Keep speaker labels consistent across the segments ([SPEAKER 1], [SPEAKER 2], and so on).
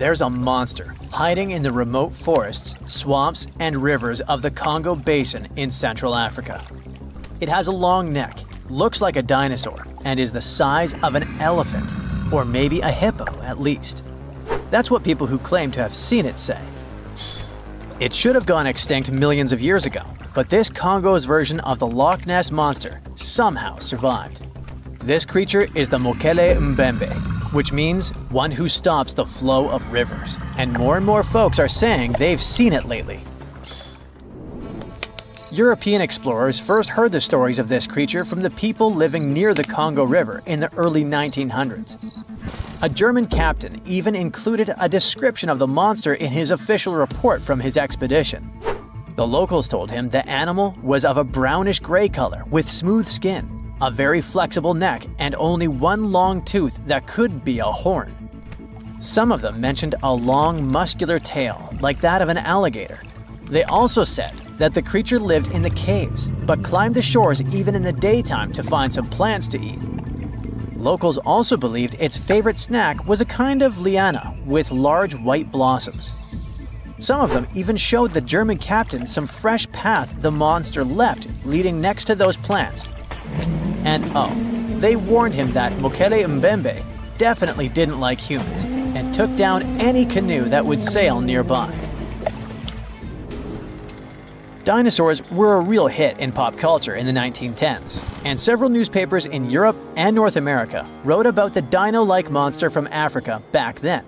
[SPEAKER 1] there's a monster hiding in the remote forests, swamps, and rivers of the Congo Basin in Central Africa. It has a long neck, looks like a dinosaur, and is the size of an elephant, or maybe a hippo at least. That's what people who claim to have seen it say. It should have gone extinct millions of years ago, but this Congo's version of the Loch Ness Monster somehow survived. This creature is the Mokele Mbembe, which means one who stops the flow of rivers, and more folks are saying they've seen it lately. European explorers first heard the stories of this creature from the people living near the Congo River in the early 1900s. A German captain even included a description of the monster in his official report from his expedition. The locals told him the animal was of a brownish-gray color with smooth skin, a very flexible neck, and only one long tooth that could be a horn. Some of them mentioned a long, muscular tail, like that of an alligator. They also said that the creature lived in the caves, but climbed the shores even in the daytime to find some plants to eat. Locals also believed its favorite snack was a kind of liana with large white blossoms. Some of them even showed the German captain some fresh path the monster left leading next to those plants. And they warned him that Mokele Mbembe definitely didn't like humans and took down any canoe that would sail nearby. Dinosaurs were a real hit in pop culture in the 1910s, and several newspapers in Europe and North America wrote about the dino-like monster from Africa back then.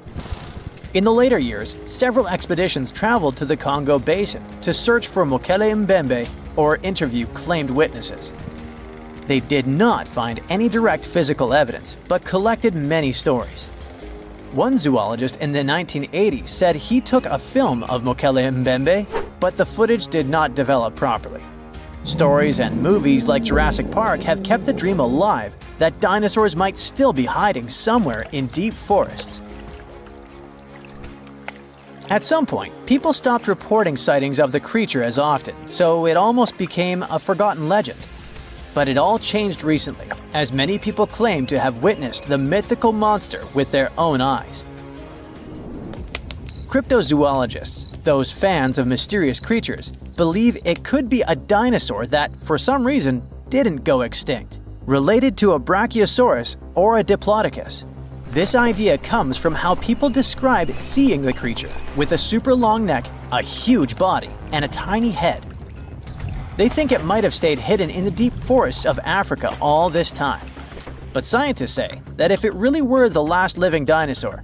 [SPEAKER 1] In the later years, several expeditions traveled to the Congo Basin to search for Mokele Mbembe or interview claimed witnesses. They did not find any direct physical evidence, but collected many stories. One zoologist in the 1980s said he took a film of Mokele Mbembe, but the footage did not develop properly. Stories and movies like Jurassic Park have kept the dream alive that dinosaurs might still be hiding somewhere in deep forests. At some point, people stopped reporting sightings of the creature as often, so it almost became a forgotten legend. But it all changed recently, as many people claim to have witnessed the mythical monster with their own eyes. Cryptozoologists, those fans of mysterious creatures, believe it could be a dinosaur that, for some reason, didn't go extinct, related to a brachiosaurus or a diplodocus. This idea comes from how people describe seeing the creature, with a super long neck, a huge body, and a tiny head. They think it might have stayed hidden in the deep forests of Africa all this time. But scientists say that if it really were the last living dinosaur,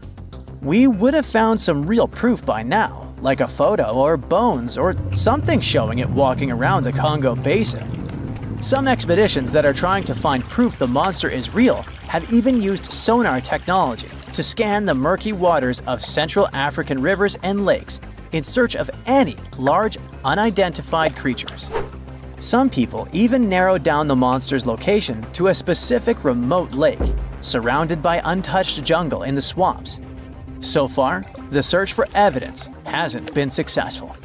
[SPEAKER 1] we would have found some real proof by now, like a photo or bones or something showing it walking around the Congo Basin. Some expeditions that are trying to find proof the monster is real have even used sonar technology to scan the murky waters of Central African rivers and lakes in search of any large, unidentified creatures. Some people even narrowed down the monster's location to a specific remote lake, surrounded by untouched jungle in the swamps. So far, the search for evidence hasn't been successful.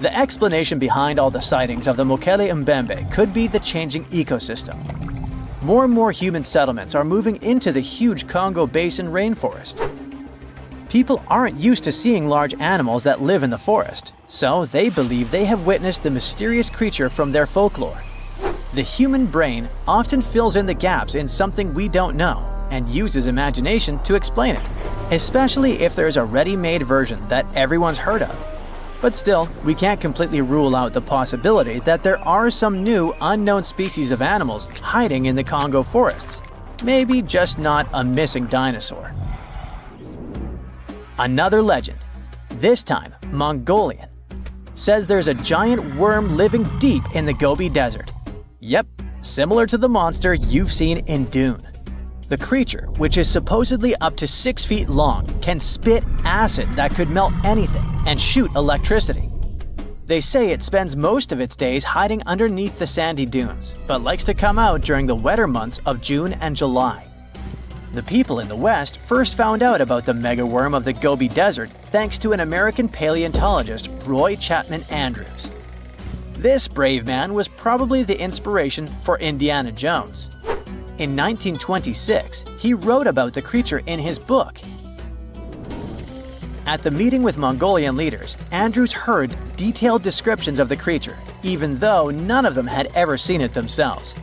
[SPEAKER 1] The explanation behind all the sightings of the Mokele Mbembe could be the changing ecosystem. More and more human settlements are moving into the huge Congo Basin rainforest. People aren't used to seeing large animals that live in the forest, so they believe they have witnessed the mysterious creature from their folklore. The human brain often fills in the gaps in something we don't know and uses imagination to explain it, especially if there's a ready-made version that everyone's heard of. But still, we can't completely rule out the possibility that there are some new, unknown species of animals hiding in the Congo forests. Maybe just not a missing dinosaur. Another legend, this time Mongolian, says there's a giant worm living deep in the Gobi Desert. Yep, similar to the monster you've seen in Dune. The creature, which is supposedly up to 6 feet long, can spit acid that could melt anything and shoot electricity. They say it spends most of its days hiding underneath the sandy dunes, but likes to come out during the wetter months of June and July. The people in the West first found out about the megaworm of the Gobi Desert thanks to an American paleontologist, Roy Chapman Andrews. This brave man was probably the inspiration for Indiana Jones. In 1926, he wrote about the creature in his book. At the meeting with Mongolian leaders, Andrews heard detailed descriptions of the creature, even though none of them had ever seen it themselves.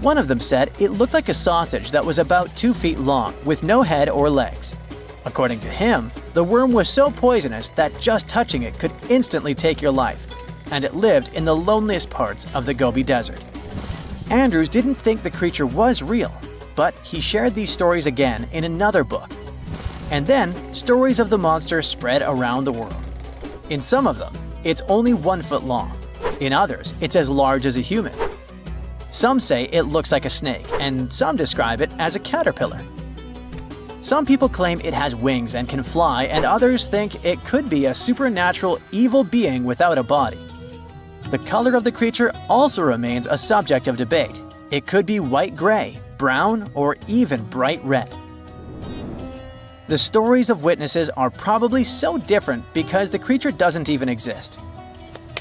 [SPEAKER 1] One of them said it looked like a sausage that was about 2 feet long, with no head or legs. According to him, the worm was so poisonous that just touching it could instantly take your life, and it lived in the loneliest parts of the Gobi Desert. Andrews didn't think the creature was real, but he shared these stories again in another book. And then, stories of the monster spread around the world. In some of them, it's only 1 foot long. In others, it's as large as a human. Some say it looks like a snake, and some describe it as a caterpillar. Some people claim it has wings and can fly, and others think it could be a supernatural evil being without a body. The color of the creature also remains a subject of debate. It could be white-gray, brown, or even bright red. The stories of witnesses are probably so different because the creature doesn't even exist.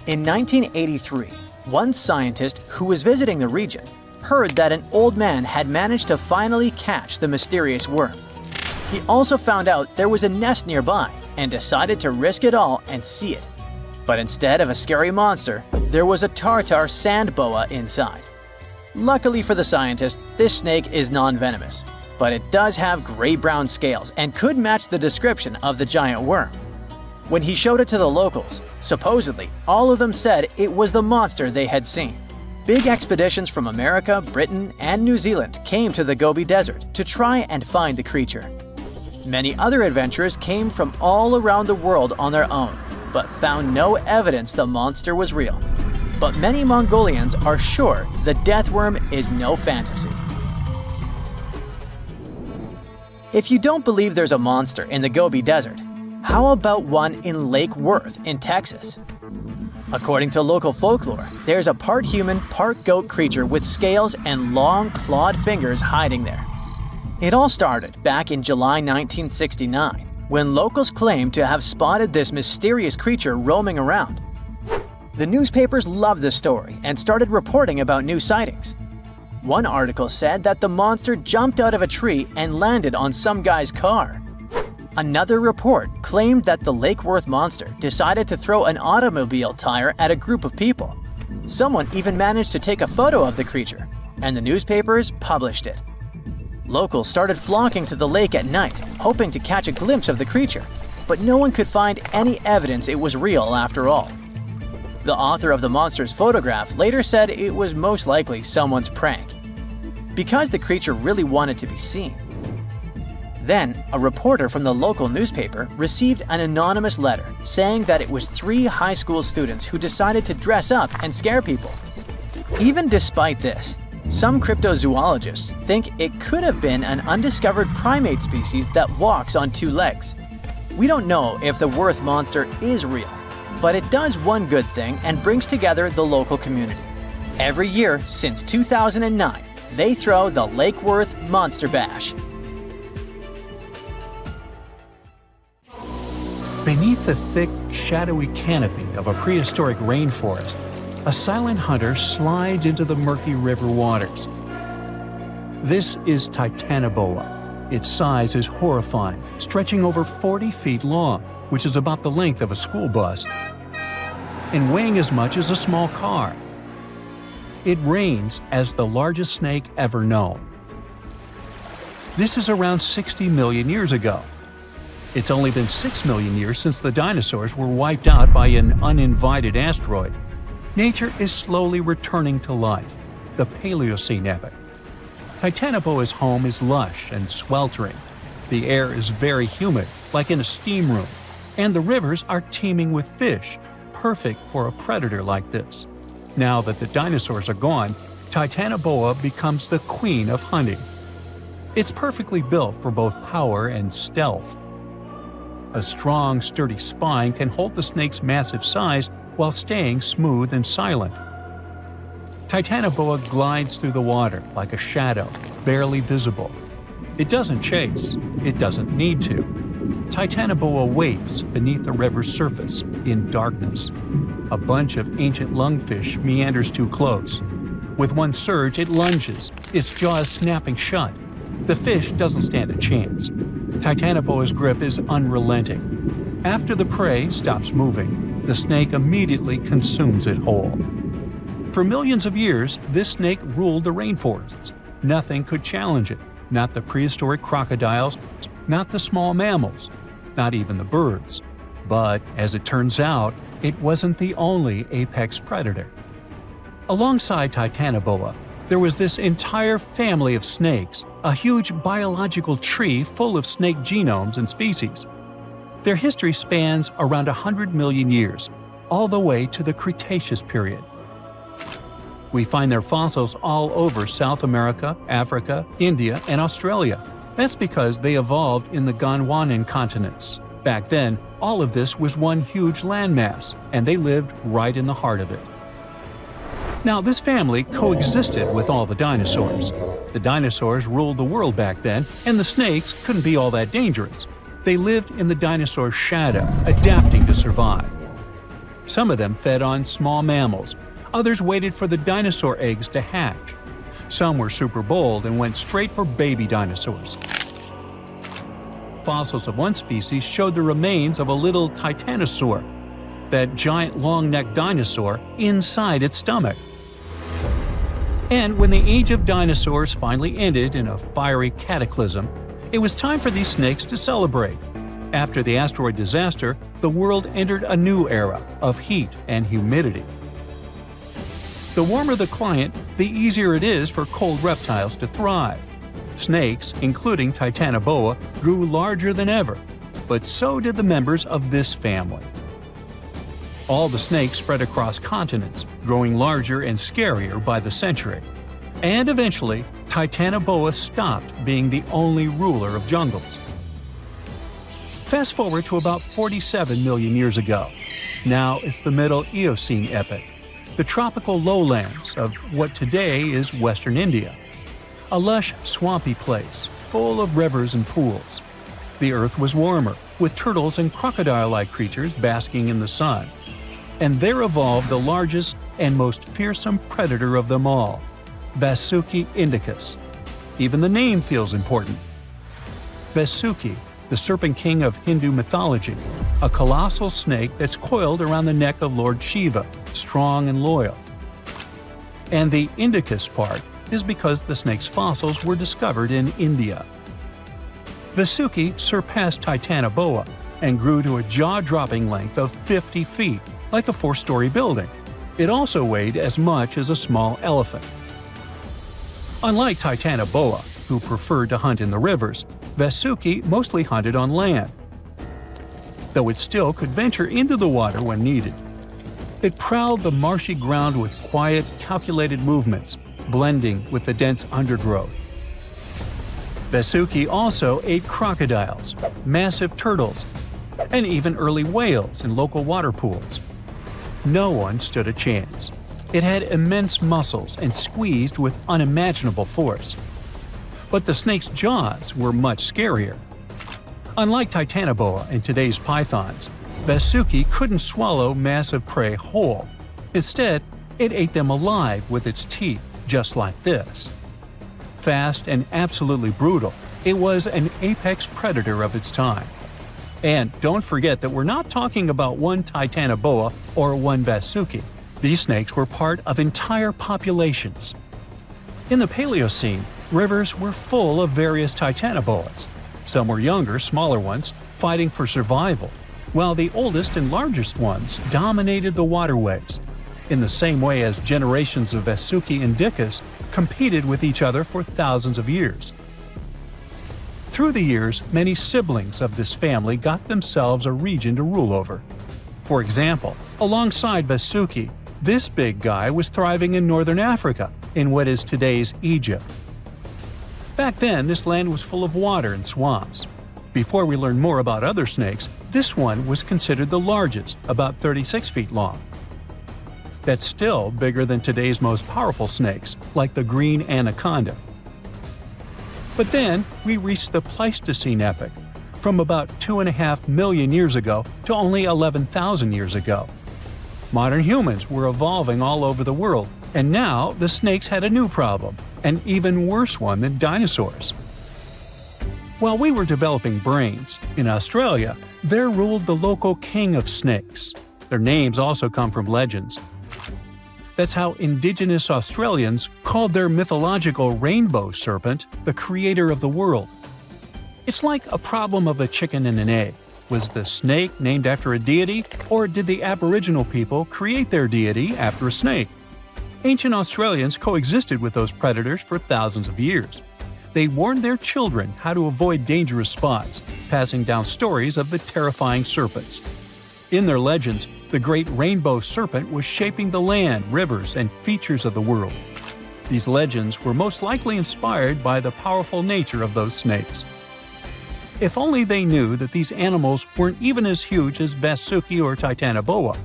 [SPEAKER 1] In 1983, one scientist who was visiting the region heard that an old man had managed to finally catch the mysterious worm. He also found out there was a nest nearby and decided to risk it all and see it. But instead of a scary monster, there was a tartar sand boa inside. Luckily for the scientist, this snake is non-venomous, but it does have gray-brown scales and could match the description of the giant worm. When he showed it to the locals, supposedly all of them said it was the monster they had seen. Big expeditions from America, Britain, and New Zealand came to the Gobi Desert to try and find the creature. Many other adventurers came from all around the world on their own, but found no evidence the monster was real. But many Mongolians are sure the death worm is no fantasy. If you don't believe there's a monster in the Gobi Desert, how about one in Lake Worth in Texas? According to local folklore, there's a part human, part goat creature with scales and long clawed fingers hiding there. It all started back in July 1969, when locals claimed to have spotted this mysterious creature roaming around. The newspapers loved the story and started reporting about new sightings. One article said that the monster jumped out of a tree and landed on some guy's car. Another report claimed that the Lake Worth monster decided to throw an automobile tire at a group of people. Someone even managed to take a photo of the creature, and the newspapers published it. Locals started flocking to the lake at night, hoping to catch a glimpse of the creature, but no one could find any evidence it was real after all. The author of the monster's photograph later said it was most likely someone's prank, because the creature really wanted to be seen. Then, a reporter from the local newspaper received an anonymous letter saying that it was 3 high school students who decided to dress up and scare people. Even despite this, some cryptozoologists think it could have been an undiscovered primate species that walks on 2 legs. We don't know if the Worth monster is real, but it does one good thing and brings together the local community. Every year since 2009, they throw the Lake Worth Monster Bash.
[SPEAKER 2] Beneath the thick, shadowy canopy of a prehistoric rainforest, a silent hunter slides into the murky river waters. This is Titanoboa. Its size is horrifying, stretching over 40 feet long, which is about the length of a school bus, and weighing as much as a small car. It reigns as the largest snake ever known. This is around 60 million years ago. It's only been 6 million years since the dinosaurs were wiped out by an uninvited asteroid. Nature is slowly returning to life, the Paleocene epoch. Titanoboa's home is lush and sweltering. The air is very humid, like in a steam room, and the rivers are teeming with fish, perfect for a predator like this. Now that the dinosaurs are gone, Titanoboa becomes the queen of hunting. It's perfectly built for both power and stealth. A strong, sturdy spine can hold the snake's massive size while staying smooth and silent. Titanoboa glides through the water like a shadow, barely visible. It doesn't chase. It doesn't need to. Titanoboa waits beneath the river's surface in darkness. A bunch of ancient lungfish meanders too close. With one surge, it lunges, its jaws snapping shut. The fish doesn't stand a chance. Titanoboa's grip is unrelenting. After the prey stops moving, the snake immediately consumes it whole. For millions of years, this snake ruled the rainforests. Nothing could challenge it, not the prehistoric crocodiles, not the small mammals, not even the birds. But, as it turns out, it wasn't the only apex predator. Alongside Titanoboa, there was this entire family of snakes, a huge biological tree full of snake genomes and species. Their history spans around 100 million years, all the way to the Cretaceous period. We find their fossils all over South America, Africa, India, and Australia. That's because they evolved in the Gondwanan continents. Back then, all of this was one huge landmass, and they lived right in the heart of it. Now, this family coexisted with all the dinosaurs. The dinosaurs ruled the world back then, and the snakes couldn't be all that dangerous. They lived in the dinosaur's shadow, adapting to survive. Some of them fed on small mammals. Others waited for the dinosaur eggs to hatch. Some were super bold and went straight for baby dinosaurs. Fossils of one species showed the remains of a little titanosaur, that giant long-necked dinosaur, inside its stomach. And when the age of dinosaurs finally ended in a fiery cataclysm, it was time for these snakes to celebrate. After the asteroid disaster, the world entered a new era of heat and humidity. The warmer the climate, the easier it is for cold reptiles to thrive. Snakes, including Titanoboa, grew larger than ever, but so did the members of this family. All the snakes spread across continents, growing larger and scarier by the century. And eventually, Titanoboa stopped being the only ruler of jungles. Fast forward to about 47 million years ago. Now it's the Middle Eocene epoch, the tropical lowlands of what today is western India. A lush, swampy place, full of rivers and pools. The earth was warmer, with turtles and crocodile-like creatures basking in the sun. And there evolved the largest and most fearsome predator of them all, Vasuki indicus. Even the name feels important. Vasuki, the serpent king of Hindu mythology, a colossal snake that's coiled around the neck of Lord Shiva, strong and loyal. And the indicus part is because the snake's fossils were discovered in India. Vasuki surpassed Titanoboa and grew to a jaw-dropping length of 50 feet, like a 4-story building. It also weighed as much as a small elephant. Unlike Titanoboa, who preferred to hunt in the rivers, Vasuki mostly hunted on land, though it still could venture into the water when needed. It prowled the marshy ground with quiet, calculated movements, blending with the dense undergrowth. Vasuki also ate crocodiles, massive turtles, and even early whales in local water pools. No one stood a chance. It had immense muscles and squeezed with unimaginable force. But the snake's jaws were much scarier. Unlike Titanoboa and today's pythons, Vasuki couldn't swallow massive prey whole. Instead, it ate them alive with its teeth, just like this. Fast and absolutely brutal, it was an apex predator of its time. And don't forget that we're not talking about one Titanoboa or one Vasuki. These snakes were part of entire populations. In the Paleocene, rivers were full of various Titanoboas. Some were younger, smaller ones, fighting for survival, while the oldest and largest ones dominated the waterways, in the same way as generations of Vasuki indicus competed with each other for thousands of years. Through the years, many siblings of this family got themselves a region to rule over. For example, alongside Vasuki, this big guy was thriving in northern Africa, in what is today's Egypt. Back then, this land was full of water and swamps. Before we learn more about other snakes, this one was considered the largest, about 36 feet long. That's still bigger than today's most powerful snakes, like the green anaconda. But then, we reached the Pleistocene epoch, from about 2.5 million years ago to only 11,000 years ago. Modern humans were evolving all over the world, and now the snakes had a new problem, an even worse one than dinosaurs. While we were developing brains, in Australia, there ruled the local king of snakes. Their names also come from legends. That's how Indigenous Australians called their mythological rainbow serpent the creator of the world. It's like a problem of a chicken and an egg. Was the snake named after a deity, or did the Aboriginal people create their deity after a snake? Ancient Australians coexisted with those predators for thousands of years. They warned their children how to avoid dangerous spots, passing down stories of the terrifying serpents. In their legends, the great rainbow serpent was shaping the land, rivers, and features of the world. These legends were most likely inspired by the powerful nature of those snakes. If only they knew that these animals weren't even as huge as Vasuki or Titanoboa.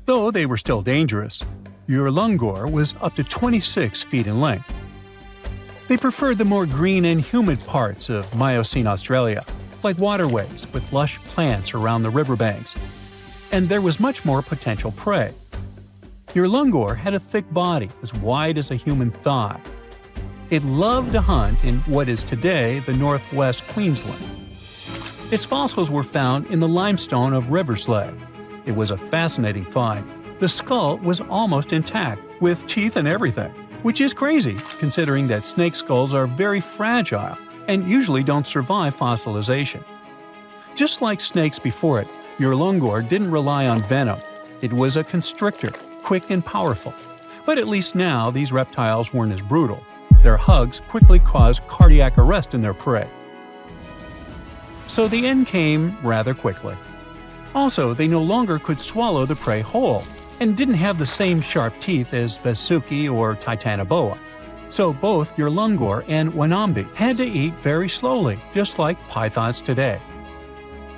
[SPEAKER 2] Though they were still dangerous. Urlungor was up to 26 feet in length. They preferred the more green and humid parts of Miocene Australia, like waterways with lush plants around the riverbanks. And there was much more potential prey. Urlungor had a thick body as wide as a human thigh. It loved to hunt in what is today the northwest Queensland. Its fossils were found in the limestone of Riverslade. It was a fascinating find. The skull was almost intact, with teeth and everything, which is crazy considering that snake skulls are very fragile and usually don't survive fossilization. Just like snakes before it, Urlungor didn't rely on venom. It was a constrictor, quick and powerful. But at least now these reptiles weren't as brutal. Their hugs quickly caused cardiac arrest in their prey. So the end came rather quickly. Also, they no longer could swallow the prey whole, and didn't have the same sharp teeth as Vasuki or Titanoboa. So both Urlungor and Wanambi had to eat very slowly, just like pythons today.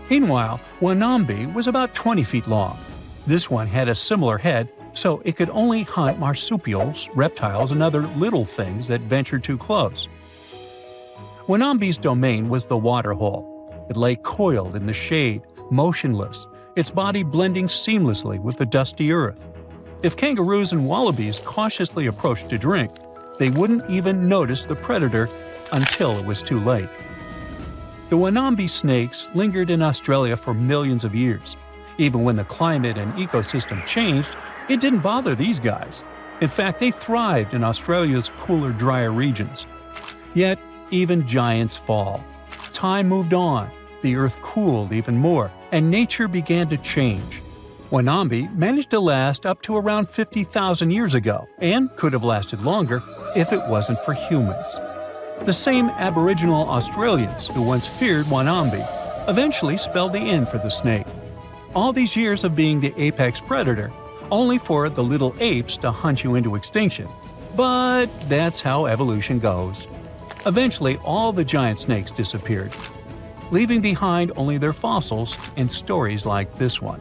[SPEAKER 2] Meanwhile, Wanambi was about 20 feet long. This one had a similar head, so it could only hunt marsupials, reptiles, and other little things that ventured too close. Wanambi's domain was the waterhole. It lay coiled in the shade, motionless, its body blending seamlessly with the dusty earth. If kangaroos and wallabies cautiously approached to drink, they wouldn't even notice the predator until it was too late. The Wanambi snakes lingered in Australia for millions of years. Even when the climate and ecosystem changed, it didn't bother these guys. In fact, they thrived in Australia's cooler, drier regions. Yet, even giants fall. Time moved on, the earth cooled even more, and nature began to change. Wanambi managed to last up to around 50,000 years ago, and could have lasted longer if it wasn't for humans. The same Aboriginal Australians who once feared Wanambi eventually spelled the end for the snake. All these years of being the apex predator, only for the little apes to hunt you into extinction. But that's how evolution goes. Eventually, all the giant snakes disappeared, leaving behind only their fossils and stories like this one.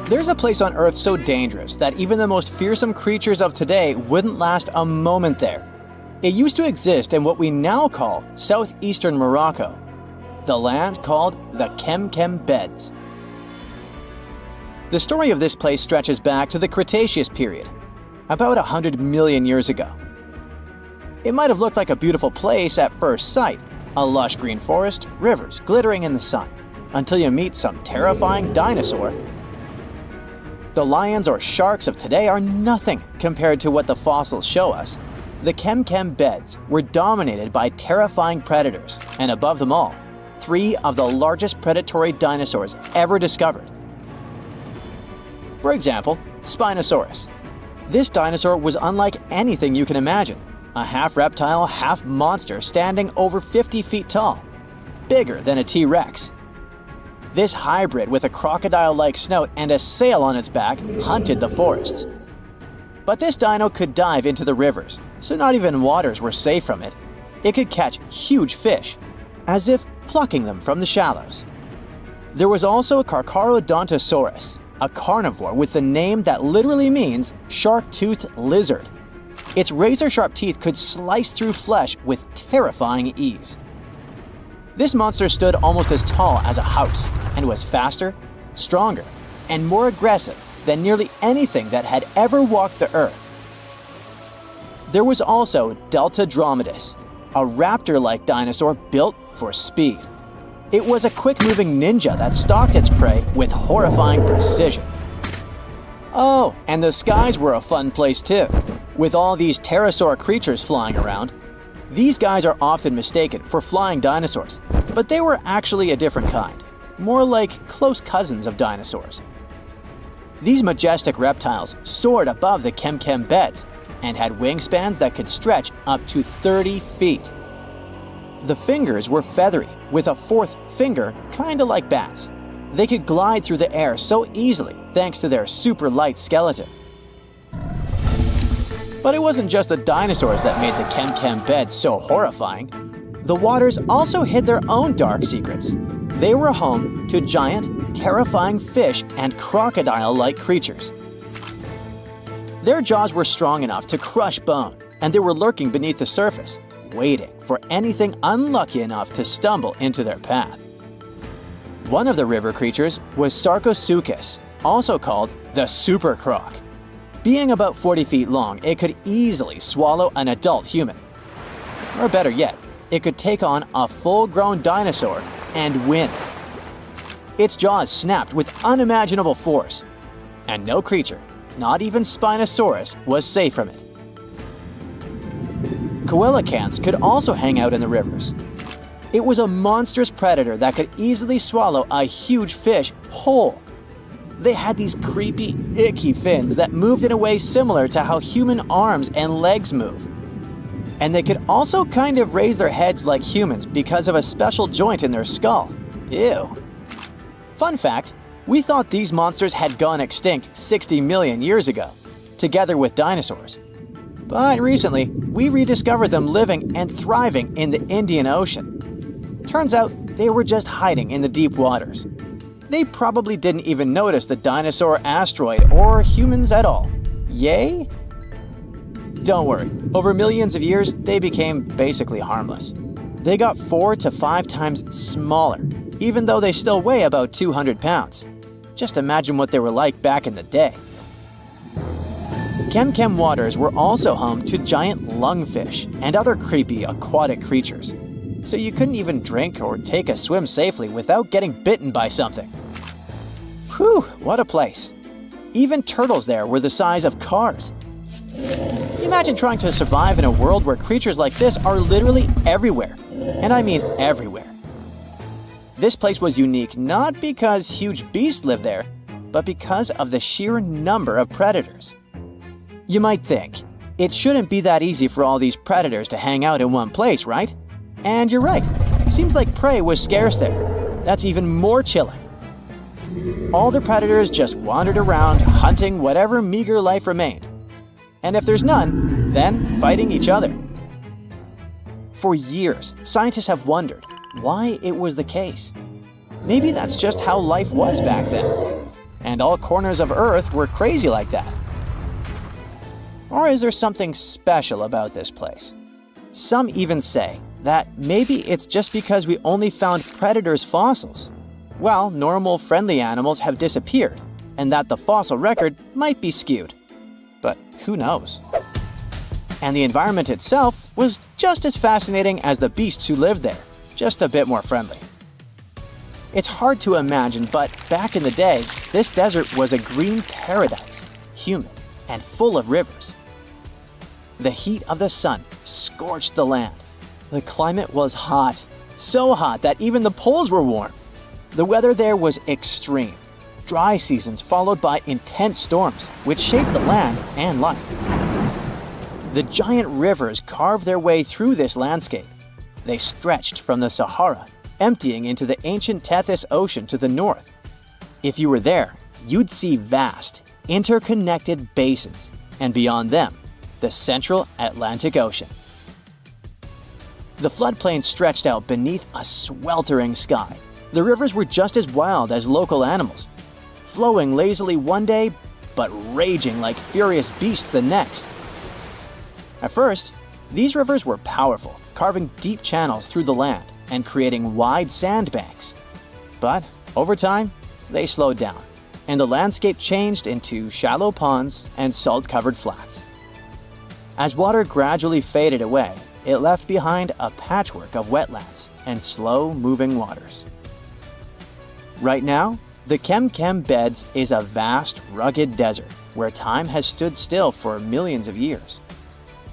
[SPEAKER 1] There's a place on Earth so dangerous that even the most fearsome creatures of today wouldn't last a moment there. It used to exist in what we now call southeastern Morocco, the land called the Kem Beds. The story of this place stretches back to the Cretaceous period, about 100 million years ago. It might have looked like a beautiful place at first sight, a lush green forest, rivers glittering in the sun, until you meet some terrifying dinosaur. The lions or sharks of today are nothing compared to what the fossils show us. The Kem Beds were dominated by terrifying predators, and above them all, 3 of the largest predatory dinosaurs ever discovered. For example, Spinosaurus. This dinosaur was unlike anything you can imagine. A half reptile, half monster standing over 50 feet tall, bigger than a T-Rex. This hybrid with a crocodile-like snout and a sail on its back hunted the forests. But this dino could dive into the rivers, so not even waters were safe from it. It could catch huge fish, as if plucking them from the shallows. There was also Carcharodontosaurus, a carnivore with the name that literally means shark-toothed lizard. Its razor-sharp teeth could slice through flesh with terrifying ease. This monster stood almost as tall as a house and was faster, stronger, and more aggressive than nearly anything that had ever walked the earth. There was also Deltadromedas, a raptor-like dinosaur built for speed. It was a quick-moving ninja that stalked its prey with horrifying precision. Oh, and the skies were a fun place too. With all these pterosaur creatures flying around, these guys are often mistaken for flying dinosaurs, but they were actually a different kind, more like close cousins of dinosaurs. These majestic reptiles soared above the kem-kem beds and had wingspans that could stretch up to 30 feet. The fingers were feathery, with a fourth finger kinda like bats. They could glide through the air so easily thanks to their super light skeleton. But it wasn't just the dinosaurs that made the kem-kem bed so horrifying. The waters also hid their own dark secrets. They were home to giant, terrifying fish and crocodile-like creatures. Their jaws were strong enough to crush bone, and they were lurking beneath the surface, waiting for anything unlucky enough to stumble into their path. One of the river creatures was Sarcosuchus, also called the super croc. Being about 40 feet long, it could easily swallow an adult human. Or better yet, it could take on a full-grown dinosaur and win. Its jaws snapped with unimaginable force, and no creature, not even Spinosaurus, was safe from it. Coelacanths could also hang out in the rivers. It was a monstrous predator that could easily swallow a huge fish whole. They had these creepy, icky fins that moved in a way similar to how human arms and legs move. And they could also kind of raise their heads like humans because of a special joint in their skull. Ew. Fun fact, we thought these monsters had gone extinct 60 million years ago, together with dinosaurs. But recently, we rediscovered them living and thriving in the Indian Ocean. Turns out they were just hiding in the deep waters. They probably didn't even notice the dinosaur asteroid or humans at all. Yay? Don't worry, over millions of years, they became basically harmless. They got 4 to 5 times smaller, even though they still weigh about 200 pounds. Just imagine what they were like back in the day. Kem-kem waters were also home to giant lungfish and other creepy aquatic creatures. So you couldn't even drink or take a swim safely without getting bitten by something. Whew, what a place. Even turtles there were the size of cars. Imagine trying to survive in a world where creatures like this are literally everywhere. And I mean everywhere. This place was unique not because huge beasts lived there, but because of the sheer number of predators. You might think, it shouldn't be that easy for all these predators to hang out in one place, right? And you're right. Seems like prey was scarce there. That's even more chilling. All the predators just wandered around, hunting whatever meager life remained. And if there's none, then fighting each other. For years, scientists have wondered why it was the case. Maybe that's just how life was back then. And all corners of Earth were crazy like that. Or is there something special about this place? Some even say that maybe it's just because we only found predators' fossils, while normal friendly animals have disappeared, and that the fossil record might be skewed. But who knows? And the environment itself was just as fascinating as the beasts who lived there, just a bit more friendly. It's hard to imagine, but back in the day, this desert was a green paradise, humid and full of rivers. The heat of the sun scorched the land. The climate was hot, so hot that even the poles were warm. The weather there was extreme. Dry seasons followed by intense storms, which shaped the land and life. The giant rivers carved their way through this landscape. They stretched from the Sahara, emptying into the ancient Tethys Ocean to the north. If you were there, you'd see vast, interconnected basins, and beyond them, the central Atlantic Ocean. The floodplain stretched out beneath a sweltering sky. The rivers were just as wild as local animals, flowing lazily one day, but raging like furious beasts the next. At first, these rivers were powerful, carving deep channels through the land and creating wide sandbanks. But over time, they slowed down, and the landscape changed into shallow ponds and salt-covered flats. As water gradually faded away, it left behind a patchwork of wetlands and slow-moving waters. Right now, the Kem Beds is a vast, rugged desert where time has stood still for millions of years.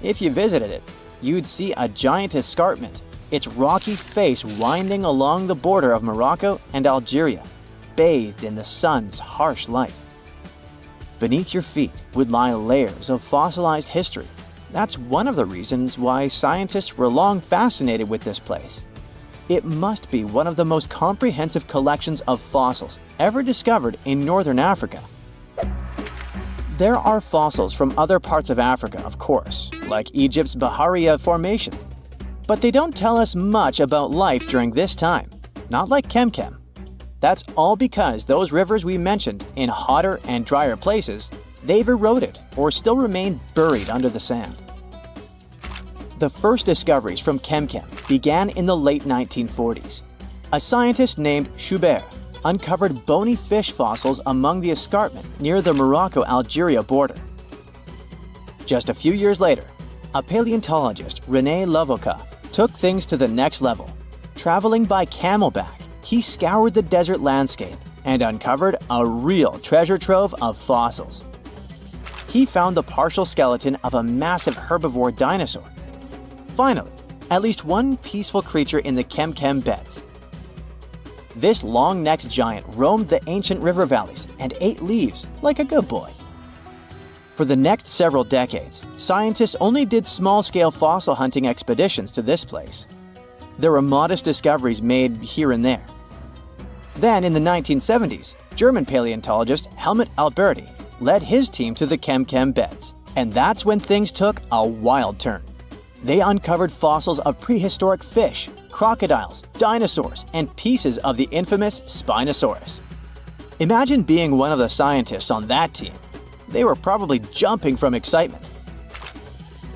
[SPEAKER 1] If you visited it, you'd see a giant escarpment, its rocky face winding along the border of Morocco and Algeria, bathed in the sun's harsh light. Beneath your feet would lie layers of fossilized history. That's one of the reasons why scientists were long fascinated with this place. It must be one of the most comprehensive collections of fossils ever discovered in northern Africa. There are fossils from other parts of Africa, of course, like Egypt's Bahariya Formation. But they don't tell us much about life during this time, not like Kem. That's all because those rivers we mentioned in hotter and drier places, they've eroded or still remain buried under the sand. The first discoveries from Kem began in the late 1940s. A scientist named Schubert uncovered bony fish fossils among the escarpment near the Morocco-Algeria border. Just a few years later, a paleontologist, René Lavocat, took things to the next level. Traveling by camelback, he scoured the desert landscape and uncovered a real treasure trove of fossils. He found the partial skeleton of a massive herbivore dinosaur. Finally, at least one peaceful creature in the Kem Beds. This long-necked giant roamed the ancient river valleys and ate leaves like a good boy. For the next several decades, scientists only did small-scale fossil hunting expeditions to this place. There were modest discoveries made here and there. Then, in the 1970s, German paleontologist Helmut Alberti led his team to the Kem Beds, and that's when things took a wild turn. They uncovered fossils of prehistoric fish, crocodiles, dinosaurs, and pieces of the infamous Spinosaurus. Imagine being one of the scientists on that team. They were probably jumping from excitement.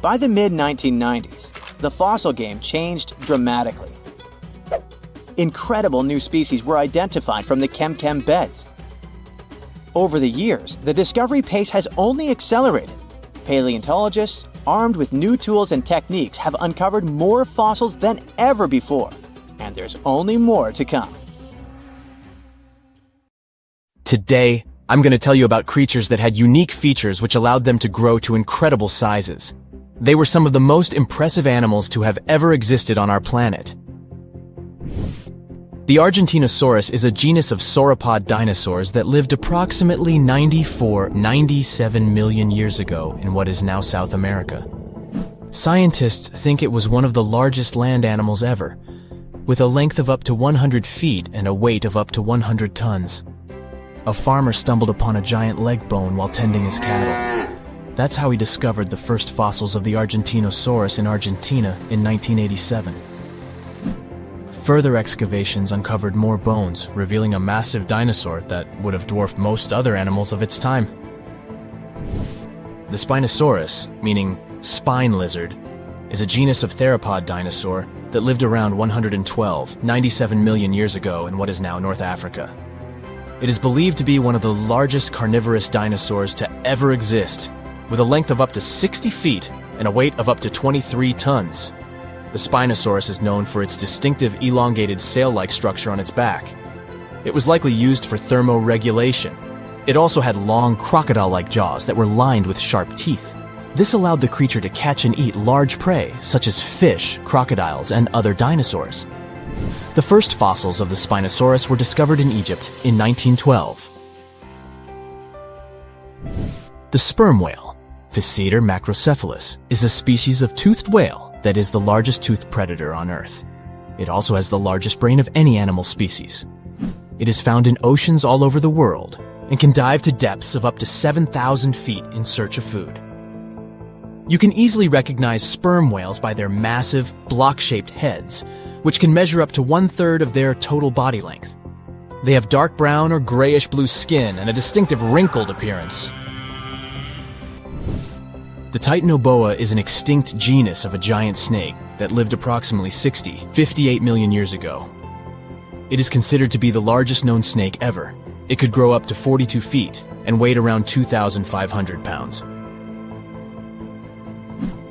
[SPEAKER 1] By the mid-1990s, the fossil game changed dramatically. Incredible new species were identified from the Kem Beds. Over the years, the discovery pace has only accelerated. Paleontologists, armed with new tools and techniques, have uncovered more fossils than ever before, and there's only more to come.
[SPEAKER 3] Today, I'm going to tell you about creatures that had unique features which allowed them to grow to incredible sizes. They were some of the most impressive animals to have ever existed on our planet. The Argentinosaurus is a genus of sauropod dinosaurs that lived approximately 97 million years ago in what is now South America. Scientists think it was one of the largest land animals ever, with a length of up to 100 feet and a weight of up to 100 tons. A farmer stumbled upon a giant leg bone while tending his cattle. That's how he discovered the first fossils of the Argentinosaurus in Argentina in 1987. Further excavations uncovered more bones, revealing a massive dinosaur that would have dwarfed most other animals of its time. The Spinosaurus, meaning spine lizard, is a genus of theropod dinosaur that lived around 97 million years ago in what is now North Africa. It is believed to be one of the largest carnivorous dinosaurs to ever exist, with a length of up to 60 feet and a weight of up to 23 tons. The Spinosaurus is known for its distinctive elongated sail-like structure on its back. It was likely used for thermoregulation. It also had long crocodile-like jaws that were lined with sharp teeth. This allowed the creature to catch and eat large prey, such as fish, crocodiles, and other dinosaurs. The first fossils of the Spinosaurus were discovered in Egypt in 1912. The sperm whale, Physeter macrocephalus, is a species of toothed whale that is the largest toothed predator on Earth. It also has the largest brain of any animal species. It is found in oceans all over the world and can dive to depths of up to 7,000 feet in search of food. You can easily recognize sperm whales by their massive, block-shaped heads, which can measure up to 1/3 of their total body length. They have dark brown or grayish-blue skin and a distinctive wrinkled appearance. The Titanoboa is an extinct genus of a giant snake that lived approximately 58 million years ago. It is considered to be the largest known snake ever. It could grow up to 42 feet and weighed around 2,500 pounds.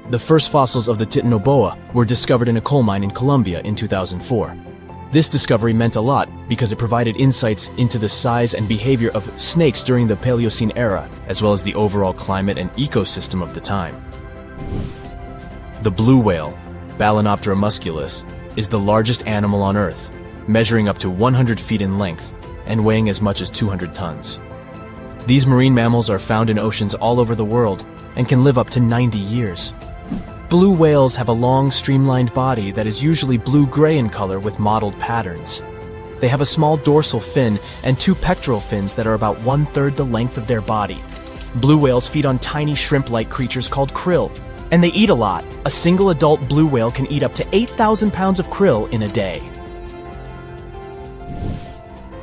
[SPEAKER 3] The first fossils of the titanoboa were discovered in a coal mine in Colombia in 2004. This discovery meant a lot because it provided insights into the size and behavior of snakes during the Paleocene era, as well as the overall climate and ecosystem of the time. The blue whale, Balænoptera musculus, is the largest animal on Earth, measuring up to 100 feet in length and weighing as much as 200 tons. These marine mammals are found in oceans all over the world and can live up to 90 years. Blue whales have a long, streamlined body that is usually blue-gray in color with mottled patterns. They have a small dorsal fin and 2 pectoral fins that are about 1/3 the length of their body. Blue whales feed on tiny shrimp-like creatures called krill, and they eat a lot. A single adult blue whale can eat up to 8,000 pounds of krill in a day.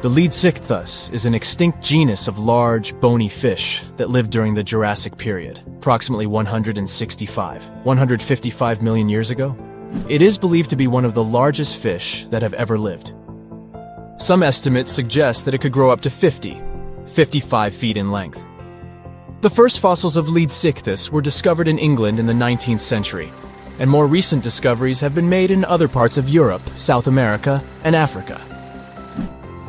[SPEAKER 3] The Leadsichthus is an extinct genus of large, bony fish that lived during the Jurassic period, approximately 155 million years ago. It is believed to be one of the largest fish that have ever lived. Some estimates suggest that it could grow up to 55 feet in length. The first fossils of Leadsichthus were discovered in England in the 19th century, and more recent discoveries have been made in other parts of Europe, South America, and Africa.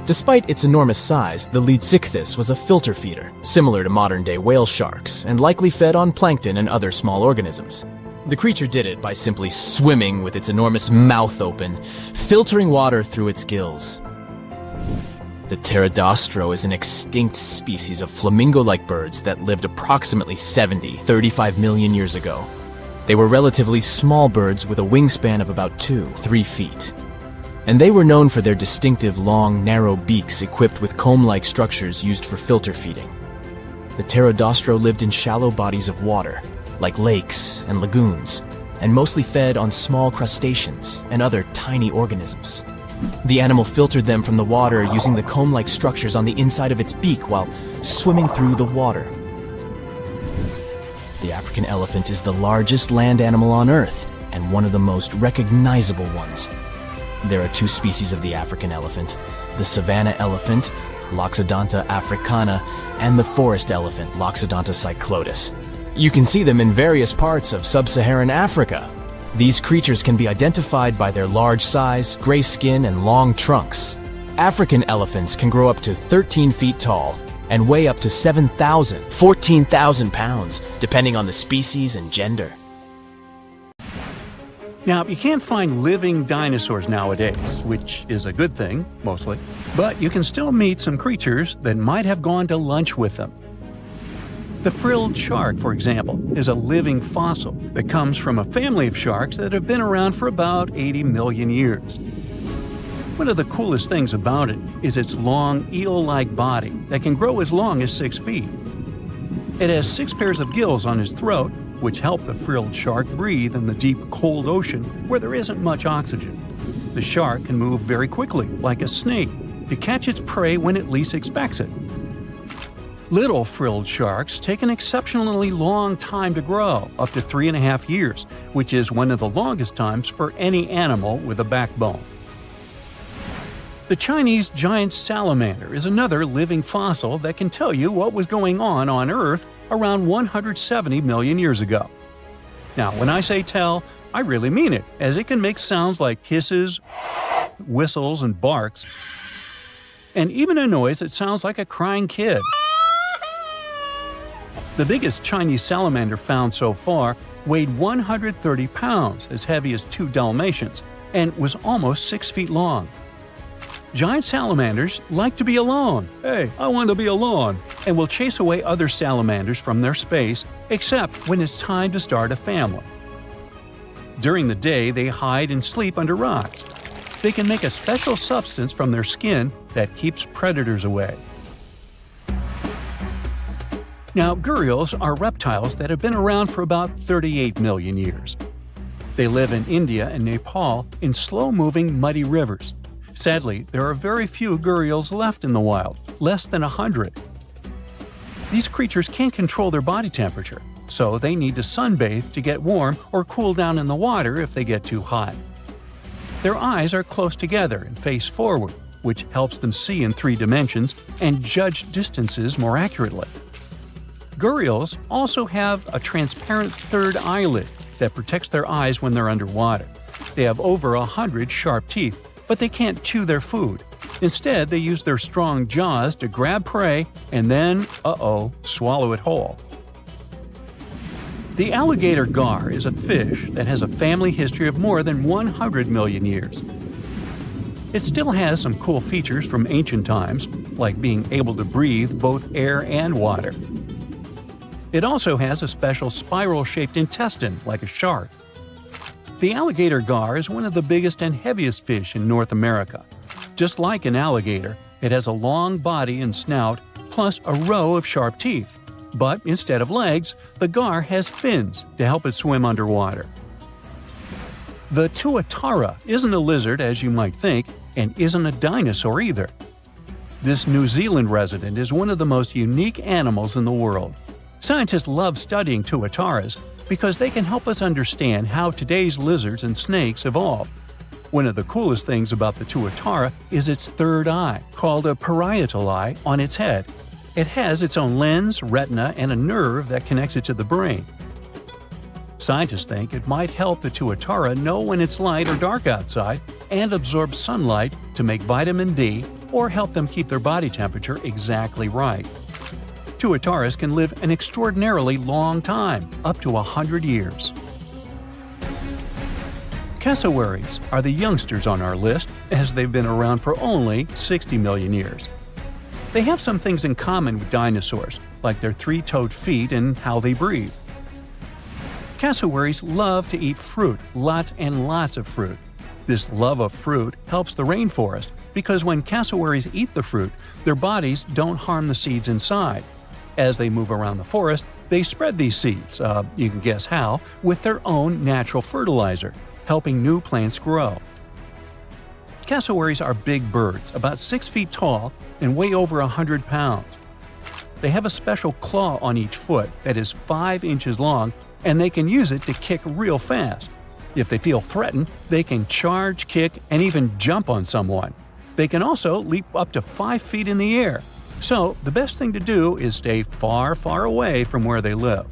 [SPEAKER 3] Despite its enormous size, the Leadsichthus was a filter feeder, similar to modern-day whale sharks, and likely fed on plankton and other small organisms. The creature did it by simply swimming with its enormous mouth open, filtering water through its gills. The pterodostro is an extinct species of flamingo-like birds that lived approximately 35 million years ago. They were relatively small birds with a wingspan of about 2-3 feet. And they were known for their distinctive long, narrow beaks equipped with comb-like structures used for filter feeding. The pterodostro lived in shallow bodies of water, like lakes and lagoons, and mostly fed on small crustaceans and other tiny organisms. The animal filtered them from the water using the comb-like structures on the inside of its beak while swimming through the water. The African elephant is the largest land animal on Earth and one of the most recognizable ones. There are 2 species of the African elephant, the savanna elephant, Loxodonta africana, and the forest elephant, Loxodonta cyclotis. You can see them in various parts of sub-Saharan Africa. These creatures can be identified by their large size, gray skin, and long trunks. African elephants can grow up to 13 feet tall and weigh up to 14,000 pounds, depending on the species and gender.
[SPEAKER 2] Now, you can't find living dinosaurs nowadays, which is a good thing, mostly, but you can still meet some creatures that might have gone to lunch with them. The frilled shark, for example, is a living fossil that comes from a family of sharks that have been around for about 80 million years. One of the coolest things about it is its long, eel-like body that can grow as long as 6 feet. It has 6 pairs of gills on its throat, which help the frilled shark breathe in the deep, cold ocean where there isn't much oxygen. The shark can move very quickly, like a snake, to catch its prey when it least expects it. Little frilled sharks take an exceptionally long time to grow, up to 3.5 years, which is one of the longest times for any animal with a backbone. The Chinese giant salamander is another living fossil that can tell you what was going on Earth around 170 million years ago. Now, when I say tell, I really mean it, as it can make sounds like hisses, whistles, and barks, and even a noise that sounds like a crying kid. The biggest Chinese salamander found so far weighed 130 pounds, as heavy as 2 Dalmatians, and was almost 6 feet long. Giant salamanders like to be alone. Hey, I want to be alone. And will chase away other salamanders from their space, except when it's time to start a family. During the day, they hide and sleep under rocks. They can make a special substance from their skin that keeps predators away. Now, gharials are reptiles that have been around for about 38 million years. They live in India and Nepal in slow-moving, muddy rivers. Sadly, there are very few gharials left in the wild, less than 100. These creatures can't control their body temperature, so they need to sunbathe to get warm or cool down in the water if they get too hot. Their eyes are close together and face forward, which helps them see in 3 dimensions and judge distances more accurately. Gharials also have a transparent third eyelid, that protects their eyes when they're underwater. They have over 100 sharp teeth, but they can't chew their food. Instead, they use their strong jaws to grab prey and then, swallow it whole. The alligator gar is a fish that has a family history of more than 100 million years. It still has some cool features from ancient times, like being able to breathe both air and water. It also has a special spiral-shaped intestine like a shark. The alligator gar is one of the biggest and heaviest fish in North America. Just like an alligator, it has a long body and snout, plus a row of sharp teeth. But instead of legs, the gar has fins to help it swim underwater. The tuatara isn't a lizard as you might think, and isn't a dinosaur either. This New Zealand resident is one of the most unique animals in the world. Scientists love studying tuataras because they can help us understand how today's lizards and snakes evolved. One of the coolest things about the tuatara is its third eye, called a parietal eye, on its head. It has its own lens, retina, and a nerve that connects it to the brain. Scientists think it might help the tuatara know when it's light or dark outside and absorb sunlight to make vitamin D or help them keep their body temperature exactly right. Tuataras can live an extraordinarily long time, up to 100 years. Cassowaries are the youngsters on our list, as they've been around for only 60 million years. They have some things in common with dinosaurs, like their three-toed feet and how they breathe. Cassowaries love to eat fruit, lots and lots of fruit. This love of fruit helps the rainforest because when cassowaries eat the fruit, their bodies don't harm the seeds inside. As they move around the forest, they spread these seeds, you can guess how, with their own natural fertilizer, helping new plants grow. Cassowaries are big birds, about 6 feet tall and weigh over 100 pounds. They have a special claw on each foot that is 5 inches long, and they can use it to kick real fast. If they feel threatened, they can charge, kick, and even jump on someone. They can also leap up to 5 feet in the air. So, the best thing to do is stay far, far away from where they live.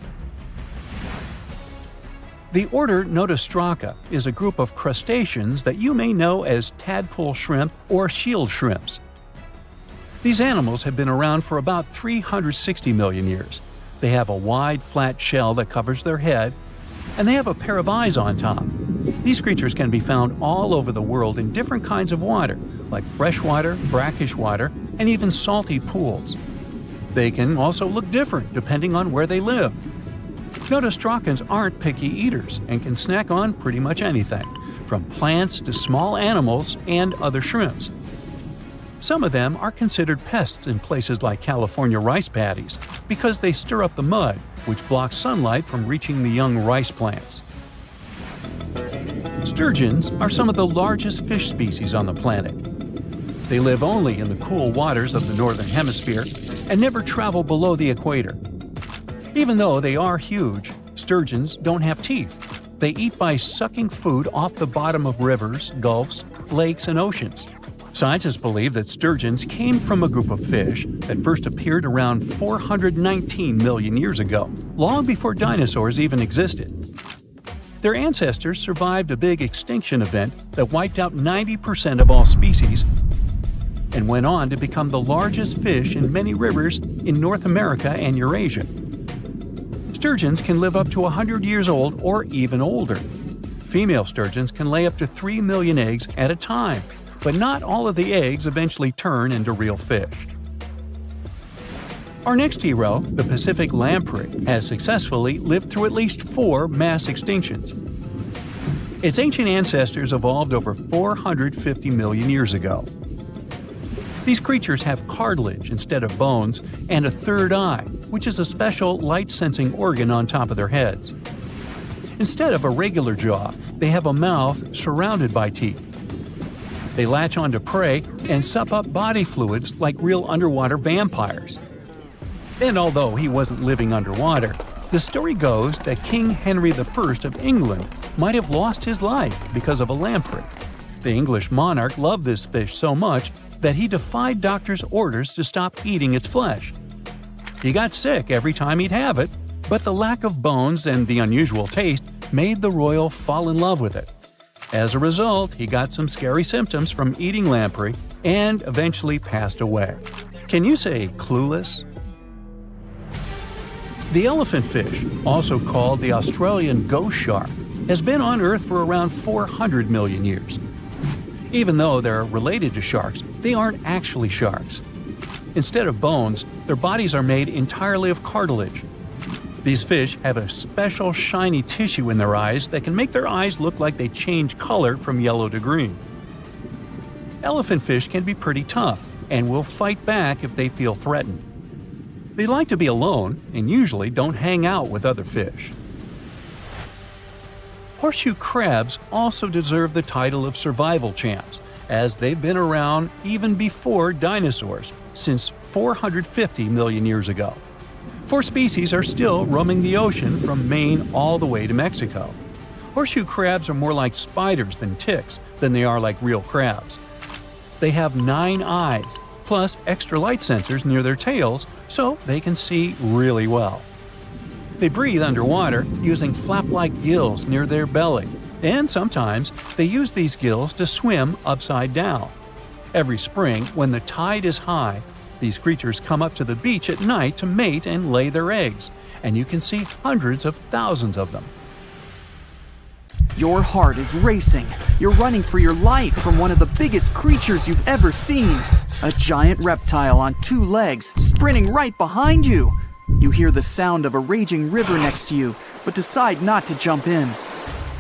[SPEAKER 2] The order Notostraca is a group of crustaceans that you may know as tadpole shrimp or shield shrimps. These animals have been around for about 360 million years. They have a wide, flat shell that covers their head, and they have a pair of eyes on top. These creatures can be found all over the world in different kinds of water, like freshwater, brackish water, and even salty pools. They can also look different depending on where they live. Notostracans aren't picky eaters and can snack on pretty much anything, from plants to small animals and other shrimps. Some of them are considered pests in places like California rice paddies because they stir up the mud, which blocks sunlight from reaching the young rice plants. Sturgeons are some of the largest fish species on the planet. They live only in the cool waters of the northern hemisphere and never travel below the equator. Even though they are huge, sturgeons don't have teeth. They eat by sucking food off the bottom of rivers, gulfs, lakes, and oceans. Scientists believe that sturgeons came from a group of fish that first appeared around 419 million years ago, long before dinosaurs even existed. Their ancestors survived a big extinction event that wiped out 90% of all species and went on to become the largest fish in many rivers in North America and Eurasia. Sturgeons can live up to 100 years old or even older. Female sturgeons can lay up to 3 million eggs at a time, but not all of the eggs eventually turn into real fish. Our next hero, the Pacific lamprey, has successfully lived through at least 4 mass extinctions. Its ancient ancestors evolved over 450 million years ago. These creatures have cartilage instead of bones and a third eye, which is a special light-sensing organ on top of their heads. Instead of a regular jaw, they have a mouth surrounded by teeth. They latch onto prey and sup up body fluids like real underwater vampires. And although he wasn't living underwater, the story goes that King Henry I of England might have lost his life because of a lamprey. The English monarch loved this fish so much that he defied doctors' orders to stop eating its flesh. He got sick every time he'd have it, but the lack of bones and the unusual taste made the royal fall in love with it. As a result, he got some scary symptoms from eating lamprey and eventually passed away. Can you say clueless? The elephant fish, also called the Australian ghost shark, has been on Earth for around 400 million years. Even though they're related to sharks, they aren't actually sharks. Instead of bones, their bodies are made entirely of cartilage. These fish have a special shiny tissue in their eyes that can make their eyes look like they change color from yellow to green. Elephant fish can be pretty tough and will fight back if they feel threatened. They like to be alone and usually don't hang out with other fish. Horseshoe crabs also deserve the title of survival champs, as they've been around even before dinosaurs, since 450 million years ago. 4 species are still roaming the ocean from Maine all the way to Mexico. Horseshoe crabs are more like spiders than ticks than they are like real crabs. They have 9 eyes, plus extra light sensors near their tails so they can see really well. They breathe underwater using flap-like gills near their belly, and sometimes they use these gills to swim upside down. Every spring, when the tide is high, these creatures come up to the beach at night to mate and lay their eggs, and you can see hundreds of thousands of them.
[SPEAKER 4] Your heart is racing. You're running for your life from one of the biggest creatures you've ever seen. A giant reptile on 2 legs, sprinting right behind you. You hear the sound of a raging river next to you, but decide not to jump in.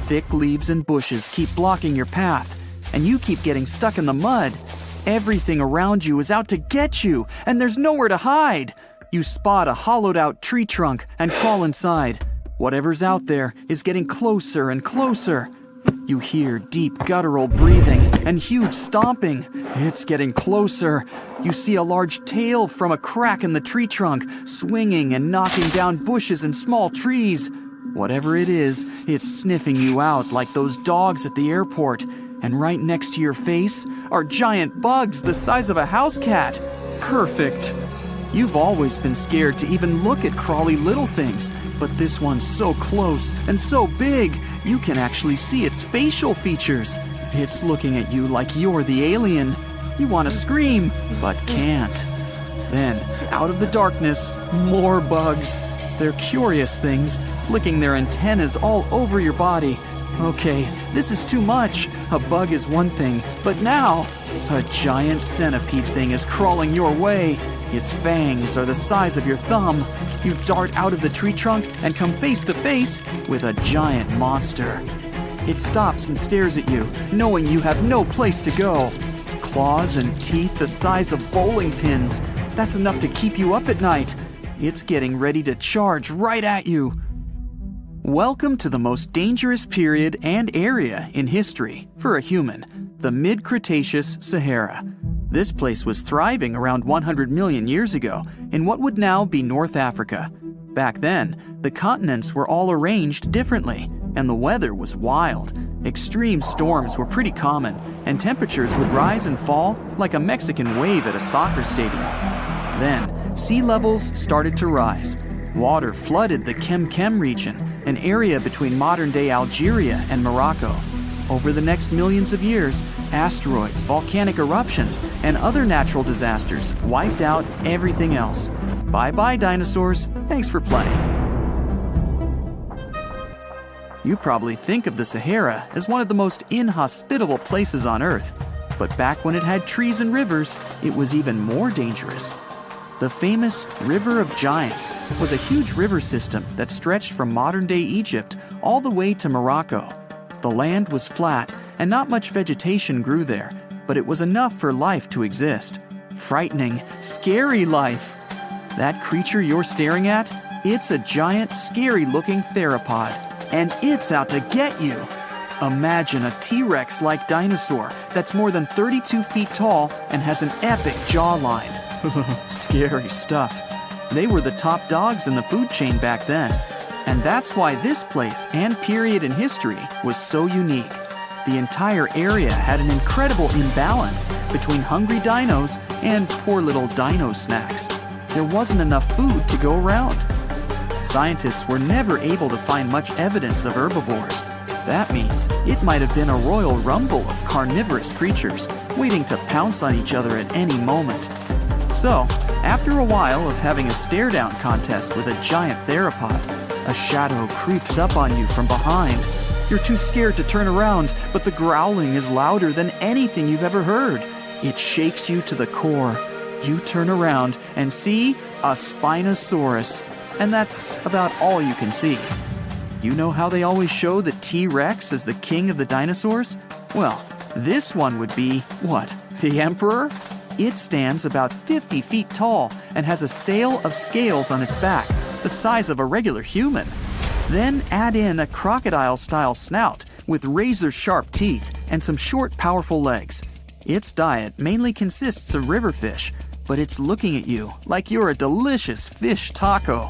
[SPEAKER 4] Thick leaves and bushes keep blocking your path, and you keep getting stuck in the mud. Everything around you is out to get you, and there's nowhere to hide. You spot a hollowed-out tree trunk and crawl inside. Whatever's out there is getting closer and closer. You hear deep guttural breathing and huge stomping. It's getting closer. You see a large tail from a crack in the tree trunk, swinging and knocking down bushes and small trees. Whatever it is, it's sniffing you out like those dogs at the airport. And right next to your face are giant bugs the size of a house cat. Perfect. You've always been scared to even look at crawly little things, but this one's so close and so big, you can actually see its facial features. It's looking at you like you're the alien. You want to scream, but can't. Then, out of the darkness, more bugs. They're curious things, flicking their antennas all over your body. Okay, this is too much. A bug is one thing, but now, a giant centipede thing is crawling your way. Its fangs are the size of your thumb. You dart out of the tree trunk and come face to face with a giant monster. It stops and stares at you, knowing you have no place to go. Claws and teeth the size of bowling pins. That's enough to keep you up at night. It's getting ready to charge right at you. Welcome to the most dangerous period and area in history for a human, the mid-Cretaceous Sahara. This place was thriving around 100 million years ago in what would now be North Africa. Back then, the continents were all arranged differently, and the weather was wild. Extreme storms were pretty common, and temperatures would rise and fall like a Mexican wave at a soccer stadium. Then, sea levels started to rise. Water flooded the Kem region, an area between modern-day Algeria and Morocco. Over the next millions of years, asteroids, volcanic eruptions, and other natural disasters wiped out everything else. Bye-bye, dinosaurs. Thanks for playing. You probably think of the Sahara as one of the most inhospitable places on Earth, but back when it had trees and rivers, it was even more dangerous. The famous River of Giants was a huge river system that stretched from modern-day Egypt all the way to Morocco. The land was flat and not much vegetation grew there, but it was enough for life to exist. Frightening, scary life. That creature you're staring at, it's a giant, scary-looking theropod, and it's out to get you. Imagine a T-Rex-like dinosaur that's more than 32 feet tall and has an epic jawline. Scary stuff. They were the top dogs in the food chain back then. And that's why this place and period in history was so unique. The entire area had an incredible imbalance between hungry dinos and poor little dino snacks. There wasn't enough food to go around. Scientists were never able to find much evidence of herbivores. That means it might have been a royal rumble of carnivorous creatures waiting to pounce on each other at any moment. So, after a while of having a stare-down contest with a giant theropod, a shadow creeps up on you from behind. You're too scared to turn around, but the growling is louder than anything you've ever heard. It shakes you to the core. You turn around and see a Spinosaurus, and that's about all you can see. You know how they always show the T-Rex as the king of the dinosaurs? Well, this one would be, what, the emperor? It stands about 50 feet tall and has a sail of scales on its back, the size of a regular human. Then add in a crocodile-style snout with razor-sharp teeth and some short, powerful legs. Its diet mainly consists of river fish, but it's looking at you like you're a delicious fish taco.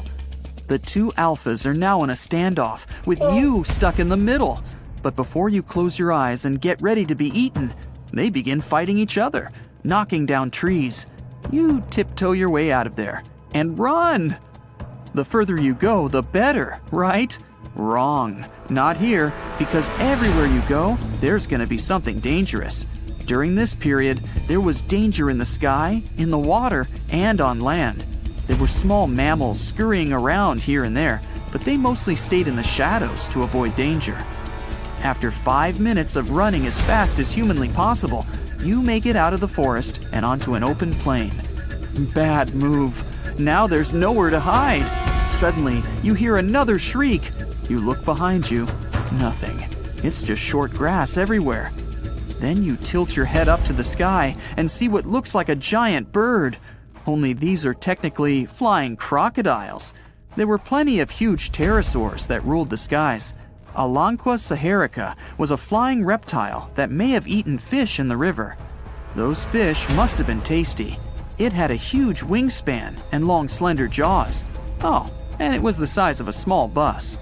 [SPEAKER 4] The two alphas are now in a standoff, with you stuck in the middle. But before you close your eyes and get ready to be eaten, they begin fighting each other, knocking down trees. You tiptoe your way out of there and run. The further you go, the better, right? Wrong. Not here, because everywhere you go, there's going to be something dangerous. During this period, there was danger in the sky, in the water, and on land. There were small mammals scurrying around here and there, but they mostly stayed in the shadows to avoid danger. After 5 minutes of running as fast as humanly possible, you make it out of the forest and onto an open plain. Bad move. Now there's nowhere to hide. Suddenly, you hear another shriek. You look behind you. Nothing. It's just short grass everywhere. Then you tilt your head up to the sky and see what looks like a giant bird. Only these are technically flying crocodiles. There were plenty of huge pterosaurs that ruled the skies. Alanqua saharica was a flying reptile that may have eaten fish in the river. Those fish must have been tasty. It had a huge wingspan and long, slender jaws. Oh, and it was the size of a small bus.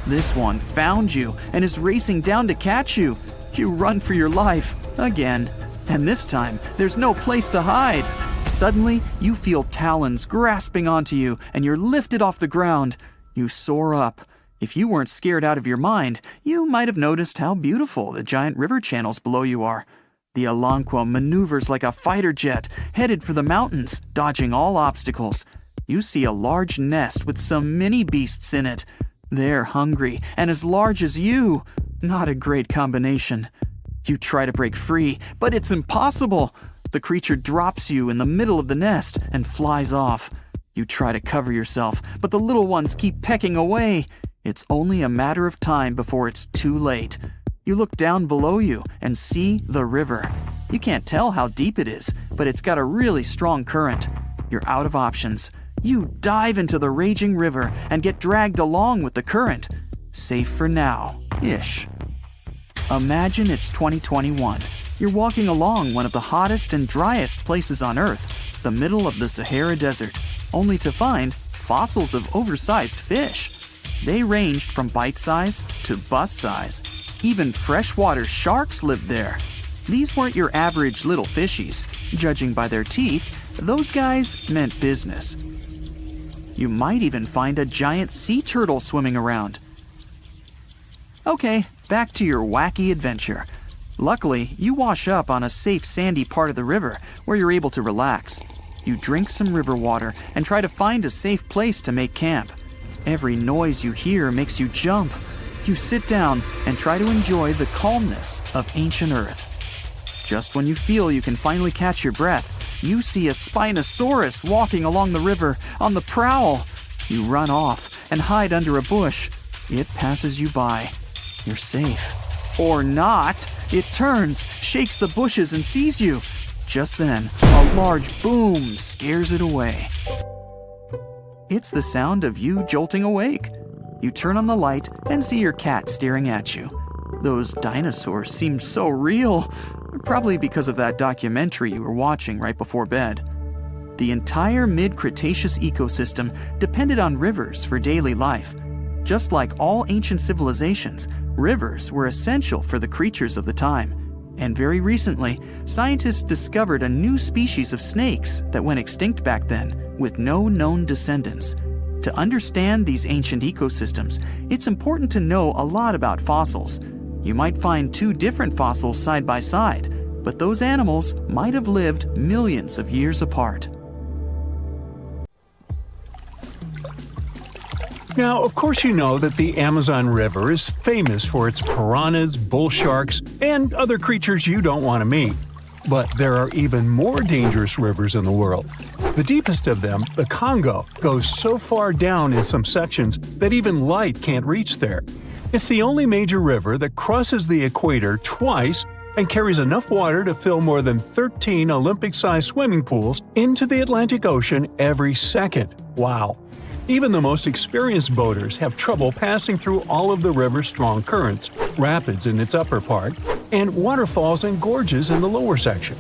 [SPEAKER 4] This one found you and is racing down to catch you. You run for your life, again. And this time, there's no place to hide. Suddenly, you feel talons grasping onto you and you're lifted off the ground. You soar up. If you weren't scared out of your mind, you might have noticed how beautiful the giant river channels below you are. The Alanqua maneuvers like a fighter jet, headed for the mountains, dodging all obstacles. You see a large nest with some mini beasts in it. They're hungry and as large as you. Not a great combination. You try to break free, but it's impossible. The creature drops you in the middle of the nest and flies off. You try to cover yourself, but the little ones keep pecking away. It's only a matter of time before it's too late. You look down below you and see the river. You can't tell how deep it is, but it's got a really strong current. You're out of options. You dive into the raging river and get dragged along with the current. Safe for now-ish. Imagine it's 2021. You're walking along one of the hottest and driest places on Earth, the middle of the Sahara Desert, only to find fossils of oversized fish. They ranged from bite size to bus size. Even freshwater sharks lived there. These weren't your average little fishies. Judging by their teeth, those guys meant business. You might even find a giant sea turtle swimming around. Okay, back to your wacky adventure. Luckily, you wash up on a safe sandy part of the river where you're able to relax. You drink some river water and try to find a safe place to make camp. Every noise you hear makes you jump. You sit down and try to enjoy the calmness of ancient Earth. Just when you feel you can finally catch your breath, you see a Spinosaurus walking along the river on the prowl. You run off and hide under a bush. It passes you by. You're safe. Or not. It turns, shakes the bushes, and sees you. Just then, a large boom scares it away. It's the sound of you jolting awake. You turn on the light and see your cat staring at you. Those dinosaurs seem so real, probably because of that documentary you were watching right before bed. The entire mid-Cretaceous ecosystem depended on rivers for daily life. Just like all ancient civilizations, rivers were essential for the creatures of the time. And very recently, scientists discovered a new species of snakes that went extinct back then, with no known descendants. To understand these ancient ecosystems, it's important to know a lot about fossils. You might find two different fossils side by side, but those animals might have lived millions of years apart.
[SPEAKER 2] Now, of course you know that the Amazon River is famous for its piranhas, bull sharks, and other creatures you don't want to meet. But there are even more dangerous rivers in the world. The deepest of them, the Congo, goes so far down in some sections that even light can't reach there. It's the only major river that crosses the equator twice and carries enough water to fill more than 13 Olympic-sized swimming pools into the Atlantic Ocean every second. Wow! Even the most experienced boaters have trouble passing through all of the river's strong currents, rapids in its upper part, and waterfalls and gorges in the lower section.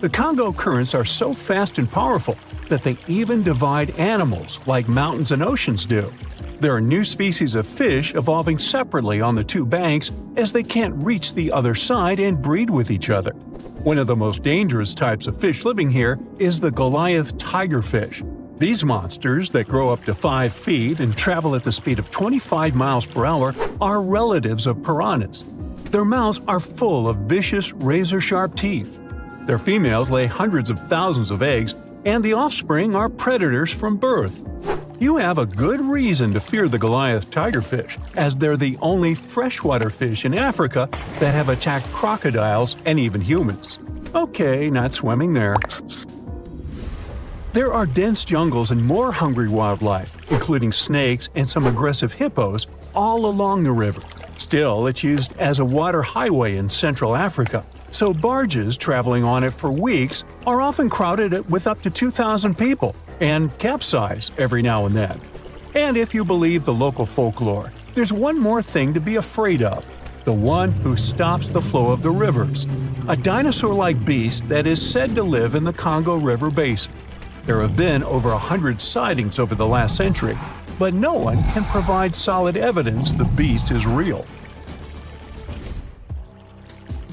[SPEAKER 2] The Congo currents are so fast and powerful that they even divide animals like mountains and oceans do. There are new species of fish evolving separately on the two banks as they can't reach the other side and breed with each other. One of the most dangerous types of fish living here is the Goliath tigerfish. These monsters, that grow up to 5 feet and travel at the speed of 25 miles per hour, are relatives of piranhas. Their mouths are full of vicious, razor-sharp teeth. Their females lay hundreds of thousands of eggs, and the offspring are predators from birth. You have a good reason to fear the Goliath tigerfish, as they're the only freshwater fish in Africa that have attacked crocodiles and even humans. Okay, not swimming there. There are dense jungles and more hungry wildlife, including snakes and some aggressive hippos, all along the river. Still, it's used as a water highway in Central Africa, so barges traveling on it for weeks are often crowded with up to 2,000 people and capsize every now and then. And if you believe the local folklore, there's one more thing to be afraid of: the one who stops the flow of the rivers, a dinosaur-like beast that is said to live in the Congo River basin. There have been over 100 sightings over the last century, but no one can provide solid evidence the beast is real.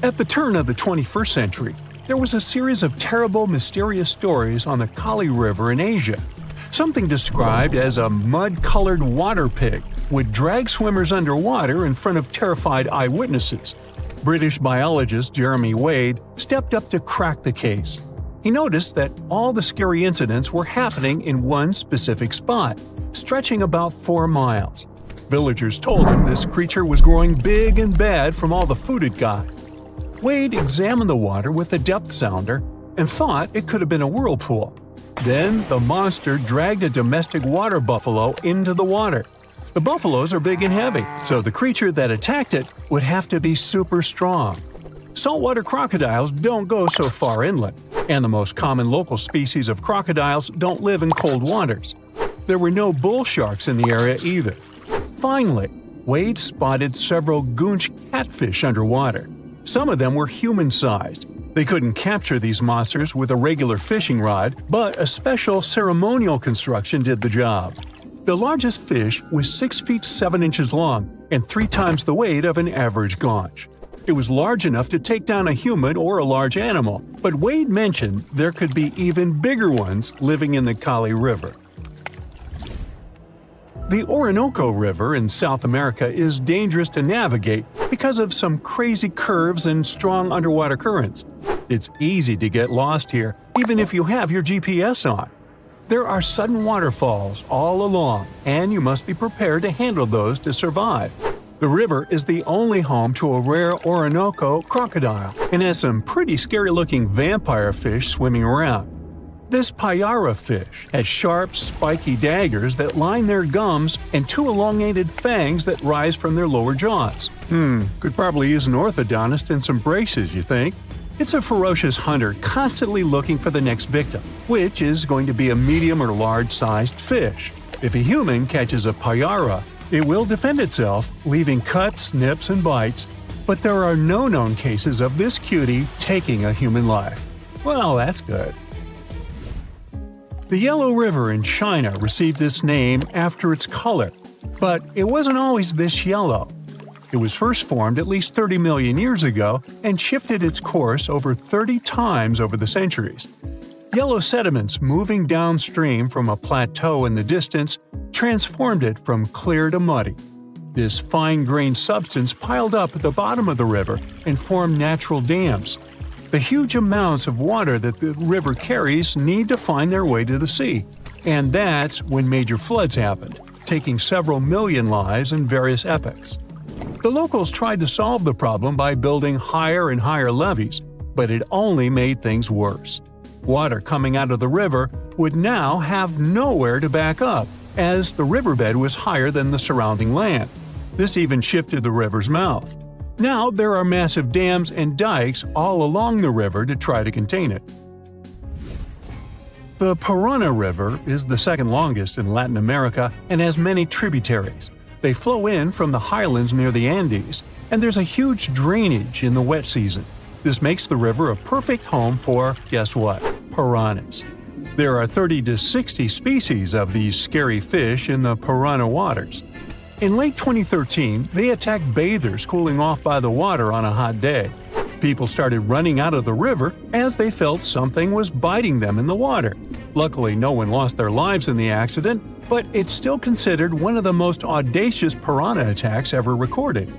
[SPEAKER 2] At the turn of the 21st century, there was a series of terrible, mysterious stories on the Kali River in Asia. Something described as a mud-colored water pig would drag swimmers underwater in front of terrified eyewitnesses. British biologist Jeremy Wade stepped up to crack the case. He noticed that all the scary incidents were happening in one specific spot, stretching about 4 miles. Villagers told him this creature was growing big and bad from all the food it got. Wade examined the water with a depth sounder and thought it could have been a whirlpool. Then the monster dragged a domestic water buffalo into the water. The buffaloes are big and heavy, so the creature that attacked it would have to be super strong. Saltwater crocodiles don't go so far inland, and the most common local species of crocodiles don't live in cold waters. There were no bull sharks in the area either. Finally, Wade spotted several goonch catfish underwater. Some of them were human-sized. They couldn't capture these monsters with a regular fishing rod, but a special ceremonial construction did the job. The largest fish was 6 feet 7 inches long and 3 times the weight of an average gaunch. It was large enough to take down a human or a large animal, but Wade mentioned there could be even bigger ones living in the Kali River. The Orinoco River in South America is dangerous to navigate because of some crazy curves and strong underwater currents. It's easy to get lost here, even if you have your GPS on. There are sudden waterfalls all along, and you must be prepared to handle those to survive. The river is the only home to a rare Orinoco crocodile and has some pretty scary-looking vampire fish swimming around. This payara fish has sharp, spiky daggers that line their gums and 2 elongated fangs that rise from their lower jaws. Could probably use an orthodontist and some braces, you think? It's a ferocious hunter constantly looking for the next victim, which is going to be a medium or large-sized fish. If a human catches a payara, it will defend itself, leaving cuts, nips, and bites, but there are no known cases of this cutie taking a human life. Well, that's good. The Yellow River in China received this name after its color, but it wasn't always this yellow. It was first formed at least 30 million years ago and shifted its course over 30 times over the centuries. Yellow sediments moving downstream from a plateau in the distance transformed it from clear to muddy. This fine-grained substance piled up at the bottom of the river and formed natural dams. The huge amounts of water that the river carries need to find their way to the sea. And that's when major floods happened, taking several million lives in various epochs. The locals tried to solve the problem by building higher and higher levees, but it only made things worse. Water coming out of the river would now have nowhere to back up, as the riverbed was higher than the surrounding land. This even shifted the river's mouth. Now there are massive dams and dikes all along the river to try to contain it. The Parana River is the second longest in Latin America and has many tributaries. They flow in from the highlands near the Andes, and there's a huge drainage in the wet season. This makes the river a perfect home for, guess what, piranhas. There are 30 to 60 species of these scary fish in the Parana waters. In late 2013, they attacked bathers cooling off by the water on a hot day. People started running out of the river as they felt something was biting them in the water. Luckily, no one lost their lives in the accident, but it's still considered one of the most audacious piranha attacks ever recorded.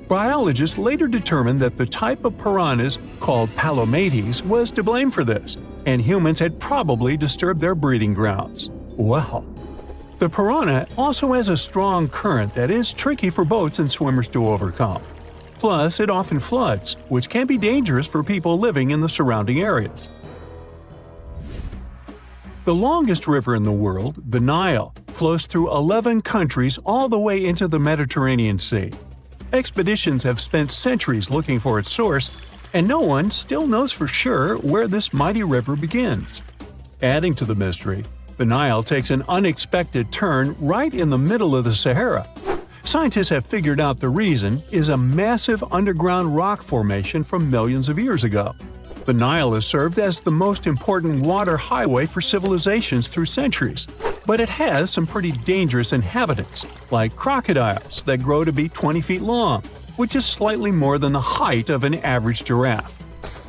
[SPEAKER 2] Biologists later determined that the type of piranhas, called palomates, was to blame for this, and humans had probably disturbed their breeding grounds. Well, the piranha also has a strong current that is tricky for boats and swimmers to overcome. Plus, it often floods, which can be dangerous for people living in the surrounding areas. The longest river in the world, the Nile, flows through 11 countries all the way into the Mediterranean Sea. Expeditions have spent centuries looking for its source, and no one still knows for sure where this mighty river begins. Adding to the mystery, the Nile takes an unexpected turn right in the middle of the Sahara. Scientists have figured out the reason is a massive underground rock formation from millions of years ago. The Nile has served as the most important water highway for civilizations through centuries, but it has some pretty dangerous inhabitants, like crocodiles that grow to be 20 feet long, which is slightly more than the height of an average giraffe.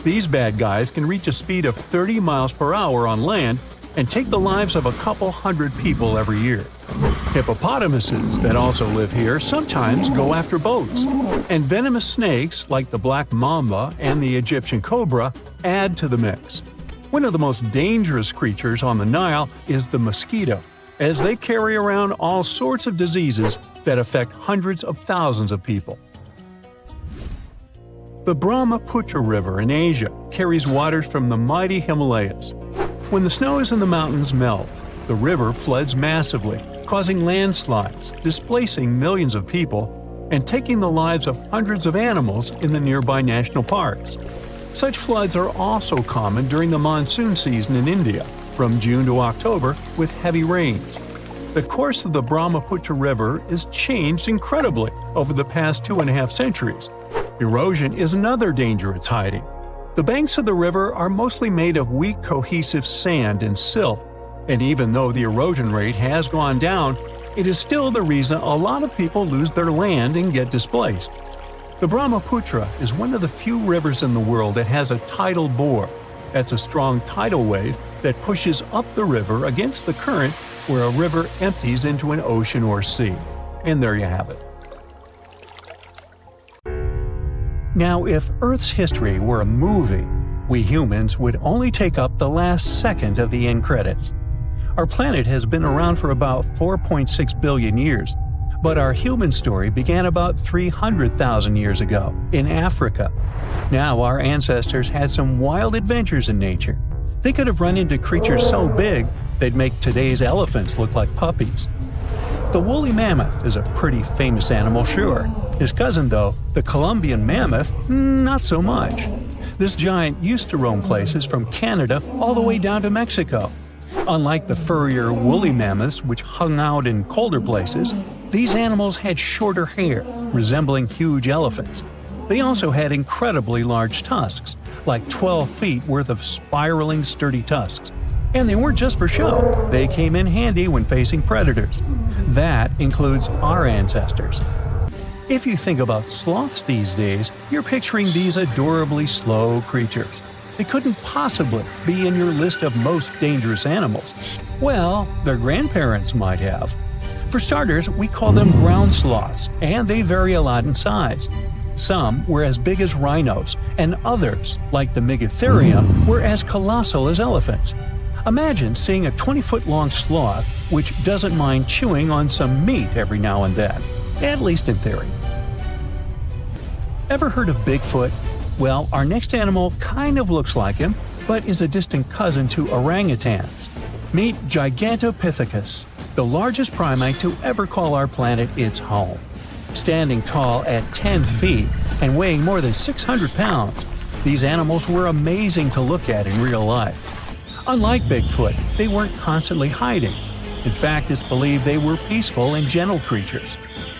[SPEAKER 2] These bad guys can reach a speed of 30 miles per hour on land and take the lives of a couple hundred people every year. Hippopotamuses that also live here sometimes go after boats, and venomous snakes like the black mamba and the Egyptian cobra add to the mix. One of the most dangerous creatures on the Nile is the mosquito, as they carry around all sorts of diseases that affect hundreds of thousands of people. The Brahmaputra River in Asia carries waters from the mighty Himalayas. When the snows in the mountains melt, the river floods massively, causing landslides, displacing millions of people, and taking the lives of hundreds of animals in the nearby national parks. Such floods are also common during the monsoon season in India, from June to October, with heavy rains. The course of the Brahmaputra River is changed incredibly over the past 2.5 centuries. Erosion is another danger it's hiding. The banks of the river are mostly made of weak cohesive sand and silt, and even though the erosion rate has gone down, it is still the reason a lot of people lose their land and get displaced. The Brahmaputra is one of the few rivers in the world that has a tidal bore. That's a strong tidal wave that pushes up the river against the current where a river empties into an ocean or sea. And there you have it. Now, if Earth's history were a movie, we humans would only take up the last second of the end credits. Our planet has been around for about 4.6 billion years, but our human story began about 300,000 years ago, in Africa. Now, our ancestors had some wild adventures in nature. They could have run into creatures so big they'd make today's elephants look like puppies. The woolly mammoth is a pretty famous animal, sure. His cousin, though, the Columbian mammoth, not so much. This giant used to roam places from Canada all the way down to Mexico. Unlike the furrier woolly mammoths, which hung out in colder places, these animals had shorter hair, resembling huge elephants. They also had incredibly large tusks, like 12 feet worth of spiraling, sturdy tusks. And they weren't just for show, they came in handy when facing predators. That includes our ancestors. If you think about sloths these days, you're picturing these adorably slow creatures. They couldn't possibly be in your list of most dangerous animals. Well, their grandparents might have. For starters, we call them ground sloths, and they vary a lot in size. Some were as big as rhinos, and others, like the Megatherium, were as colossal as elephants. Imagine seeing a 20-foot-long sloth which doesn't mind chewing on some meat every now and then, at least in theory. Ever heard of Bigfoot? Well, our next animal kind of looks like him, but is a distant cousin to orangutans. Meet Gigantopithecus, the largest primate to ever call our planet its home. Standing tall at 10 feet and weighing more than 600 pounds, these animals were amazing to look at in real life. Unlike Bigfoot, they weren't constantly hiding. In fact, it's believed they were peaceful and gentle creatures.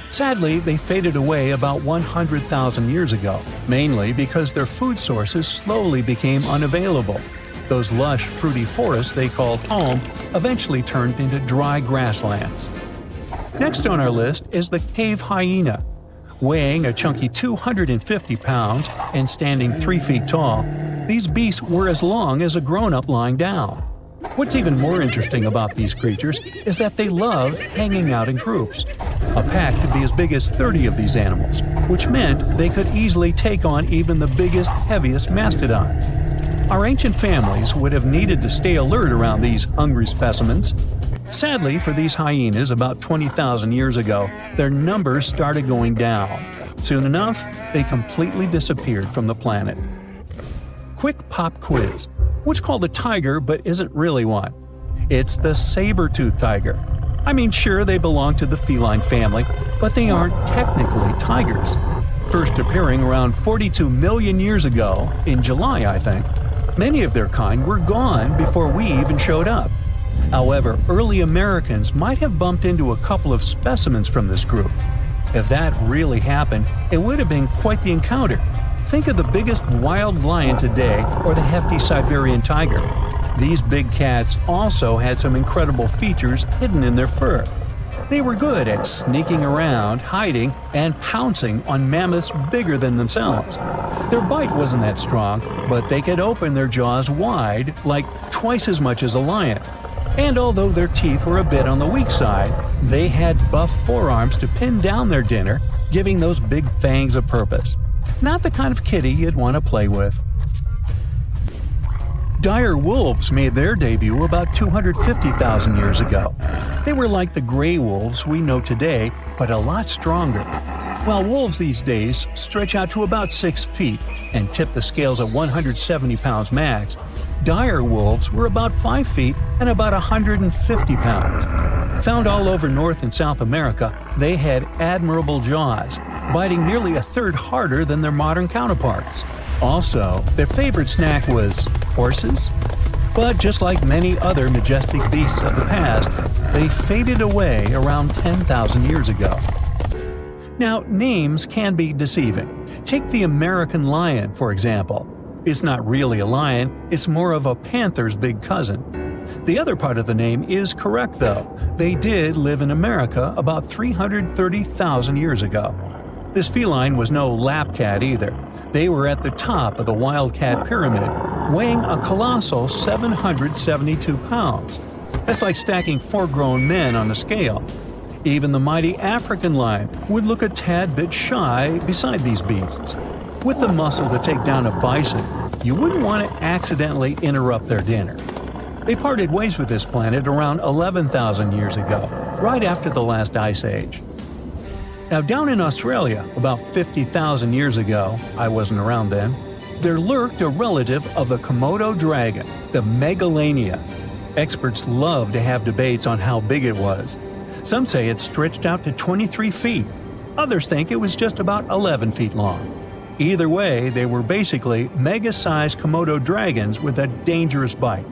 [SPEAKER 2] Sadly, they faded away about 100,000 years ago, mainly because their food sources slowly became unavailable. Those lush, fruity forests they called home eventually turned into dry grasslands. Next on our list is the cave hyena. Weighing a chunky 250 pounds and standing 3 feet tall, these beasts were as long as a grown-up lying down. What's even more interesting about these creatures is that they loved hanging out in groups. A pack could be as big as 30 of these animals, which meant they could easily take on even the biggest, heaviest mastodons. Our ancient families would have needed to stay alert around these hungry specimens. Sadly for these hyenas, about 20,000 years ago, their numbers started going down. Soon enough, they completely disappeared from the planet. Quick pop quiz. What's called a tiger but isn't really one? It's the saber-toothed tiger. I mean, sure, they belong to the feline family, but they aren't technically tigers. First appearing around 42 million years ago, in July, I think, many of their kind were gone before we even showed up. However, early Americans might have bumped into a couple of specimens from this group. If that really happened, it would have been quite the encounter. Think of the biggest wild lion today or the hefty Siberian tiger. These big cats also had some incredible features hidden in their fur. They were good at sneaking around, hiding, and pouncing on mammoths bigger than themselves. Their bite wasn't that strong, but they could open their jaws wide, like twice as much as a lion. And although their teeth were a bit on the weak side, they had buff forearms to pin down their dinner, giving those big fangs a purpose. Not the kind of kitty you'd want to play with. Dire wolves made their debut about 250,000 years ago. They were like the gray wolves we know today, but a lot stronger. While wolves these days stretch out to about 6 feet and tip the scales at 170 pounds max, dire wolves were about 5 feet and about 150 pounds. Found all over North and South America, they had admirable jaws, biting nearly a third harder than their modern counterparts. Also, their favorite snack was horses. But just like many other majestic beasts of the past, they faded away around 10,000 years ago. Now, names can be deceiving. Take the American lion, for example. It's not really a lion, it's more of a panther's big cousin. The other part of the name is correct, though. They did live in America about 330,000 years ago. This feline was no lap cat either. They were at the top of the wildcat pyramid, weighing a colossal 772 pounds. That's like stacking 4 grown men on a scale. Even the mighty African lion would look a tad bit shy beside these beasts. With the muscle to take down a bison, you wouldn't want to accidentally interrupt their dinner. They parted ways with this planet around 11,000 years ago, right after the last ice age. Now, down in Australia, about 50,000 years ago, I wasn't around then, there lurked a relative of the Komodo dragon, the Megalania. Experts love to have debates on how big it was. Some say it stretched out to 23 feet. Others think it was just about 11 feet long. Either way, they were basically mega-sized Komodo dragons with a dangerous bite.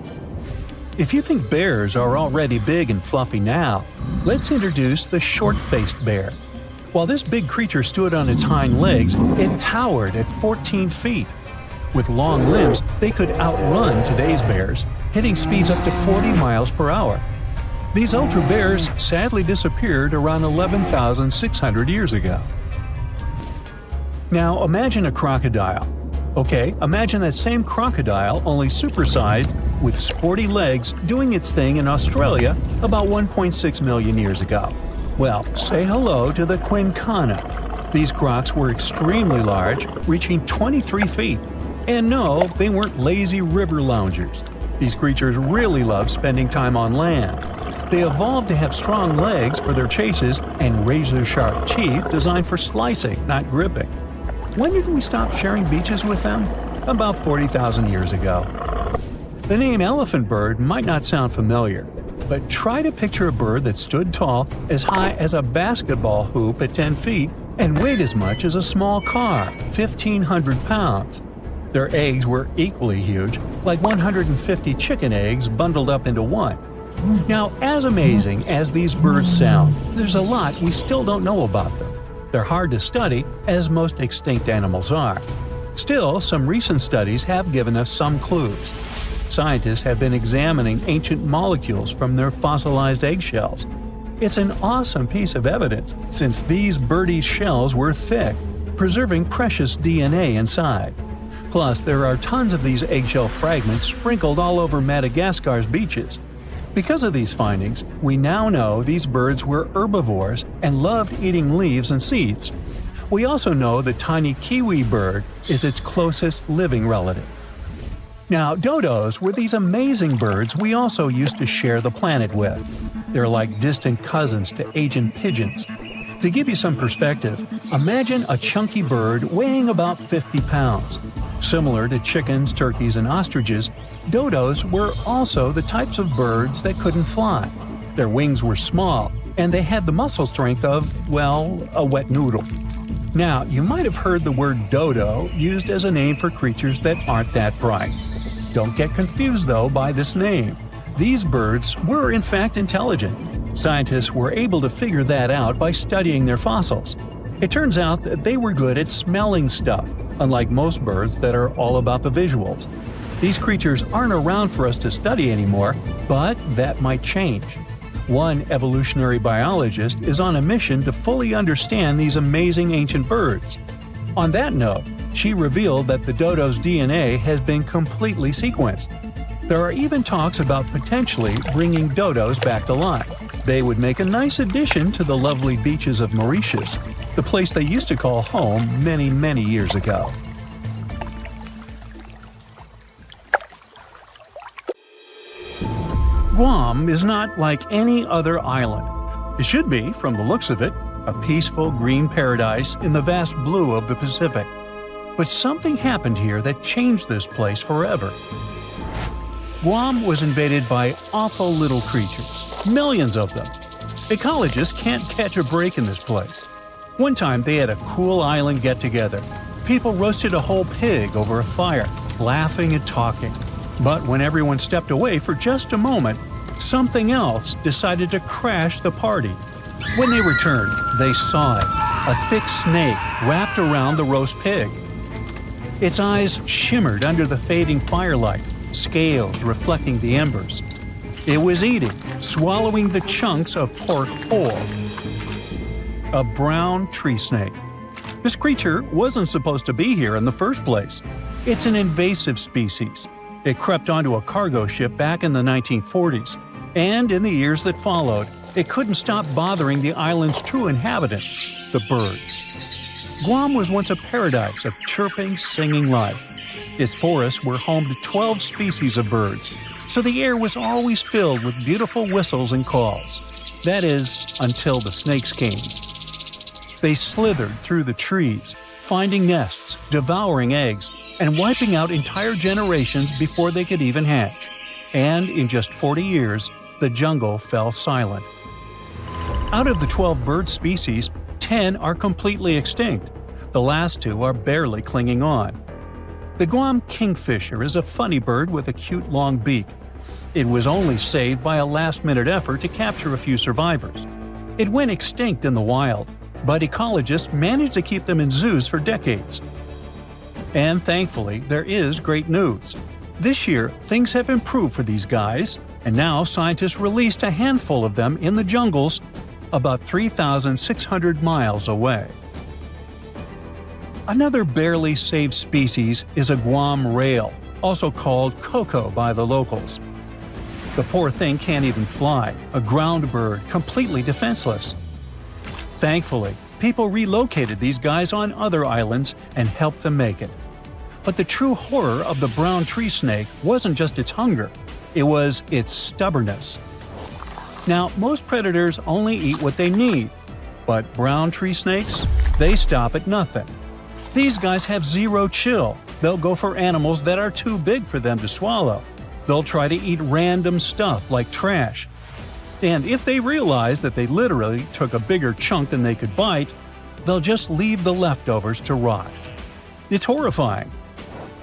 [SPEAKER 2] If you think bears are already big and fluffy now, let's introduce the short-faced bear. While this big creature stood on its hind legs, it towered at 14 feet. With long limbs, they could outrun today's bears, hitting speeds up to 40 miles per hour. These ultra bears sadly disappeared around 11,600 years ago. Now imagine a crocodile. Okay, imagine that same crocodile, only supersized, with sporty legs, doing its thing in Australia about 1.6 million years ago. Well, say hello to the quincana. These crocs were extremely large, reaching 23 feet. And no, they weren't lazy river loungers. These creatures really love spending time on land. They evolved to have strong legs for their chases and razor-sharp teeth designed for slicing, not gripping. When did we stop sharing beaches with them? About 40,000 years ago. The name elephant bird might not sound familiar, but try to picture a bird that stood tall as high as a basketball hoop at 10 feet and weighed as much as a small car, 1,500 pounds. Their eggs were equally huge, like 150 chicken eggs bundled up into one. Now, as amazing as these birds sound, there's a lot we still don't know about them. They're hard to study, as most extinct animals are. Still, some recent studies have given us some clues. Scientists have been examining ancient molecules from their fossilized eggshells. It's an awesome piece of evidence, since these birdies' shells were thick, preserving precious DNA inside. Plus, there are tons of these eggshell fragments sprinkled all over Madagascar's beaches. Because of these findings, we now know these birds were herbivores and loved eating leaves and seeds. We also know the tiny kiwi bird is its closest living relative. Now, dodos were these amazing birds we also used to share the planet with. They're like distant cousins to ancient pigeons. To give you some perspective, imagine a chunky bird weighing about 50 pounds. Similar to chickens, turkeys, and ostriches, dodos were also the types of birds that couldn't fly. Their wings were small, and they had the muscle strength of, well, a wet noodle. Now, you might have heard the word dodo used as a name for creatures that aren't that bright. Don't get confused, though, by this name. These birds were, in fact, intelligent. Scientists were able to figure that out by studying their fossils. It turns out that they were good at smelling stuff, unlike most birds that are all about the visuals. These creatures aren't around for us to study anymore, but that might change. One evolutionary biologist is on a mission to fully understand these amazing ancient birds. On that note, she revealed that the dodo's DNA has been completely sequenced. There are even talks about potentially bringing dodos back to life. They would make a nice addition to the lovely beaches of Mauritius, the place they used to call home many, many years ago. Guam is not like any other island. It should be, from the looks of it, a peaceful green paradise in the vast blue of the Pacific. But something happened here that changed this place forever. Guam was invaded by awful little creatures, millions of them. Ecologists can't catch a break in this place. One time they had a cool island get-together. People roasted a whole pig over a fire, laughing and talking. But when everyone stepped away for just a moment, something else decided to crash the party. When they returned, they saw it, a thick snake wrapped around the roast pig. Its eyes shimmered under the fading firelight, scales reflecting the embers. It was eating, swallowing the chunks of pork whole. A brown tree snake. This creature wasn't supposed to be here in the first place. It's an invasive species. It crept onto a cargo ship back in the 1940s, and in the years that followed, it couldn't stop bothering the island's true inhabitants, the birds. Guam was once a paradise of chirping, singing life. Its forests were home to 12 species of birds, so the air was always filled with beautiful whistles and calls. That is, until the snakes came. They slithered through the trees, finding nests, devouring eggs, and wiping out entire generations before they could even hatch. And in just 40 years, the jungle fell silent. Out of the 12 bird species, 10 are completely extinct. The last 2 are barely clinging on. The Guam kingfisher is a funny bird with a cute long beak. It was only saved by a last-minute effort to capture a few survivors. It went extinct in the wild, but ecologists managed to keep them in zoos for decades. And thankfully, there is great news. This year, things have improved for these guys, and now scientists released a handful of them in the jungles about 3,600 miles away. Another barely saved species is a Guam rail, also called coco by the locals. The poor thing can't even fly, a ground bird completely defenseless. Thankfully, people relocated these guys on other islands and helped them make it. But the true horror of the brown tree snake wasn't just its hunger, it was its stubbornness. Now, most predators only eat what they need, but brown tree snakes, they stop at nothing. These guys have zero chill. They'll go for animals that are too big for them to swallow. They'll try to eat random stuff like trash. And if they realize that they literally took a bigger chunk than they could bite, they'll just leave the leftovers to rot. It's horrifying.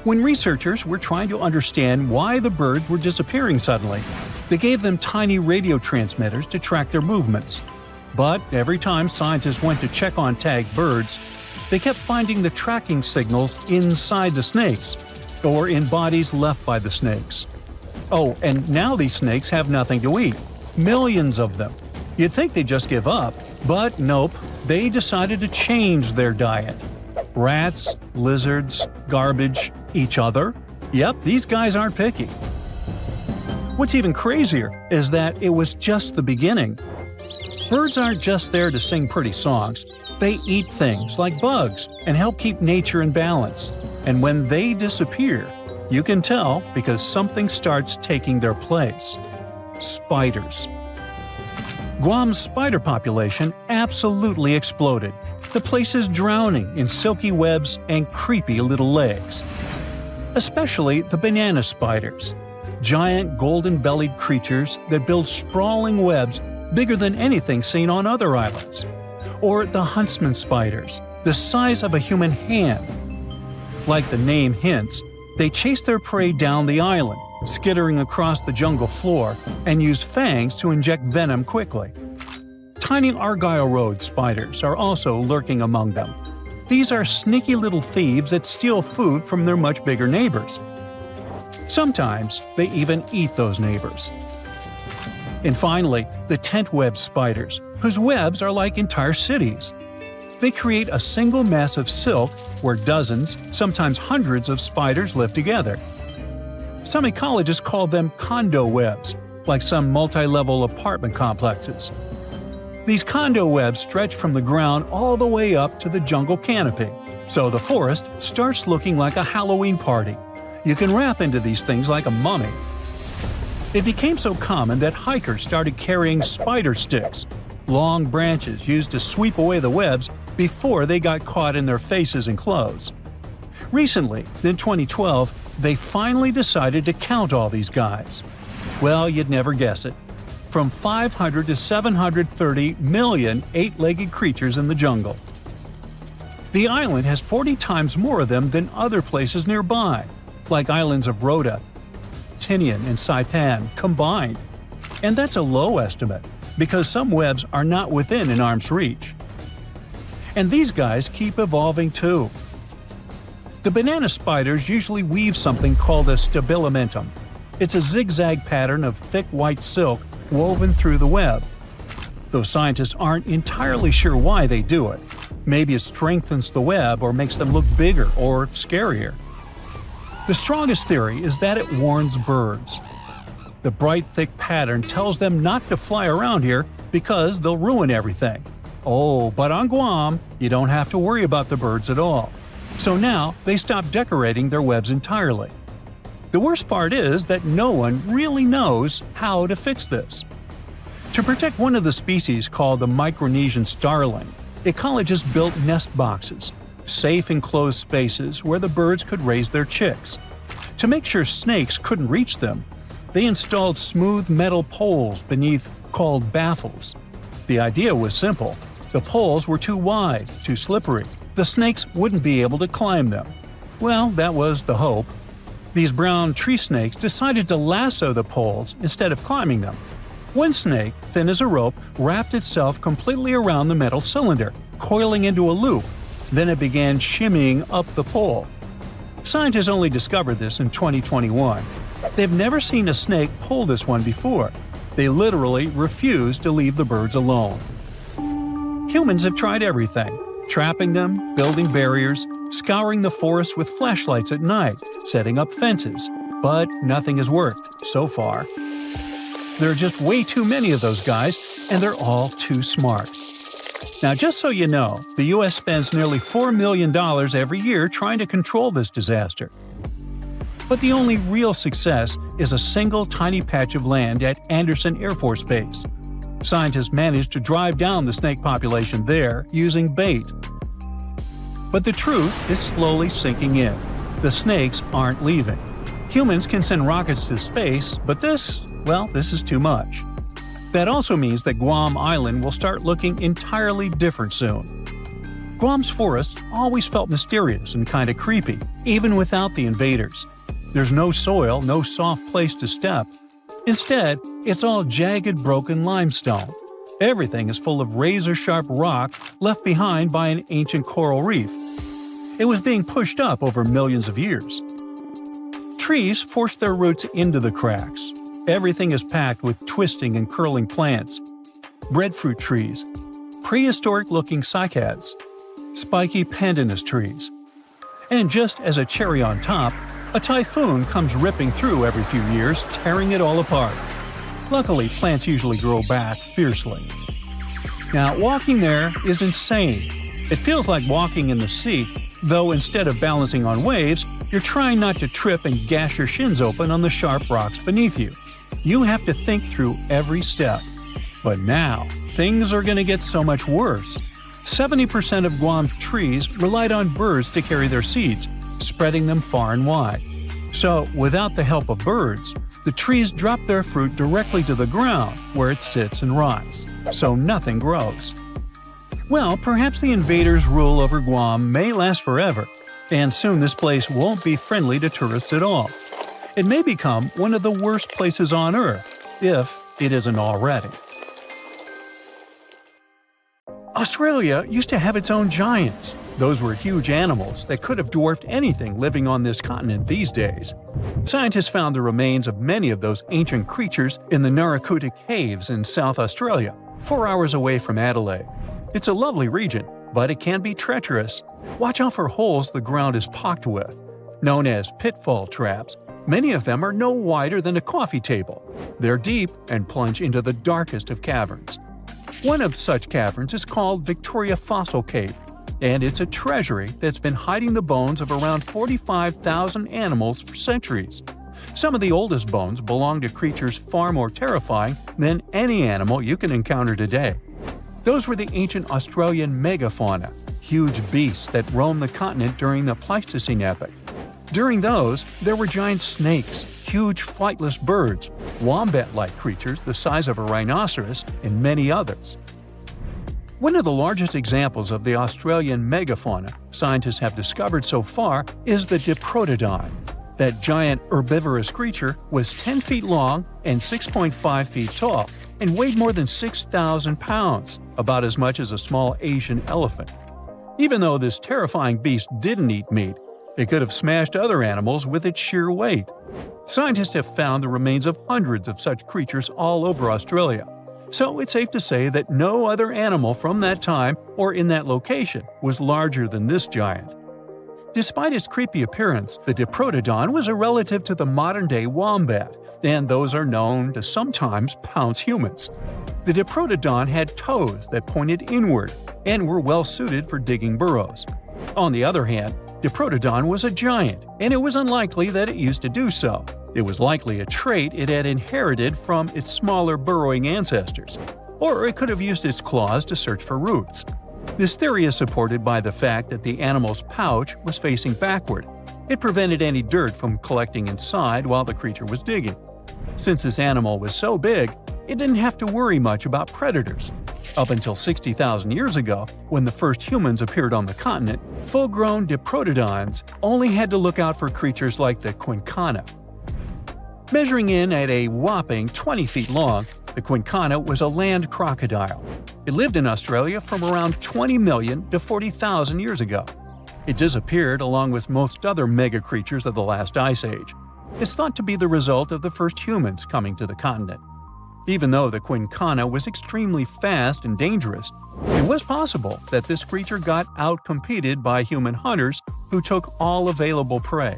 [SPEAKER 2] When researchers were trying to understand why the birds were disappearing suddenly, they gave them tiny radio transmitters to track their movements. But every time scientists went to check on tagged birds, they kept finding the tracking signals inside the snakes, or in bodies left by the snakes. Oh, and now these snakes have nothing to eat. Millions of them. You'd think they'd just give up, but nope, they decided to change their diet. Rats, lizards, garbage, each other. Yep, these guys aren't picky. What's even crazier is that it was just the beginning. Birds aren't just there to sing pretty songs. They eat things like bugs and help keep nature in balance. And when they disappear, you can tell because something starts taking their place. Spiders. Guam's spider population absolutely exploded. The place is drowning in silky webs and creepy little legs. Especially the banana spiders. Giant golden-bellied creatures that build sprawling webs bigger than anything seen on other islands. Or the huntsman spiders, the size of a human hand. Like the name hints, they chase their prey down the island, skittering across the jungle floor, and use fangs to inject venom quickly. Tiny Argyle Road spiders are also lurking among them. These are sneaky little thieves that steal food from their much bigger neighbors. Sometimes they even eat those neighbors. And finally, the tent web spiders, whose webs are like entire cities. They create a single mass of silk where dozens, sometimes hundreds of spiders live together. Some ecologists call them condo webs, like some multi-level apartment complexes. These condo webs stretch from the ground all the way up to the jungle canopy, so the forest starts looking like a Halloween party. You can wrap into these things like a mummy. It became so common that hikers started carrying spider sticks, long branches used to sweep away the webs before they got caught in their faces and clothes. Recently, in 2012, they finally decided to count all these guys. Well, you'd never guess it. From 500 to 730 million eight-legged creatures in the jungle. The island has 40 times more of them than other places nearby, like islands of Rota, Tinian, and Saipan combined. And that's a low estimate, because some webs are not within an arm's reach. And these guys keep evolving too. The banana spiders usually weave something called a stabilimentum. It's a zigzag pattern of thick white silk woven through the web. Though scientists aren't entirely sure why they do it. Maybe it strengthens the web or makes them look bigger or scarier. The strongest theory is that it warns birds. The bright, thick pattern tells them not to fly around here because they'll ruin everything. Oh, but on Guam, you don't have to worry about the birds at all. So now they stop decorating their webs entirely. The worst part is that no one really knows how to fix this. To protect one of the species called the Micronesian starling, ecologists built nest boxes, safe enclosed spaces where the birds could raise their chicks. To make sure snakes couldn't reach them, they installed smooth metal poles beneath called baffles. The idea was simple. The poles were too wide, too slippery. The snakes wouldn't be able to climb them. Well, that was the hope. These brown tree snakes decided to lasso the poles instead of climbing them. One snake, thin as a rope, wrapped itself completely around the metal cylinder, coiling into a loop. Then it began shimmying up the pole. Scientists only discovered this in 2021. They've never seen a snake pull this one before. They literally refuse to leave the birds alone. Humans have tried everything. Trapping them, building barriers, scouring the forest with flashlights at night, setting up fences. But nothing has worked, so far. There are just way too many of those guys, and they're all too smart. Now, just so you know, the U.S. spends nearly $4 million every year trying to control this disaster. But the only real success is a single tiny patch of land at Andersen Air Force Base. Scientists managed to drive down the snake population there using bait. But the truth is slowly sinking in. The snakes aren't leaving. Humans can send rockets to space, but this is too much. That also means that Guam Island will start looking entirely different soon. Guam's forests always felt mysterious and kinda creepy, even without the invaders. There's no soil, no soft place to step. Instead, it's all jagged, broken limestone. Everything is full of razor-sharp rock left behind by an ancient coral reef. It was being pushed up over millions of years. Trees force their roots into the cracks. Everything is packed with twisting and curling plants. Breadfruit trees, prehistoric-looking cycads, spiky pandanus trees. And just as a cherry on top, a typhoon comes ripping through every few years, tearing it all apart. Luckily, plants usually grow back fiercely. Now, walking there is insane. It feels like walking in the sea, though instead of balancing on waves, you're trying not to trip and gash your shins open on the sharp rocks beneath you. You have to think through every step. But now, things are going to get so much worse. 70% of Guam's trees relied on birds to carry their seeds, spreading them far and wide. So, without the help of birds, the trees drop their fruit directly to the ground, where it sits and rots. So nothing grows. Well, perhaps the invaders' rule over Guam may last forever, and soon this place won't be friendly to tourists at all. It may become one of the worst places on Earth, if it isn't already. Australia used to have its own giants. Those were huge animals that could have dwarfed anything living on this continent these days. Scientists found the remains of many of those ancient creatures in the Narracuta Caves in South Australia, 4 hours away from Adelaide. It's a lovely region, but it can be treacherous. Watch out for holes the ground is pocked with. Known as pitfall traps, many of them are no wider than a coffee table. They're deep and plunge into the darkest of caverns. One of such caverns is called Victoria Fossil Cave, and it's a treasury that's been hiding the bones of around 45,000 animals for centuries. Some of the oldest bones belong to creatures far more terrifying than any animal you can encounter today. Those were the ancient Australian megafauna, huge beasts that roamed the continent during the Pleistocene epoch. During those, there were giant snakes, huge flightless birds, wombat-like creatures the size of a rhinoceros, and many others. One of the largest examples of the Australian megafauna scientists have discovered so far is the Diprotodon. That giant herbivorous creature was 10 feet long and 6.5 feet tall, and weighed more than 6,000 pounds, about as much as a small Asian elephant. Even though this terrifying beast didn't eat meat, it could have smashed other animals with its sheer weight. Scientists have found the remains of hundreds of such creatures all over Australia, so it's safe to say that no other animal from that time or in that location was larger than this giant. Despite its creepy appearance, the Diprotodon was a relative to the modern-day wombat, and those are known to sometimes pounce humans. The Diprotodon had toes that pointed inward and were well suited for digging burrows. On the other hand, Diprotodon was a giant, and it was unlikely that it used to do so. It was likely a trait it had inherited from its smaller burrowing ancestors, or it could have used its claws to search for roots. This theory is supported by the fact that the animal's pouch was facing backward. It prevented any dirt from collecting inside while the creature was digging. Since this animal was so big, it didn't have to worry much about predators. Up until 60,000 years ago, when the first humans appeared on the continent, full-grown Diprotodons only had to look out for creatures like the quincana. Measuring in at a whopping 20 feet long, the quincana was a land crocodile. It lived in Australia from around 20 million to 40,000 years ago. It disappeared along with most other mega creatures of the last ice age. It's thought to be the result of the first humans coming to the continent. Even though the quincana was extremely fast and dangerous, it was possible that this creature got out-competed by human hunters who took all available prey.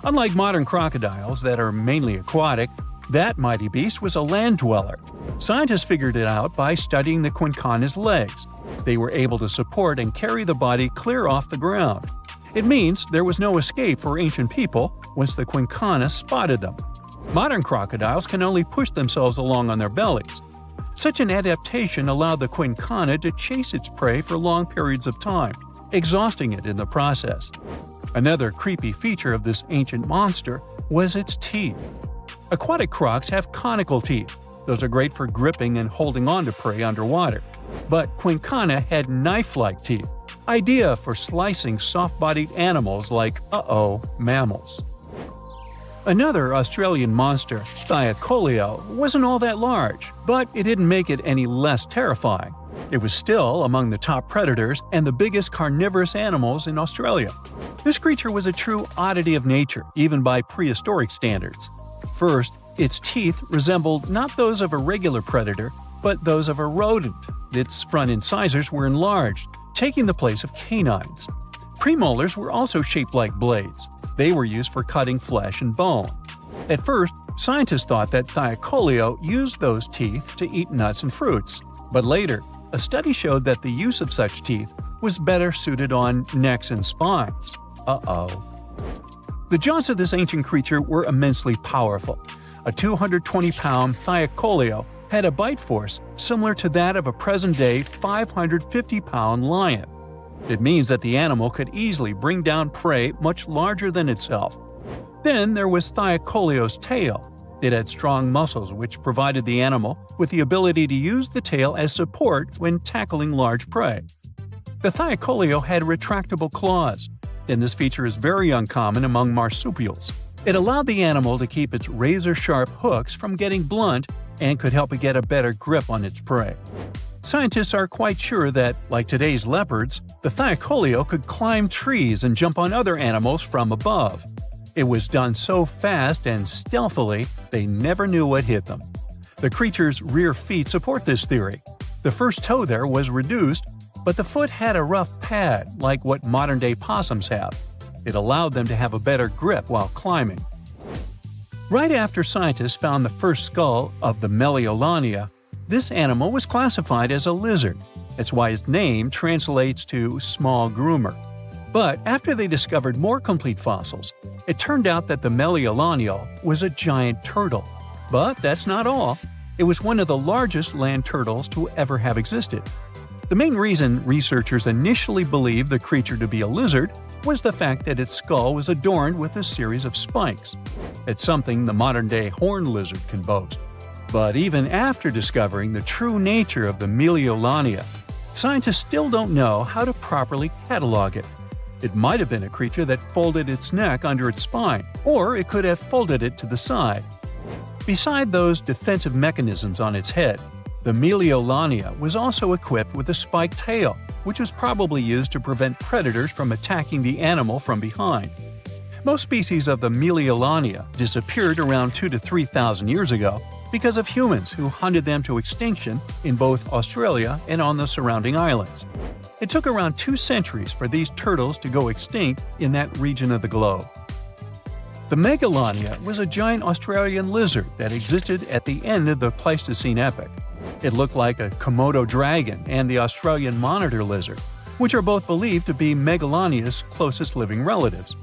[SPEAKER 2] Unlike modern crocodiles that are mainly aquatic, that mighty beast was a land dweller. Scientists figured it out by studying the quincana's legs. They were able to support and carry the body clear off the ground. It means there was no escape for ancient people once the quincana spotted them. Modern crocodiles can only push themselves along on their bellies. Such an adaptation allowed the quincana to chase its prey for long periods of time, exhausting it in the process. Another creepy feature of this ancient monster was its teeth. Aquatic crocs have conical teeth. Those are great for gripping and holding on to prey underwater. But quincana had knife-like teeth, ideal for slicing soft-bodied animals like, mammals. Another Australian monster, Thylacoleo, wasn't all that large, but it didn't make it any less terrifying. It was still among the top predators and the biggest carnivorous animals in Australia. This creature was a true oddity of nature, even by prehistoric standards. First, its teeth resembled not those of a regular predator, but those of a rodent. Its front incisors were enlarged, taking the place of canines. Premolars were also shaped like blades. They were used for cutting flesh and bone. At first, scientists thought that Thylacoleo used those teeth to eat nuts and fruits. But later, a study showed that the use of such teeth was better suited on necks and spines. The jaws of this ancient creature were immensely powerful. A 220-pound Thylacoleo had a bite force similar to that of a present-day 550-pound lion. It means that the animal could easily bring down prey much larger than itself. Then there was Thylacoleo's tail. It had strong muscles which provided the animal with the ability to use the tail as support when tackling large prey. The Thylacoleo had retractable claws, and this feature is very uncommon among marsupials. It allowed the animal to keep its razor-sharp hooks from getting blunt and could help it get a better grip on its prey. Scientists are quite sure that, like today's leopards, the Thylacoleo could climb trees and jump on other animals from above. It was done so fast and stealthily, they never knew what hit them. The creature's rear feet support this theory. The first toe there was reduced, but the foot had a rough pad like what modern-day possums have. It allowed them to have a better grip while climbing. Right after scientists found the first skull of the Meliolania, this animal was classified as a lizard. That's why its name translates to small groomer. But after they discovered more complete fossils, it turned out that the Meliolania was a giant turtle. But that's not all. It was one of the largest land turtles to ever have existed. The main reason researchers initially believed the creature to be a lizard was the fact that its skull was adorned with a series of spikes. It's something the modern-day horned lizard can boast. But even after discovering the true nature of the Meliolania, scientists still don't know how to properly catalog it. It might have been a creature that folded its neck under its spine, or it could have folded it to the side. Beside those defensive mechanisms on its head, the Meliolania was also equipped with a spiked tail, which was probably used to prevent predators from attacking the animal from behind. Most species of the Meliolania disappeared around 2,000 to 3,000 years ago because of humans who hunted them to extinction in both Australia and on the surrounding islands. It took around 2 centuries for these turtles to go extinct in that region of the globe. The Megalania was a giant Australian lizard that existed at the end of the Pleistocene epoch. It looked like a Komodo dragon and the Australian monitor lizard, which are both believed to be Megalania's closest living relatives.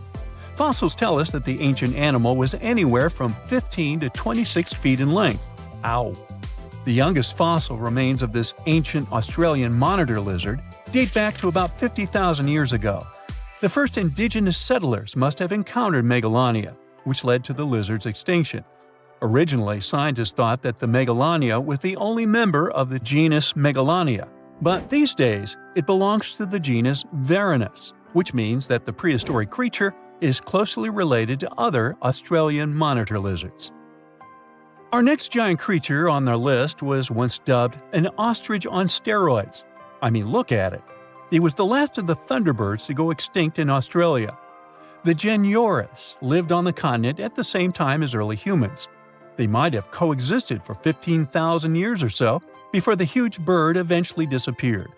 [SPEAKER 2] Fossils tell us that the ancient animal was anywhere from 15 to 26 feet in length. Ow! The youngest fossil remains of this ancient Australian monitor lizard date back to about 50,000 years ago. The first indigenous settlers must have encountered Megalania, which led to the lizard's extinction. Originally, scientists thought that the Megalania was the only member of the genus Megalania, but these days it belongs to the genus Varanus, which means that the prehistoric creature is closely related to other Australian monitor lizards. Our next giant creature on our list was once dubbed an ostrich on steroids. I mean, look at it. It was the last of the thunderbirds to go extinct in Australia. The Genurus lived on the continent at the same time as early humans. They might have coexisted for 15,000 years or so before the huge bird eventually disappeared.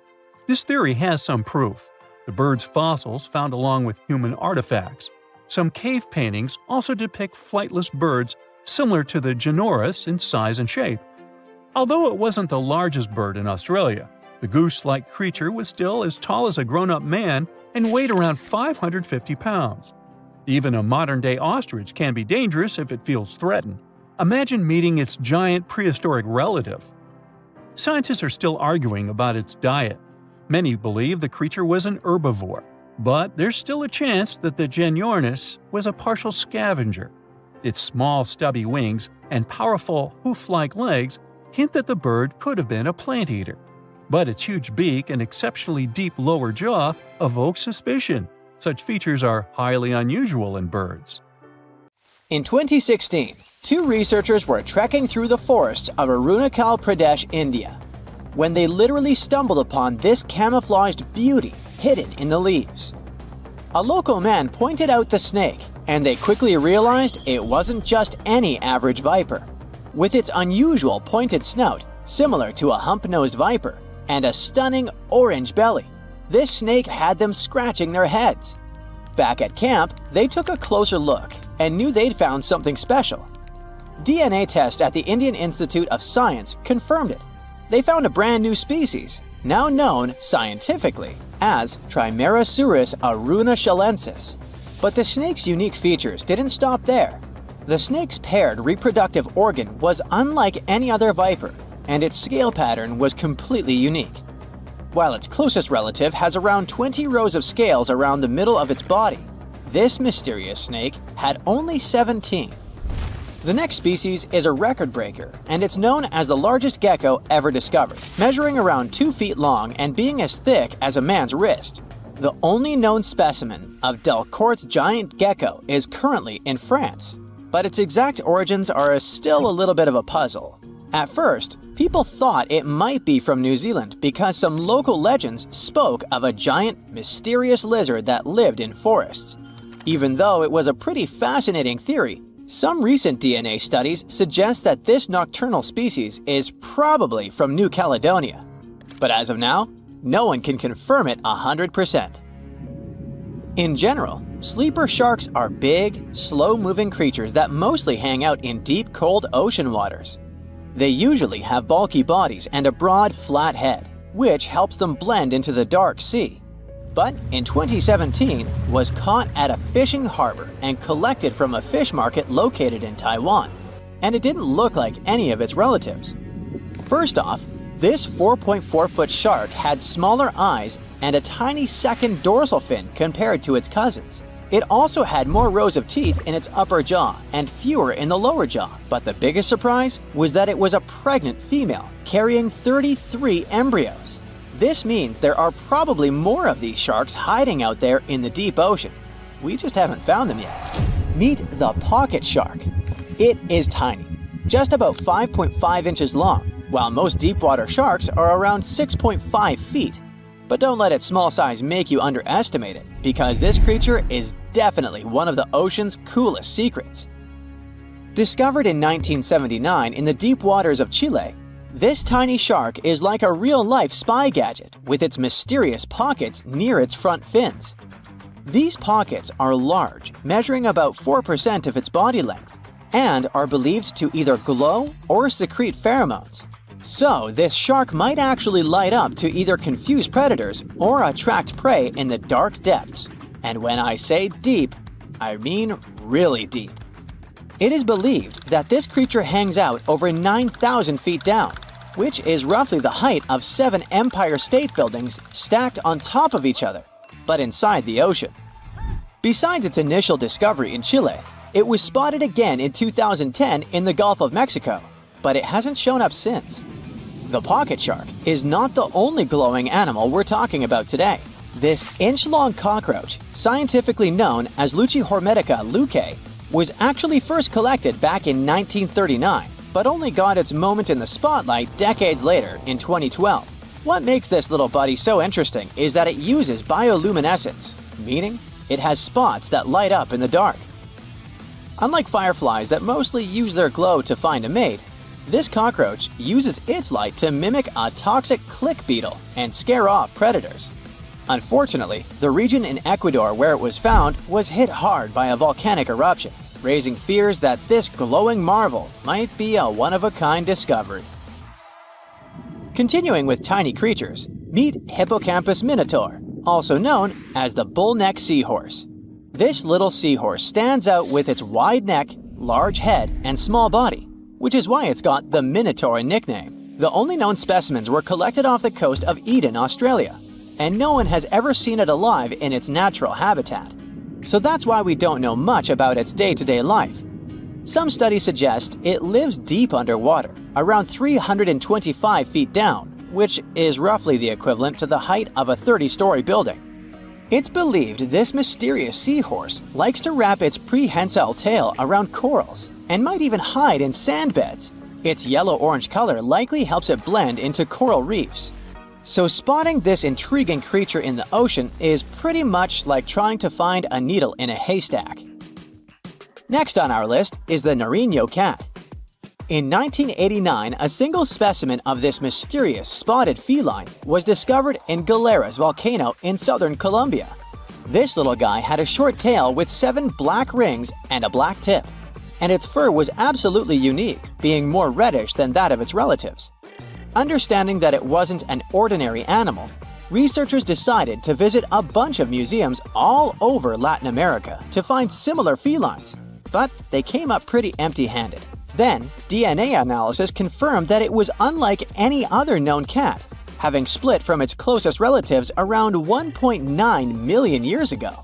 [SPEAKER 2] This theory has some proof. The bird's fossils found along with human artifacts. Some cave paintings also depict flightless birds similar to the Genurus in size and shape. Although it wasn't the largest bird in Australia, The goose-like creature was still as tall as a grown-up man and weighed around 550 pounds. Even a modern-day ostrich can be dangerous if it feels threatened. Imagine meeting its giant prehistoric relative. Scientists are still arguing about its diet. Many believe the creature was an herbivore, but there's still a chance that the Genyornis was a partial scavenger. Its small, stubby wings and powerful hoof-like legs hint that the bird could have been a plant eater. But its huge beak and exceptionally deep lower jaw evoke suspicion. Such features are highly unusual in birds.
[SPEAKER 1] In 2016, two researchers were trekking through the forests of Arunachal Pradesh, India, when they literally stumbled upon this camouflaged beauty hidden in the leaves. A local man pointed out the snake, and they quickly realized it wasn't just any average viper. With its unusual pointed snout, similar to a hump-nosed viper, and a stunning orange belly, this snake had them scratching their heads. Back at camp, they took a closer look and knew they'd found something special. DNA tests at the Indian Institute of Science confirmed it. They found a brand new species, now known scientifically as Trimeresurus arunachalensis. But the snake's unique features didn't stop there. The snake's paired reproductive organ was unlike any other viper, and its scale pattern was completely unique. While its closest relative has around 20 rows of scales around the middle of its body, this mysterious snake had only 17. The next species is a record breaker, and it's known as the largest gecko ever discovered, measuring around 2 feet long and being as thick as a man's wrist. The only known specimen of Delcourt's giant gecko is currently in France, but its exact origins are still a little bit of a puzzle. At first, people thought it might be from New Zealand because some local legends spoke of a giant, mysterious lizard that lived in forests. Even though it was a pretty fascinating theory, some recent DNA studies suggest that this nocturnal species is probably from New Caledonia. But as of now, no one can confirm it 100%. In general, sleeper sharks are big, slow-moving creatures that mostly hang out in deep, cold ocean waters. They usually have bulky bodies and a broad, flat head, which helps them blend into the dark sea. But in 2017, was caught at a fishing harbor and collected from a fish market located in Taiwan, and it didn't look like any of its relatives. First off, this 4.4-foot shark had smaller eyes and a tiny second dorsal fin compared to its cousins. It also had more rows of teeth in its upper jaw and fewer in the lower jaw. But the biggest surprise was that it was a pregnant female, carrying 33 embryos. This means there are probably more of these sharks hiding out there in the deep ocean. We just haven't found them yet. Meet the pocket shark. It is tiny, just about 5.5 inches long, while most deepwater sharks are around 6.5 feet. But don't let its small size make you underestimate it, because this creature is definitely one of the ocean's coolest secrets. Discovered in 1979 in the deep waters of Chile, this tiny shark is like a real-life spy gadget with its mysterious pockets near its front fins. These pockets are large, measuring about 4% of its body length, and are believed to either glow or secrete pheromones. So, this shark might actually light up to either confuse predators or attract prey in the dark depths. And when I say deep, I mean really deep. It is believed that this creature hangs out over 9,000 feet down, which is roughly the height of 7 Empire State Buildings stacked on top of each other, but inside the ocean. Besides its initial discovery in Chile, it was spotted again in 2010 in the Gulf of Mexico, but it hasn't shown up since. The pocket shark is not the only glowing animal we're talking about today. This inch-long cockroach, scientifically known as Luchihormetica lucae, was actually first collected back in 1939, but only got its moment in the spotlight decades later in 2012. What makes this little buddy so interesting is that it uses bioluminescence, meaning it has spots that light up in the dark. Unlike fireflies that mostly use their glow to find a mate, this cockroach uses its light to mimic a toxic click beetle and scare off predators. Unfortunately, the region in Ecuador where it was found was hit hard by a volcanic eruption, raising fears that this glowing marvel might be a one-of-a-kind discovery. Continuing with tiny creatures, meet Hippocampus minotaur, also known as the bull-necked seahorse. This little seahorse stands out with its wide neck, large head, and small body, which is why it's got the Minotaur nickname. The only known specimens were collected off the coast of Eden, Australia, and no one has ever seen it alive in its natural habitat. So that's why we don't know much about its day-to-day life. Some studies suggest it lives deep underwater, around 325 feet down, which is roughly the equivalent to the height of a 30-story building. It's believed this mysterious seahorse likes to wrap its prehensile tail around corals and might even hide in sand beds. Its yellow-orange color likely helps it blend into coral reefs. So spotting this intriguing creature in the ocean is pretty much like trying to find a needle in a haystack. Next on our list is the Nariño cat. In 1989, a single specimen of this mysterious spotted feline was discovered in Galeras volcano in southern Colombia. This little guy had a short tail with 7 black rings and a black tip, and its fur was absolutely unique, being more reddish than that of its relatives. Understanding that it wasn't an ordinary animal, researchers decided to visit a bunch of museums all over Latin America to find similar felines, but they came up pretty empty-handed. Then, DNA analysis confirmed that it was unlike any other known cat, having split from its closest relatives around 1.9 million years ago.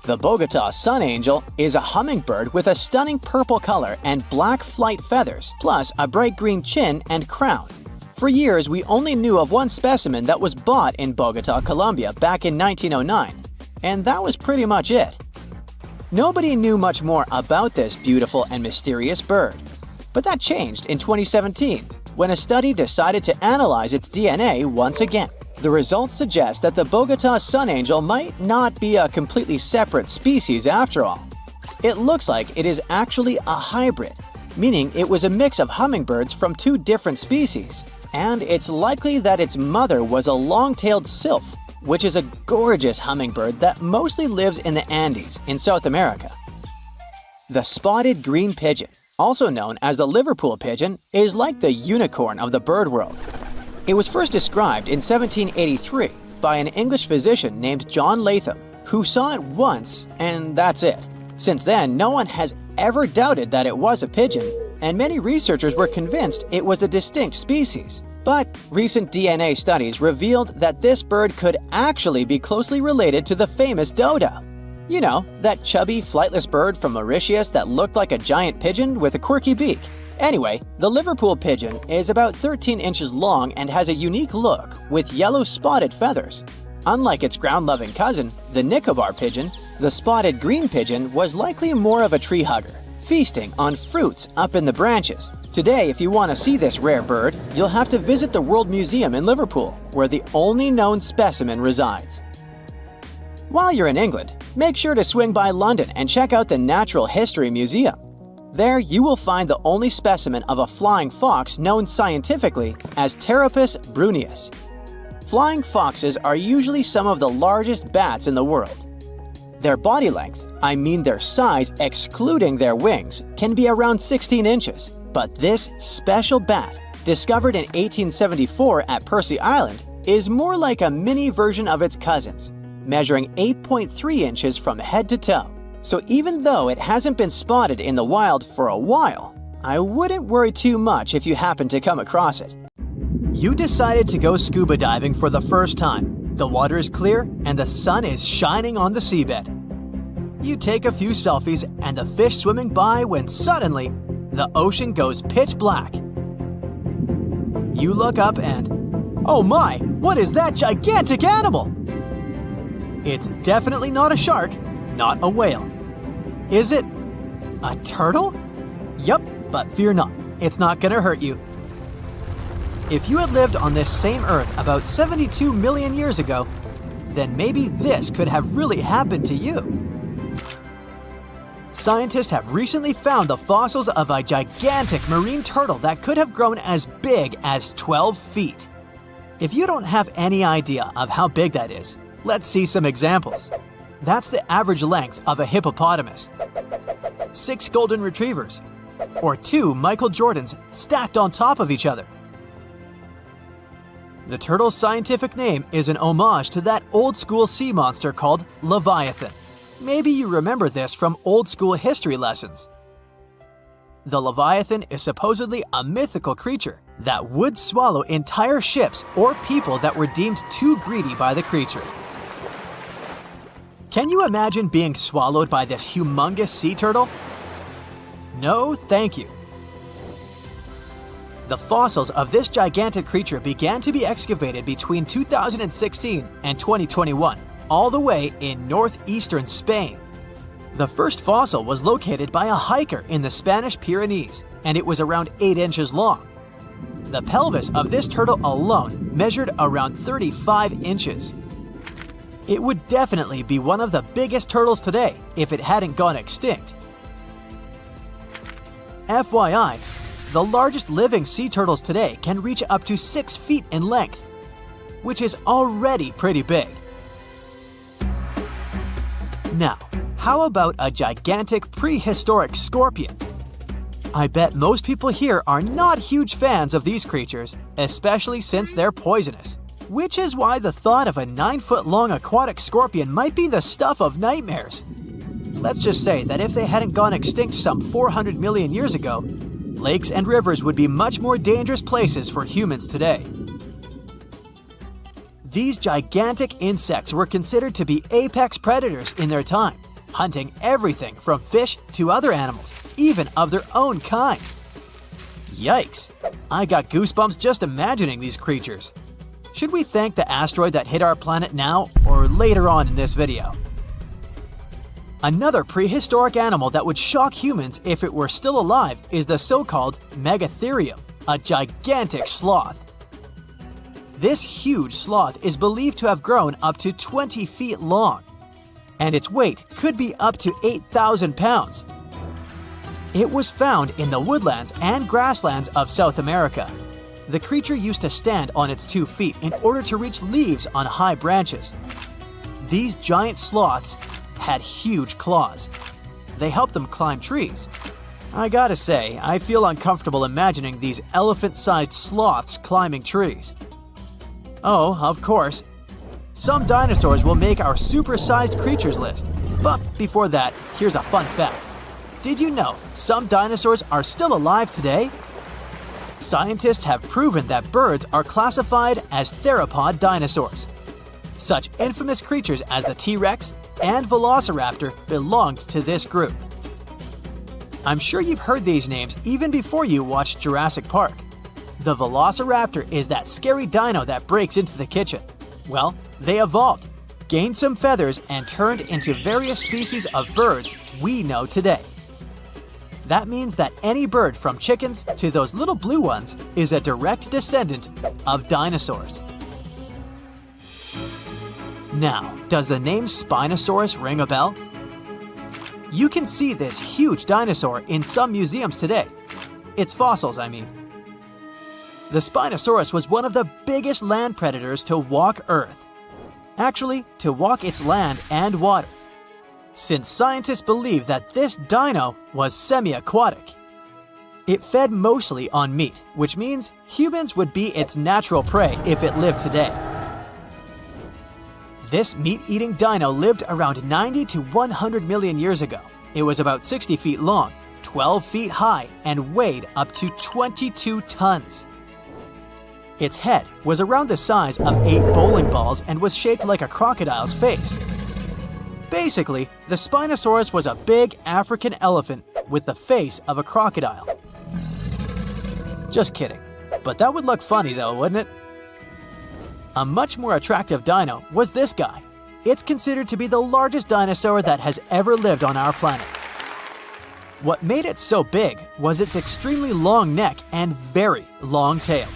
[SPEAKER 1] The Bogota sun angel is a hummingbird with a stunning purple color and black flight feathers, plus a bright green chin and crown. For years, we only knew of one specimen that was bought in Bogota, Colombia back in 1909, and that was pretty much it. Nobody knew much more about this beautiful and mysterious bird. But that changed in 2017, when a study decided to analyze its DNA once again. The results suggest that the Bogota sun angel might not be a completely separate species after all. It looks like it is actually a hybrid, meaning it was a mix of hummingbirds from 2 different species. And it's likely that its mother was a long-tailed sylph, which is a gorgeous hummingbird that mostly lives in the Andes in South America. The spotted green pigeon, also known as the Liverpool pigeon, is like the unicorn of the bird world. It was first described in 1783 by an English physician named John Latham, who saw it once and that's it. Since then, no one has ever doubted that it was a pigeon, and many researchers were convinced it was a distinct species. But recent DNA studies revealed that this bird could actually be closely related to the famous dodo. You know, that chubby, flightless bird from Mauritius that looked like a giant pigeon with a quirky beak. Anyway, the Liverpool pigeon is about 13 inches long and has a unique look with yellow spotted feathers. Unlike its ground-loving cousin, the Nicobar pigeon, the spotted green pigeon was likely more of a tree hugger, feasting on fruits up in the branches. Today, if you want to see this rare bird, you'll have to visit the World Museum in Liverpool, where the only known specimen resides. While you're in England, make sure to swing by London and check out the Natural History Museum. There, you will find the only specimen of a flying fox known scientifically as Pteropus bruneus. Flying foxes are usually some of the largest bats in the world. Their body length, I mean their size excluding their wings, can be around 16 inches. But this special bat, discovered in 1874 at Percy Island, is more like a mini version of its cousins, measuring 8.3 inches from head to toe. So even though it hasn't been spotted in the wild for a while, I wouldn't worry too much if you happen to come across it. You decided to go scuba diving for the first time. The water is clear and the sun is shining on the seabed. You take a few selfies and the fish swimming by when suddenly, the ocean goes pitch black. You look up and, oh my, what is that gigantic animal? It's definitely not a shark, not a whale. Is it a turtle? Yup, but fear not, it's not gonna hurt you. If you had lived on this same Earth about 72 million years ago, then maybe this could have really happened to you. Scientists have recently found the fossils of a gigantic marine turtle that could have grown as big as 12 feet. If you don't have any idea of how big that is, let's see some examples. That's the average length of a hippopotamus, 6 golden retrievers, or 2 Michael Jordans stacked on top of each other. The turtle's scientific name is an homage to that old-school sea monster called Leviathan. Maybe you remember this from old-school history lessons. The Leviathan is supposedly a mythical creature that would swallow entire ships or people that were deemed too greedy by the creature. Can you imagine being swallowed by this humongous sea turtle? No, thank you. The fossils of this gigantic creature began to be excavated between 2016 and 2021, all the way in northeastern Spain. The first fossil was located by a hiker in the Spanish Pyrenees, and it was around 8 inches long. The pelvis of this turtle alone measured around 35 inches. It would definitely be one of the biggest turtles today if it hadn't gone extinct. FYI, the largest living sea turtles today can reach up to 6 feet in length, which is already pretty big. Now, how about a gigantic prehistoric scorpion? I bet most people here are not huge fans of these creatures, especially since they're poisonous, which is why the thought of a 9-foot-long aquatic scorpion might be the stuff of nightmares. Let's just say that if they hadn't gone extinct some 400 million years ago, lakes and rivers would be much more dangerous places for humans today. These gigantic insects were considered to be apex predators in their time, hunting everything from fish to other animals, even of their own kind. Yikes! I got goosebumps just imagining these creatures. Should we thank the asteroid that hit our planet now or later on in this video? Another prehistoric animal that would shock humans if it were still alive is the so-called Megatherium, a gigantic sloth. This huge sloth is believed to have grown up to 20 feet long, and its weight could be up to 8,000 pounds. It was found in the woodlands and grasslands of South America. The creature used to stand on its 2 feet in order to reach leaves on high branches. These giant sloths had huge claws. They helped them climb trees. I gotta say, I feel uncomfortable imagining these elephant-sized sloths climbing trees. Oh, of course, some dinosaurs will make our super-sized creatures list. But before that, here's a fun fact. Did you know some dinosaurs are still alive today? Scientists have proven that birds are classified as theropod dinosaurs. Such infamous creatures as the T-Rex and Velociraptor belonged to this group. I'm sure you've heard these names even before you watched Jurassic Park. The Velociraptor is that scary dino that breaks into the kitchen. Well, they evolved, gained some feathers, and turned into various species of birds we know today. That means that any bird from chickens to those little blue ones is a direct descendant of dinosaurs. Now, does the name Spinosaurus ring a bell? You can see this huge dinosaur in some museums today. Its fossils, I mean. The Spinosaurus was one of the biggest land predators to walk Earth. Actually, to walk its land and water, since scientists believe that this dino was semi-aquatic. It fed mostly on meat, which means humans would be its natural prey if it lived today. This meat-eating dino lived around 90 to 100 million years ago. It was about 60 feet long, 12 feet high, and weighed up to 22 tons. Its head was around the size of 8 bowling balls and was shaped like a crocodile's face. Basically, the Spinosaurus was a big African elephant with the face of a crocodile. Just kidding. But that would look funny though, wouldn't it? A much more attractive dino was this guy. It's considered to be the largest dinosaur that has ever lived on our planet. What made it so big was its extremely long neck and very long tail.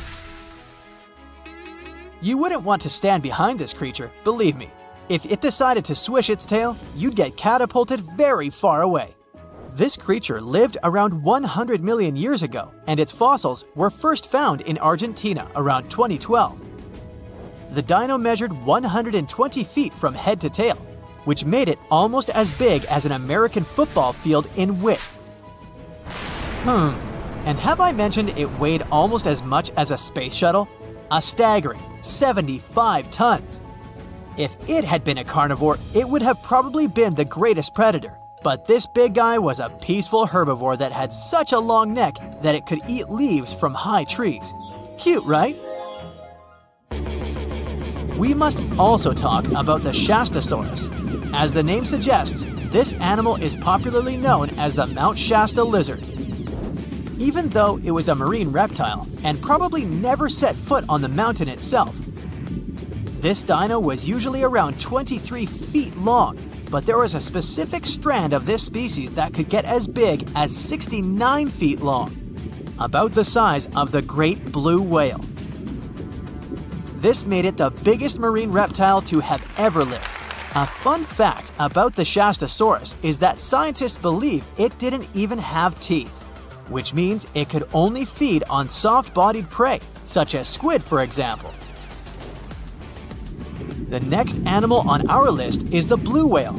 [SPEAKER 1] You wouldn't want to stand behind this creature, believe me. If it decided to swish its tail, you'd get catapulted very far away. This creature lived around 100 million years ago, and its fossils were first found in Argentina around 2012. The dino measured 120 feet from head to tail, which made it almost as big as an American football field in width. And have I mentioned it weighed almost as much as a space shuttle? a staggering 75 tons. If it had been a carnivore, it would have probably been the greatest predator. But this big guy was a peaceful herbivore that had such a long neck that it could eat leaves from high trees. Cute, right? We must also talk about the Shastasaurus. As the name suggests, this animal is popularly known as the Mount Shasta lizard. Even though it was a marine reptile and probably never set foot on the mountain itself, this dino was usually around 23 feet long, but there was a specific strand of this species that could get as big as 69 feet long, about the size of the great blue whale. This made it the biggest marine reptile to have ever lived. A fun fact about the Shastasaurus is that scientists believe it didn't even have teeth, which means it could only feed on soft-bodied prey, such as squid, for example. The next animal on our list is the blue whale.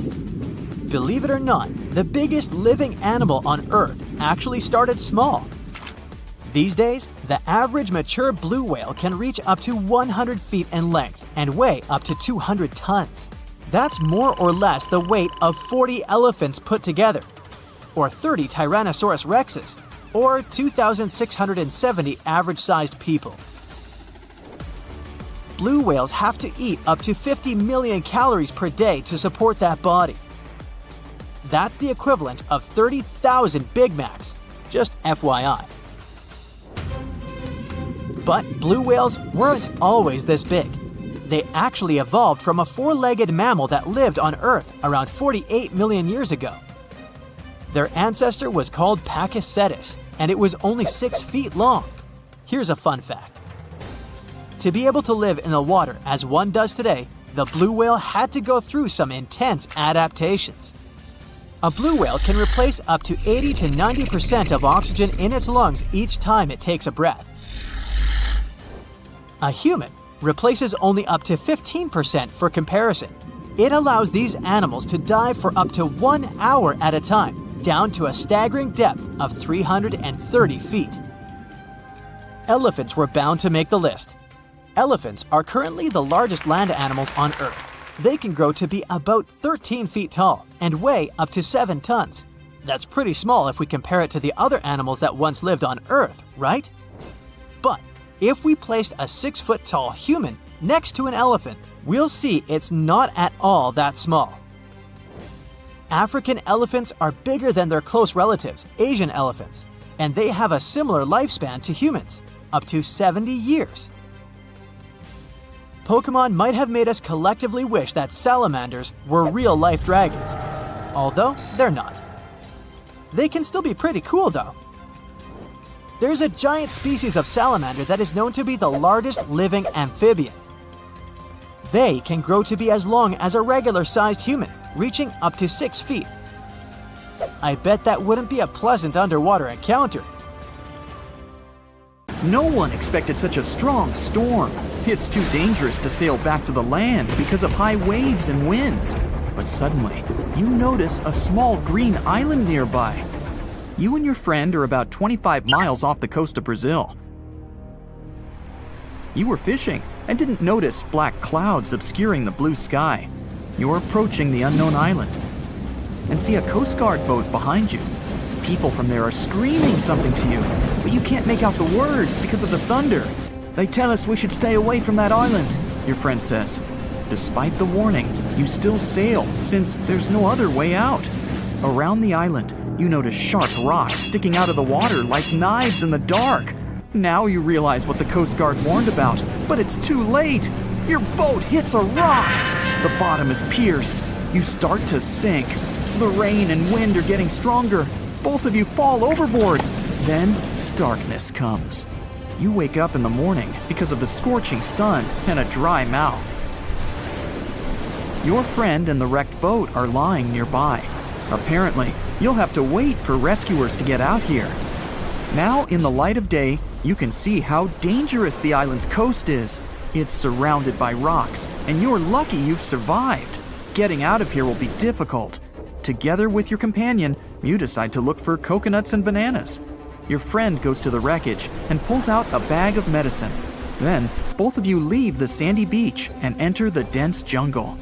[SPEAKER 1] Believe it or not, the biggest living animal on Earth actually started small. These days, the average mature blue whale can reach up to 100 feet in length and weigh up to 200 tons. That's more or less the weight of 40 elephants put together, or 30 Tyrannosaurus rexes, or 2,670 average-sized people. Blue whales have to eat up to 50 million calories per day to support that body. That's the equivalent of 30,000 Big Macs, just FYI. But blue whales weren't always this big. They actually evolved from a four-legged mammal that lived on Earth around 48 million years ago. Their ancestor was called Pakicetus, and it was only 6 feet long. Here's a fun fact. To be able to live in the water as one does today, the blue whale had to go through some intense adaptations. A blue whale can replace up to 80 to 90% of oxygen in its lungs each time it takes a breath. A human replaces only up to 15% for comparison. It allows these animals to dive for up to 1 hour at a time, down to a staggering depth of 330 feet. Elephants were bound to make the list. Elephants are currently the largest land animals on Earth. They can grow to be about 13 feet tall and weigh up to 7 tons. That's pretty small if we compare it to the other animals that once lived on Earth, right? But if we placed a 6-foot-tall human next to an elephant, we'll see it's not at all that small. African elephants are bigger than their close relatives, Asian elephants, and they have a similar lifespan to humans, up to 70 years. Pokemon might have made us collectively wish that salamanders were real-life dragons, although they're not. They can still be pretty cool, though. There's a giant species of salamander that is known to be the largest living amphibian. They can grow to be as long as a regular-sized human, reaching up to 6 feet. I bet that wouldn't be a pleasant underwater encounter.
[SPEAKER 4] No one expected such a strong storm. It's too dangerous to sail back to the land because of high waves and winds. But suddenly, you notice a small green island nearby. You and your friend are about 25 miles off the coast of Brazil. You were fishing and didn't notice black clouds obscuring the blue sky. You're approaching the unknown island and see a Coast Guard boat behind you. People from there are screaming something to you, but you can't make out the words because of the thunder. They tell us we should stay away from that island, your friend says. Despite the warning, you still sail since there's no other way out. Around the island, you notice sharp rocks sticking out of the water like knives in the dark. Now you realize what the Coast Guard warned about, but it's too late. Your boat hits a rock. The bottom is pierced. You start to sink. The rain and wind are getting stronger. Both of you fall overboard. Then darkness comes. You wake up in the morning because of the scorching sun and a dry mouth. Your friend and the wrecked boat are lying nearby. Apparently, you'll have to wait for rescuers to get out here. Now, in the light of day, you can see how dangerous the island's coast is. It's surrounded by rocks, and you're lucky you've survived. Getting out of here will be difficult. Together with your companion, you decide to look for coconuts and bananas. Your friend goes to the wreckage and pulls out a bag of medicine. Then, both of you leave the sandy beach and enter the dense jungle.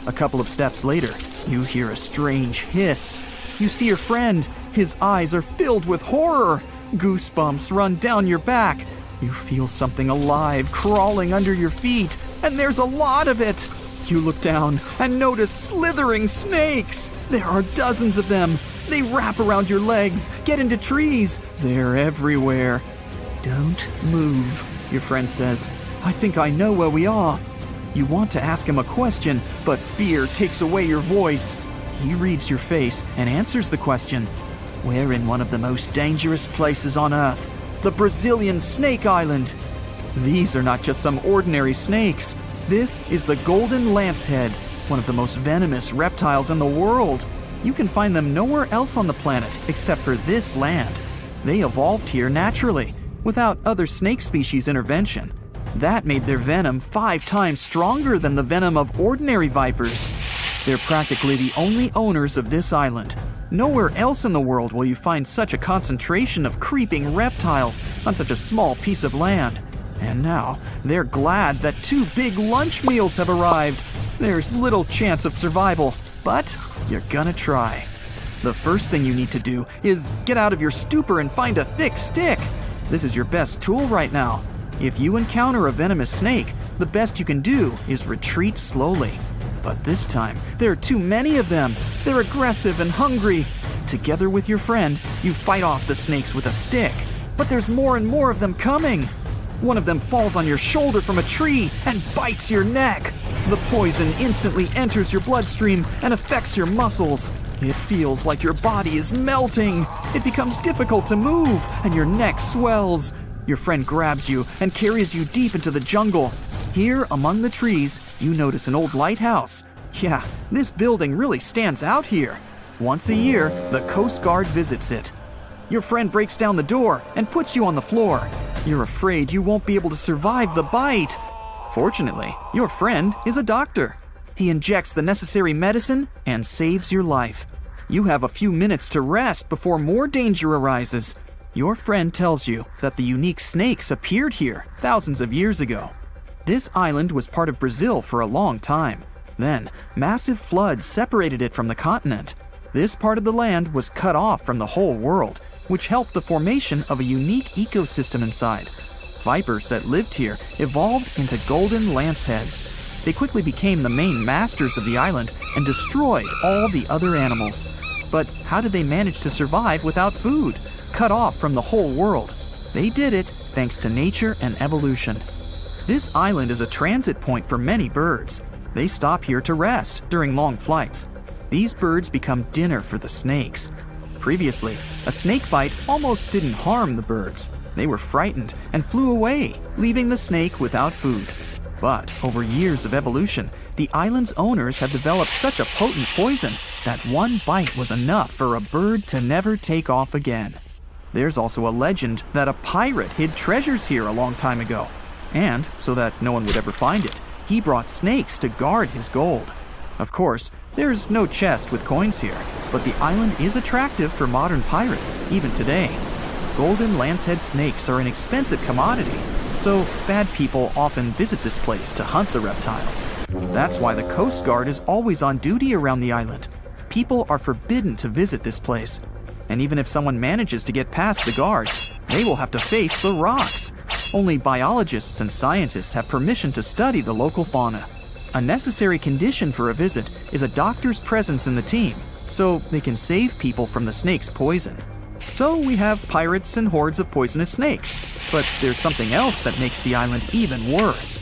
[SPEAKER 4] A couple of steps later, you hear a strange hiss. You see your friend. His eyes are filled with horror. Goosebumps run down your back. You feel something alive crawling under your feet, and there's a lot of it. You look down and notice slithering snakes. There are dozens of them. They wrap around your legs, get into trees. They're everywhere. Don't move, your friend says. I think I know where we are. You want to ask him a question, but fear takes away your voice. He reads your face and answers the question. We're in one of the most dangerous places on Earth, the Brazilian Snake Island. These are not just some ordinary snakes. This is the golden lancehead, one of the most venomous reptiles in the world. You can find them nowhere else on the planet except for this land. They evolved here naturally, without other snake species intervention. That made their venom 5 times stronger than the venom of ordinary vipers. They're practically the only owners of this island. Nowhere else in the world will you find such a concentration of creeping reptiles on such a small piece of land. And now, they're glad that 2 big lunch meals have arrived. There's little chance of survival, but you're gonna try. The first thing you need to do is get out of your stupor and find a thick stick. This is your best tool right now. If you encounter a venomous snake, the best you can do is retreat slowly. But this time, there are too many of them. They're aggressive and hungry. Together with your friend, you fight off the snakes with a stick. But there's more and more of them coming. One of them falls on your shoulder from a tree and bites your neck. The poison instantly enters your bloodstream and affects your muscles. It feels like your body is melting. It becomes difficult to move, and your neck swells. Your friend grabs you and carries you deep into the jungle. Here, among the trees, you notice an old lighthouse. Yeah, this building really stands out here. Once a year, the Coast Guard visits it. Your friend breaks down the door and puts you on the floor. You're afraid you won't be able to survive the bite. Fortunately, your friend is a doctor. He injects the necessary medicine and saves your life. You have a few minutes to rest before more danger arises. Your friend tells you that the unique snakes appeared here thousands of years ago. This island was part of Brazil for a long time. Then, massive floods separated it from the continent. This part of the land was cut off from the whole world, which helped the formation of a unique ecosystem inside. Vipers that lived here evolved into golden lanceheads. They quickly became the main masters of the island and destroyed all the other animals. But how did they manage to survive without food, cut off from the whole world? They did it thanks to nature and evolution. This island is a transit point for many birds. They stop here to rest during long flights. These birds become dinner for the snakes. Previously, a snake bite almost didn't harm the birds. They were frightened and flew away, leaving the snake without food. But over years of evolution, the island's owners have developed such a potent poison that one bite was enough for a bird to never take off again. There's also a legend that a pirate hid treasures here a long time ago. And, so that no one would ever find it, he brought snakes to guard his gold. Of course, there's no chest with coins here, but the island is attractive for modern pirates, even today. Golden lancehead snakes are an expensive commodity, so bad people often visit this place to hunt the reptiles. That's why the Coast Guard is always on duty around the island. People are forbidden to visit this place. And even if someone manages to get past the guards, they will have to face the rocks. Only biologists and scientists have permission to study the local fauna. A necessary condition for a visit is a doctor's presence in the team, so they can save people from the snake's poison. So we have pirates and hordes of poisonous snakes, but there's something else that makes the island even worse.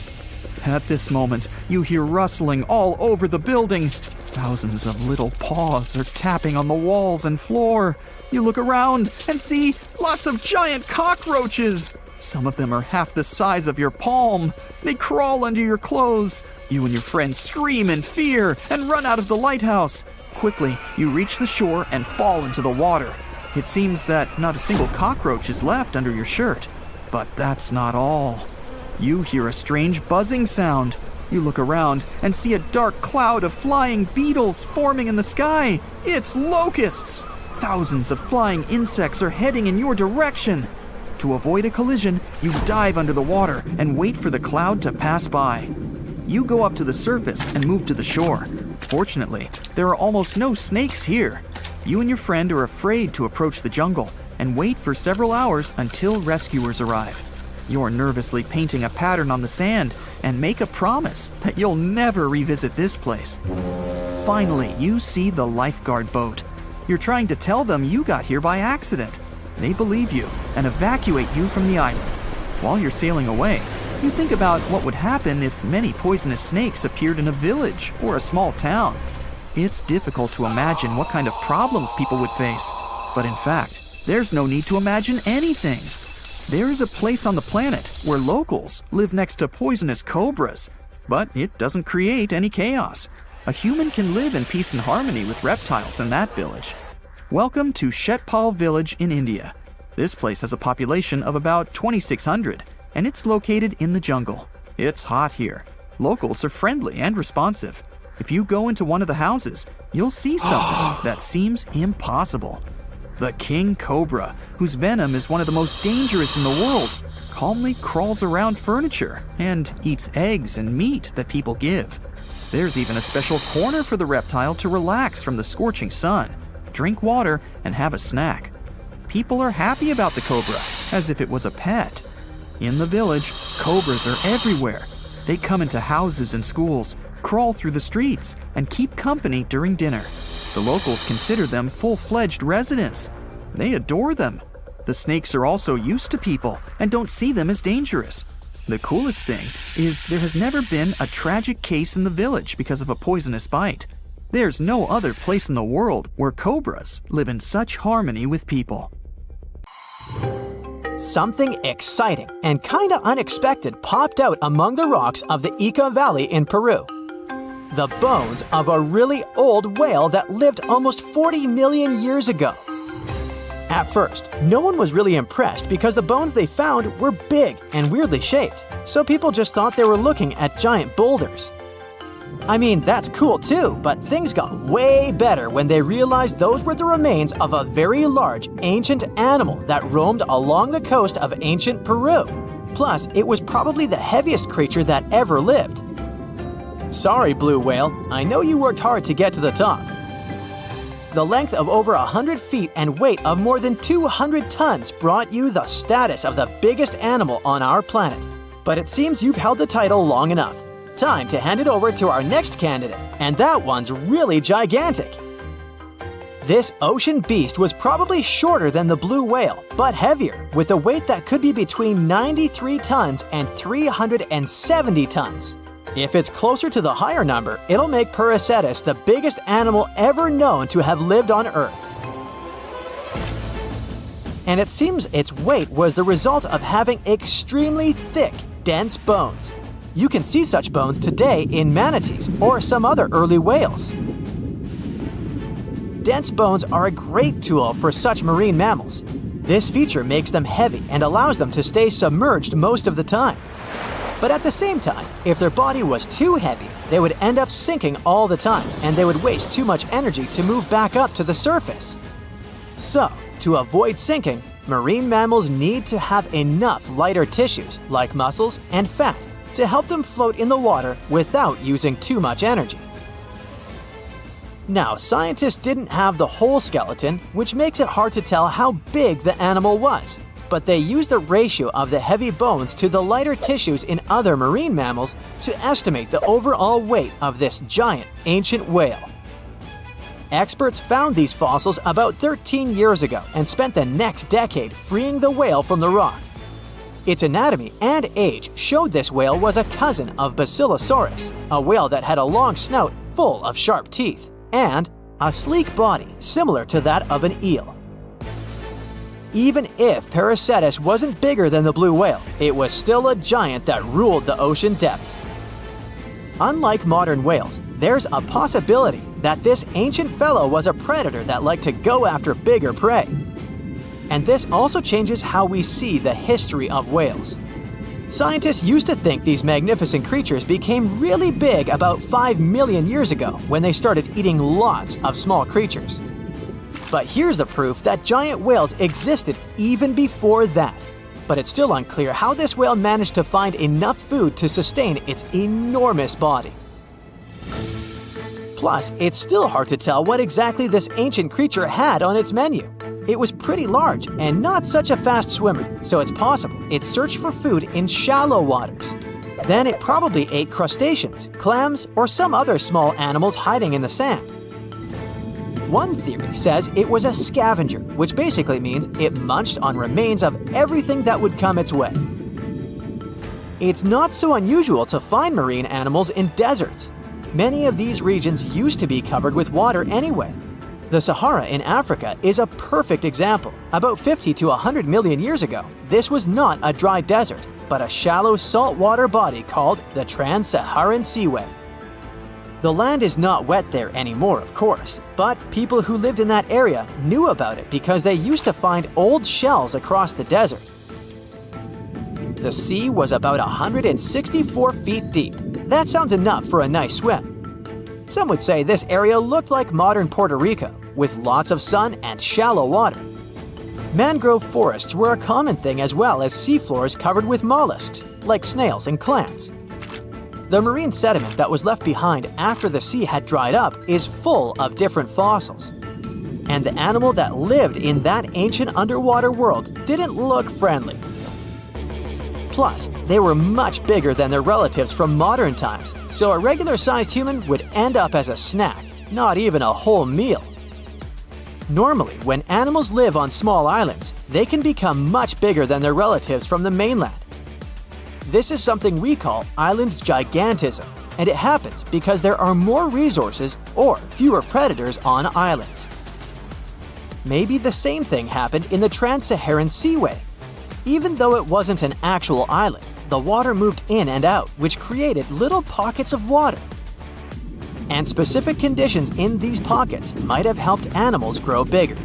[SPEAKER 4] At this moment, you hear rustling all over the building. Thousands of little paws are tapping on the walls and floor. You look around and see lots of giant cockroaches. Some of them are half the size of your palm. They crawl under your clothes. You and your friends scream in fear and run out of the lighthouse. Quickly, you reach the shore and fall into the water. It seems that not a single cockroach is left under your shirt. But that's not all. You hear a strange buzzing sound. You look around and see a dark cloud of flying beetles forming in the sky. It's locusts! Thousands of flying insects are heading in your direction. To avoid a collision, you dive under the water and wait for the cloud to pass by. You go up to the surface and move to the shore. Fortunately, there are almost no snakes here. You and your friend are afraid to approach the jungle and wait for several hours until rescuers arrive. You're nervously painting a pattern on the sand and make a promise that you'll never revisit this place. Finally, you see the lifeguard boat. You're trying to tell them you got here by accident. They believe you and evacuate you from the island. While you're sailing away, you think about what would happen if many poisonous snakes appeared in a village or a small town. It's difficult to imagine what kind of problems people would face. But in fact, there's no need to imagine anything. There is a place on the planet where locals live next to poisonous cobras, but it doesn't create any chaos. A human can live in peace and harmony with reptiles in that village. Welcome to Shetpal village in India. This place has a population of about 2,600, and it's located in the jungle. It's hot here. Locals are friendly and responsive. If you go into one of the houses, you'll see something that seems impossible. The king cobra, whose venom is one of the most dangerous in the world, calmly crawls around furniture and eats eggs and meat that people give. There's even a special corner for the reptile to relax from the scorching sun, drink water, and have a snack. People are happy about the cobra, as if it was a pet. In the village, cobras are everywhere. They come into houses and schools, crawl through the streets, and keep company during dinner. The locals consider them full-fledged residents. They adore them. The snakes are also used to people and don't see them as dangerous. The coolest thing is there has never been a tragic case in the village because of a poisonous bite. There's no other place in the world where cobras live in such harmony with people.
[SPEAKER 1] Something exciting and kinda unexpected popped out among the rocks of the Ica Valley in Peru. The bones of a really old whale that lived almost 40 million years ago. At first, no one was really impressed because the bones they found were big and weirdly shaped, so people just thought they were looking at giant boulders. I mean, that's cool too, but things got way better when they realized those were the remains of a very large ancient animal that roamed along the coast of ancient Peru. Plus, it was probably the heaviest creature that ever lived. Sorry, blue whale, I know you worked hard to get to the top. The length of over 100 feet and weight of more than 200 tons brought you the status of the biggest animal on our planet. But it seems you've held the title long enough. Time to hand it over to our next candidate, and that one's really gigantic. This ocean beast was probably shorter than the blue whale, but heavier, with a weight that could be between 93 tons and 370 tons. If it's closer to the higher number, it'll make Perseus the biggest animal ever known to have lived on Earth. And it seems its weight was the result of having extremely thick, dense bones. You can see such bones today in manatees or some other early whales. Dense bones are a great tool for such marine mammals. This feature makes them heavy and allows them to stay submerged most of the time. But at the same time, if their body was too heavy, they would end up sinking all the time, and they would waste too much energy to move back up to the surface. So, to avoid sinking, marine mammals need to have enough lighter tissues, like muscles and fat, to help them float in the water without using too much energy. Now, scientists didn't have the whole skeleton, which makes it hard to tell how big the animal was. But they used the ratio of the heavy bones to the lighter tissues in other marine mammals to estimate the overall weight of this giant ancient whale. Experts found these fossils about 13 years ago and spent the next decade freeing the whale from the rock. Its anatomy and age showed this whale was a cousin of Basilosaurus, a whale that had a long snout full of sharp teeth, and a sleek body similar to that of an eel. Even if Perseus wasn't bigger than the blue whale, it was still a giant that ruled the ocean depths. Unlike modern whales, there's a possibility that this ancient fellow was a predator that liked to go after bigger prey. And this also changes how we see the history of whales. Scientists used to think these magnificent creatures became really big about 5 million years ago when they started eating lots of small creatures. But here's the proof that giant whales existed even before that. but it's still unclear how this whale managed to find enough food to sustain its enormous body. Plus, it's still hard to tell what exactly this ancient creature had on its menu. It was pretty large and not such a fast swimmer, so it's possible it searched for food in shallow waters. Then it probably ate crustaceans, clams, or some other small animals hiding in the sand. One theory says it was a scavenger, which basically means it munched on remains of everything that would come its way. It's not so unusual to find marine animals in deserts. Many of these regions used to be covered with water anyway. The Sahara in Africa is a perfect example. About 50 to 100 million years ago, this was not a dry desert, but a shallow saltwater body called the Trans-Saharan Seaway. The land is not wet there anymore, of course, but people who lived in that area knew about it because they used to find old shells across the desert. The sea was about 164 feet deep. That sounds enough for a nice swim. Some would say this area looked like modern Puerto Rico, with lots of sun and shallow water. Mangrove forests were a common thing as well as seafloors covered with mollusks, like snails and clams. The marine sediment that was left behind after the sea had dried up is full of different fossils. And the animal that lived in that ancient underwater world didn't look friendly. Plus, they were much bigger than their relatives from modern times, so a regular-sized human would end up as a snack, not even a whole meal. Normally, when animals live on small islands, they can become much bigger than their relatives from the mainland. This is something we call island gigantism, and it happens because there are more resources or fewer predators on islands. Maybe the same thing happened in the Trans-Saharan Seaway. Even though it wasn't an actual island, the water moved in and out, which created little pockets of water. And specific conditions in these pockets might have helped animals grow bigger.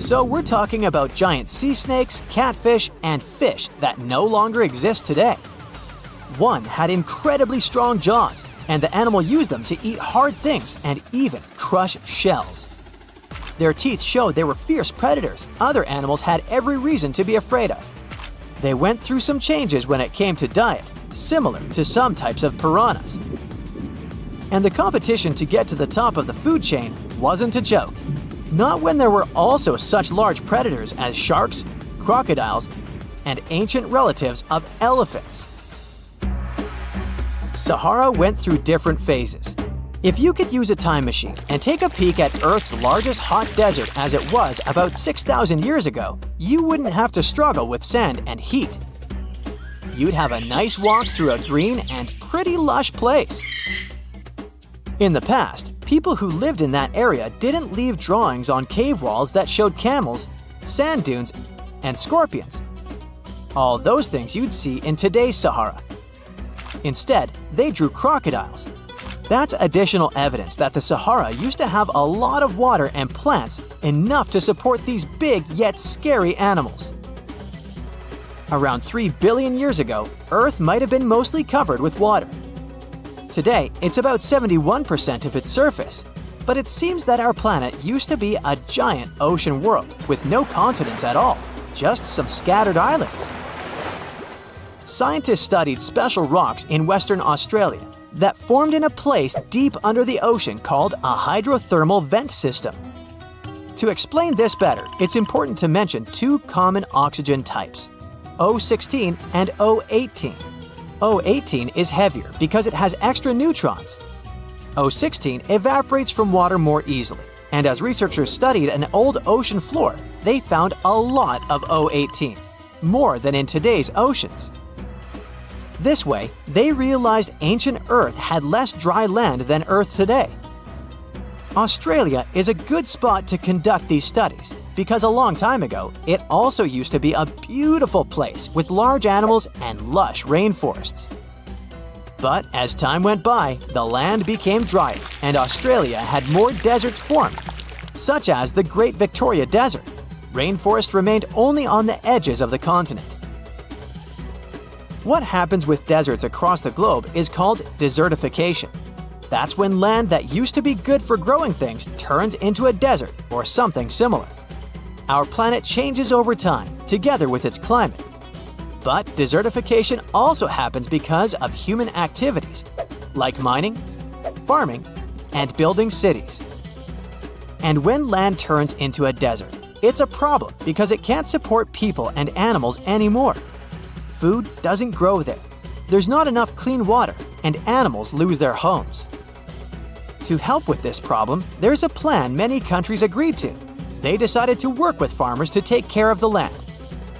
[SPEAKER 1] So we're talking about giant sea snakes, catfish, and fish that no longer exist today. One had incredibly strong jaws, and the animal used them to eat hard things and even crush shells. Their teeth showed they were fierce predators other animals had every reason to be afraid of. They went through some changes when it came to diet, similar to some types of piranhas. And the competition to get to the top of the food chain wasn't a joke. Not when there were also such large predators as sharks, crocodiles, and ancient relatives of elephants. Sahara went through different phases. If you could use a time machine and take a peek at Earth's largest hot desert as it was about 6,000 years ago, you wouldn't have to struggle with sand and heat. You'd have a nice walk through a green and pretty lush place. In the past, people who lived in that area didn't leave drawings on cave walls that showed camels, sand dunes, and scorpions. All those things you'd see in today's Sahara. Instead, they drew crocodiles. That's additional evidence that the Sahara used to have a lot of water and plants enough to support these big yet scary animals. Around 3 billion years ago, Earth might have been mostly covered with water. Today, it's about 71% of its surface, but it seems that our planet used to be a giant ocean world with no continents at all, just some scattered islands. Scientists studied special rocks in Western Australia that formed in a place deep under the ocean called a hydrothermal vent system. To explain this better, it's important to mention two common oxygen types, O16 and O18. O18 is heavier because it has extra neutrons. O16 evaporates from water more easily, and as researchers studied an old ocean floor, they found a lot of O18, more than in today's oceans. This way, they realized ancient Earth had less dry land than Earth today. Australia is a good spot to conduct these studies because a long time ago, it also used to be a beautiful place with large animals and lush rainforests. But as time went by, the land became drier and Australia had more deserts formed, such as the Great Victoria Desert. Rainforest remained only on the edges of the continent. What happens with deserts across the globe is called desertification. That's when land that used to be good for growing things turns into a desert or something similar. Our planet changes over time, together with its climate. But desertification also happens because of human activities, like mining, farming, and building cities. And when land turns into a desert, it's a problem because it can't support people and animals anymore. Food doesn't grow there. There's not enough clean water, and animals lose their homes. To help with this problem, there's a plan many countries agreed to. They decided to work with farmers to take care of the land,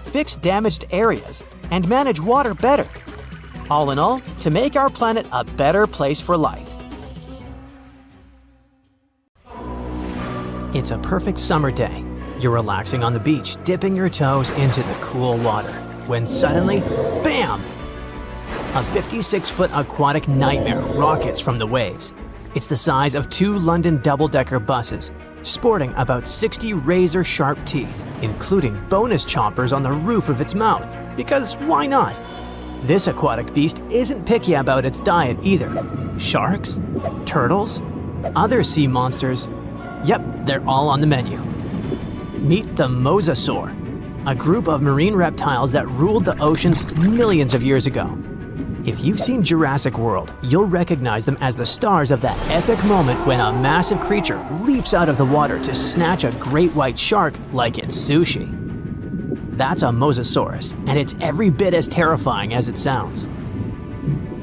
[SPEAKER 1] fix damaged areas, and manage water better. All in all, to make our planet a better place for life. It's a perfect summer day. You're relaxing on the beach, dipping your toes into the cool water, when suddenly, bam! A 56-foot aquatic nightmare rockets from the waves. It's the size of 2 London double-decker buses, sporting about 60 razor-sharp teeth, including bonus chompers on the roof of its mouth, because why not? This aquatic beast isn't picky about its diet either. Sharks? Turtles? Other sea monsters? Yep, they're all on the menu. Meet the mosasaur, a group of marine reptiles that ruled the oceans millions of years ago. If you've seen Jurassic World, you'll recognize them as the stars of that epic moment when a massive creature leaps out of the water to snatch a great white shark like it's sushi. That's a mosasaurus, and it's every bit as terrifying as it sounds.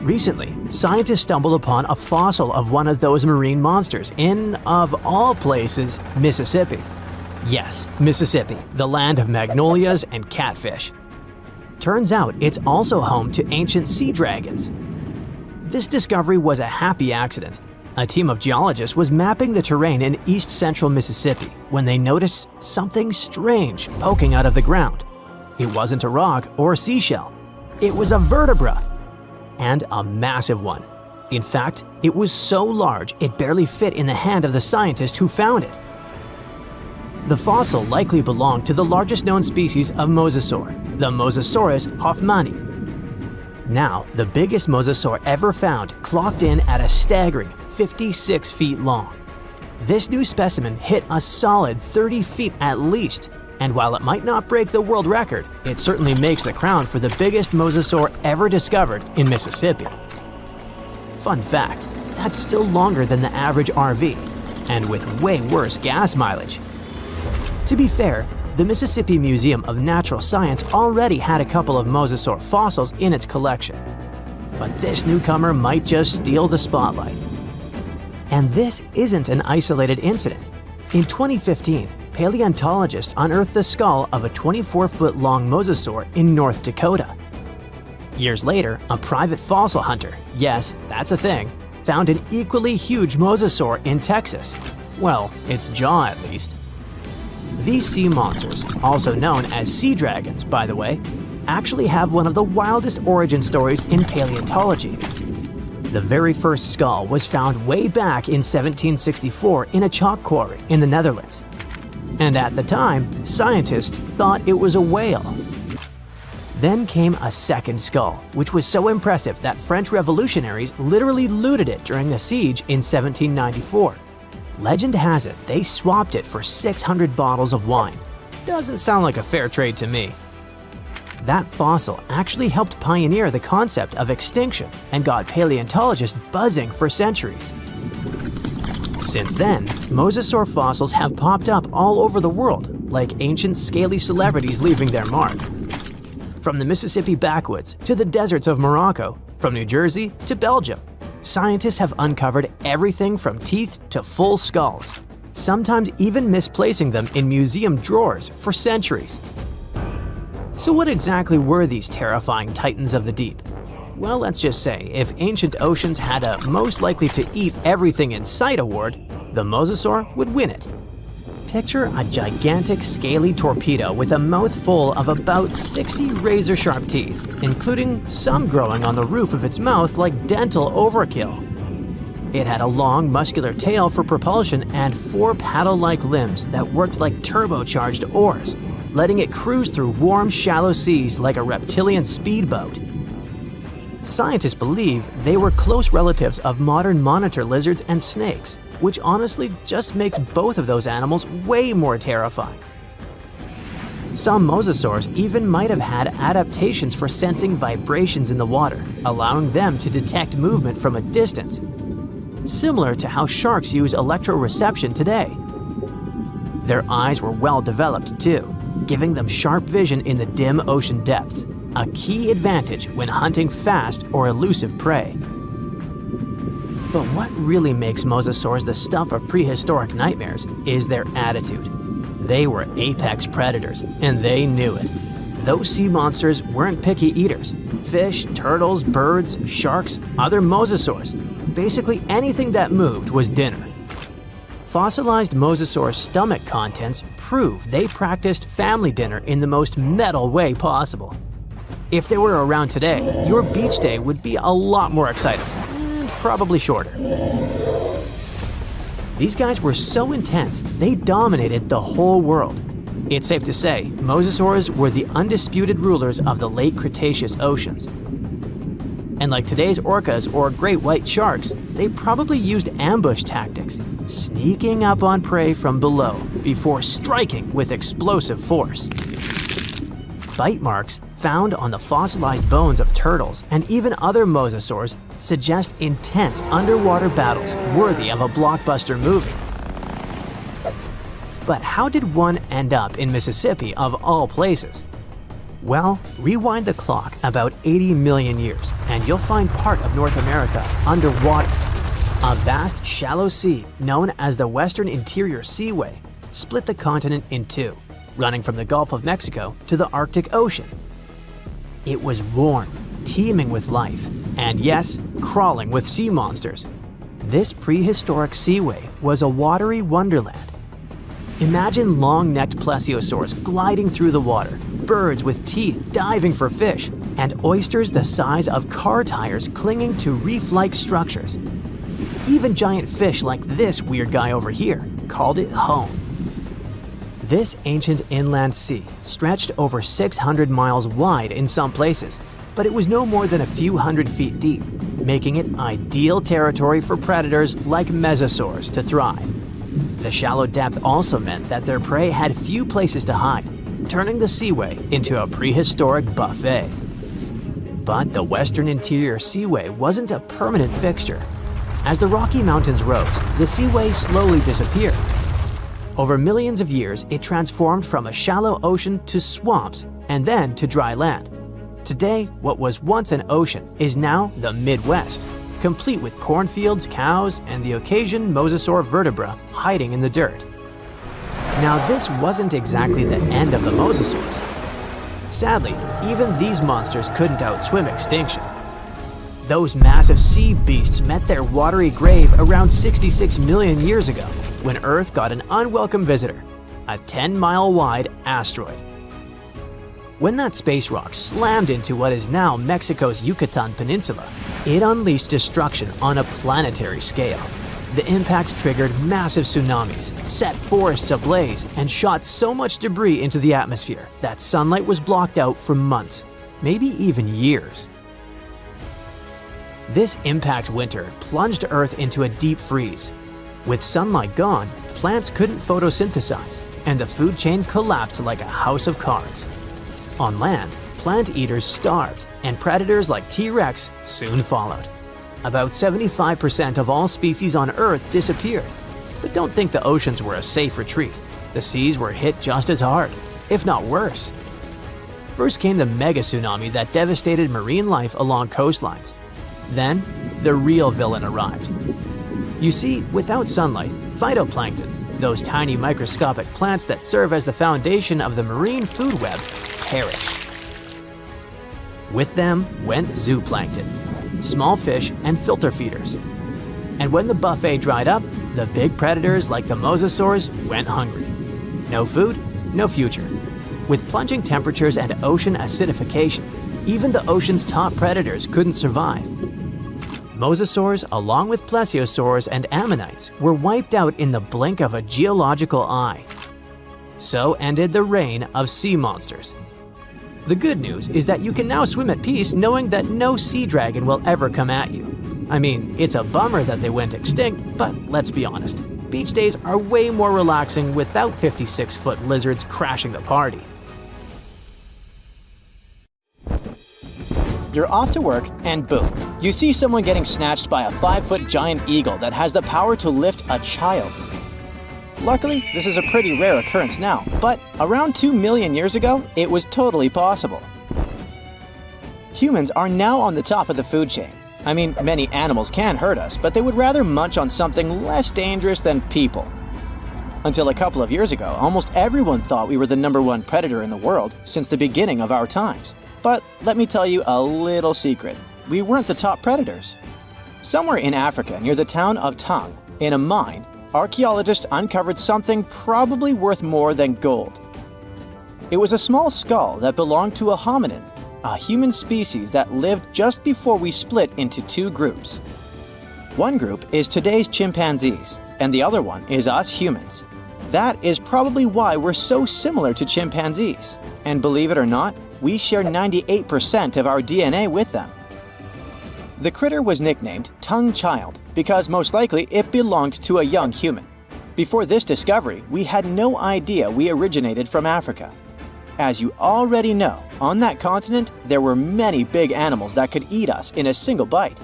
[SPEAKER 1] Recently, scientists stumbled upon a fossil of one of those marine monsters in, of all places, Mississippi. Yes, Mississippi, the land of magnolias and catfish. Turns out it's also home to ancient sea dragons. This discovery was a happy accident. A team of geologists was mapping the terrain in east-central Mississippi when they noticed something strange poking out of the ground. It wasn't a rock or seashell. It was a vertebra, and a massive one. In fact, it was so large it barely fit in the hand of the scientist who found it. The fossil likely belonged to the largest known species of mosasaur, the Mosasaurus hoffmanni. Now, the biggest mosasaur ever found clocked in at a staggering 56 feet long. This new specimen hit a solid 30 feet at least, and while it might not break the world record, it certainly makes the crown for the biggest mosasaur ever discovered in Mississippi. Fun fact, that's still longer than the average RV, and with way worse gas mileage. To be fair, the Mississippi Museum of Natural Science already had a couple of mosasaur fossils in its collection. But this newcomer might just steal the spotlight. And this isn't an isolated incident. In 2015, paleontologists unearthed the skull of a 24-foot-long mosasaur in North Dakota. Years later, a private fossil hunter, yes, that's a thing, found an equally huge mosasaur in Texas. Well, its jaw at least. These sea monsters, also known as sea dragons, by the way, actually have one of the wildest origin stories in paleontology. The very first skull was found way back in 1764 in a chalk quarry in the Netherlands. And at the time, scientists thought it was a whale. Then came a second skull, which was so impressive that French revolutionaries literally looted it during the siege in 1794. Legend has it they swapped it for 600 bottles of wine. Doesn't sound like a fair trade to me. That fossil actually helped pioneer the concept of extinction and got paleontologists buzzing for centuries. Since then, mosasaur fossils have popped up all over the world, like ancient scaly celebrities leaving their mark. From the Mississippi backwoods to the deserts of Morocco, from New Jersey to Belgium, scientists have uncovered everything from teeth to full skulls, sometimes even misplacing them in museum drawers for centuries. So what exactly were these terrifying titans of the deep? Well, let's just say, if ancient oceans had a most likely to eat everything in sight award, the mosasaur would win it. Picture a gigantic scaly torpedo with a mouth full of about 60 razor-sharp teeth, including some growing on the roof of its mouth like dental overkill. It had a long, muscular tail for propulsion and 4 paddle-like limbs that worked like turbocharged oars, letting it cruise through warm, shallow seas like a reptilian speedboat. Scientists believe they were close relatives of modern monitor lizards and snakes, which honestly just makes both of those animals way more terrifying. Some mosasaurs even might have had adaptations for sensing vibrations in the water, allowing them to detect movement from a distance, similar to how sharks use electroreception today. Their eyes were well developed too, giving them sharp vision in the dim ocean depths, a key advantage when hunting fast or elusive prey. But what really makes mosasaurs the stuff of prehistoric nightmares is their attitude. They were apex predators, and they knew it. Those sea monsters weren't picky eaters. Fish, turtles, birds, sharks, other mosasaurs. Basically anything that moved was dinner. Fossilized mosasaur stomach contents prove they practiced family dinner in the most metal way possible. If they were around today, your beach day would be a lot more exciting, and probably shorter. These guys were so intense, they dominated the whole world. It's safe to say, mosasaurs were the undisputed rulers of the late Cretaceous oceans. And like today's orcas or great white sharks, they probably used ambush tactics, sneaking up on prey from below before striking with explosive force. Bite marks found on the fossilized bones of turtles and even other mosasaurs suggest intense underwater battles worthy of a blockbuster movie. But how did one end up in Mississippi of all places? Well, rewind the clock about 80 million years and you'll find part of North America underwater. A vast shallow sea known as the Western Interior Seaway split the continent in two, running from the Gulf of Mexico to the Arctic Ocean. It was warm, teeming with life, and yes, crawling with sea monsters. This prehistoric seaway was a watery wonderland. Imagine long-necked plesiosaurs gliding through the water, birds with teeth diving for fish, and oysters the size of car tires clinging to reef-like structures. Even giant fish like this weird guy over here called it home. This ancient inland sea stretched over 600 miles wide in some places, but it was no more than a few hundred feet deep, making it ideal territory for predators like mesosaurs to thrive. The shallow depth also meant that their prey had few places to hide, turning the seaway into a prehistoric buffet. But the Western Interior Seaway wasn't a permanent fixture. As the Rocky Mountains rose, the seaway slowly disappeared. Over millions of years, it transformed from a shallow ocean to swamps and then to dry land. Today, what was once an ocean is now the Midwest, complete with cornfields, cows, and the occasion mosasaur vertebra hiding in the dirt. Now, this wasn't exactly the end of the mosasaurs. Sadly, even these monsters couldn't outswim extinction. Those massive sea beasts met their watery grave around 66 million years ago, when Earth got an unwelcome visitor, a 10-mile-wide asteroid. When that space rock slammed into what is now Mexico's Yucatan Peninsula, it unleashed destruction on a planetary scale. The impact triggered massive tsunamis, set forests ablaze, and shot so much debris into the atmosphere that sunlight was blocked out for months, maybe even years. This impact winter plunged Earth into a deep freeze. With sunlight gone, plants couldn't photosynthesize, and the food chain collapsed like a house of cards. On land, plant eaters starved, and predators like T-Rex soon followed. About 75% of all species on Earth disappeared. But don't think the oceans were a safe retreat. The seas were hit just as hard, if not worse. First came the mega tsunami that devastated marine life along coastlines. Then, the real villain arrived. You see, without sunlight, phytoplankton, those tiny microscopic plants that serve as the foundation of the marine food web, perished. With them went zooplankton, small fish and filter feeders. And when the buffet dried up, the big predators like the mosasaurs went hungry. No food, no future. With plunging temperatures and ocean acidification, even the ocean's top predators couldn't survive. Mosasaurs, along with plesiosaurs and ammonites, were wiped out in the blink of a geological eye. So ended the reign of sea monsters. The good news is that you can now swim at peace knowing that no sea dragon will ever come at you. I mean, it's a bummer that they went extinct, but let's be honest. Beach days are way more relaxing without 56-foot lizards crashing the party. You're off to work, and boom, you see someone getting snatched by a 5-foot giant eagle that has the power to lift a child. Luckily, this is a pretty rare occurrence now, but around 2 million years ago, it was totally possible. Humans are now on the top of the food chain. I mean, many animals can hurt us, but they would rather munch on something less dangerous than people. Until a couple of years ago, almost everyone thought we were the #1 predator in the world since the beginning of our times. But let me tell you a little secret. We weren't the top predators. Somewhere in Africa, near the town of Tang, in a mine, archaeologists uncovered something probably worth more than gold. It was a small skull that belonged to a hominin, a human species that lived just before we split into 2 groups. One group is today's chimpanzees, and the other one is us humans. That is probably why we're so similar to chimpanzees. And believe it or not, we share 98% of our DNA with them. The critter was nicknamed Tongue Child because most likely it belonged to a young human. Before this discovery, we had no idea we originated from Africa. As you already know, on that continent, there were many big animals that could eat us in a single bite.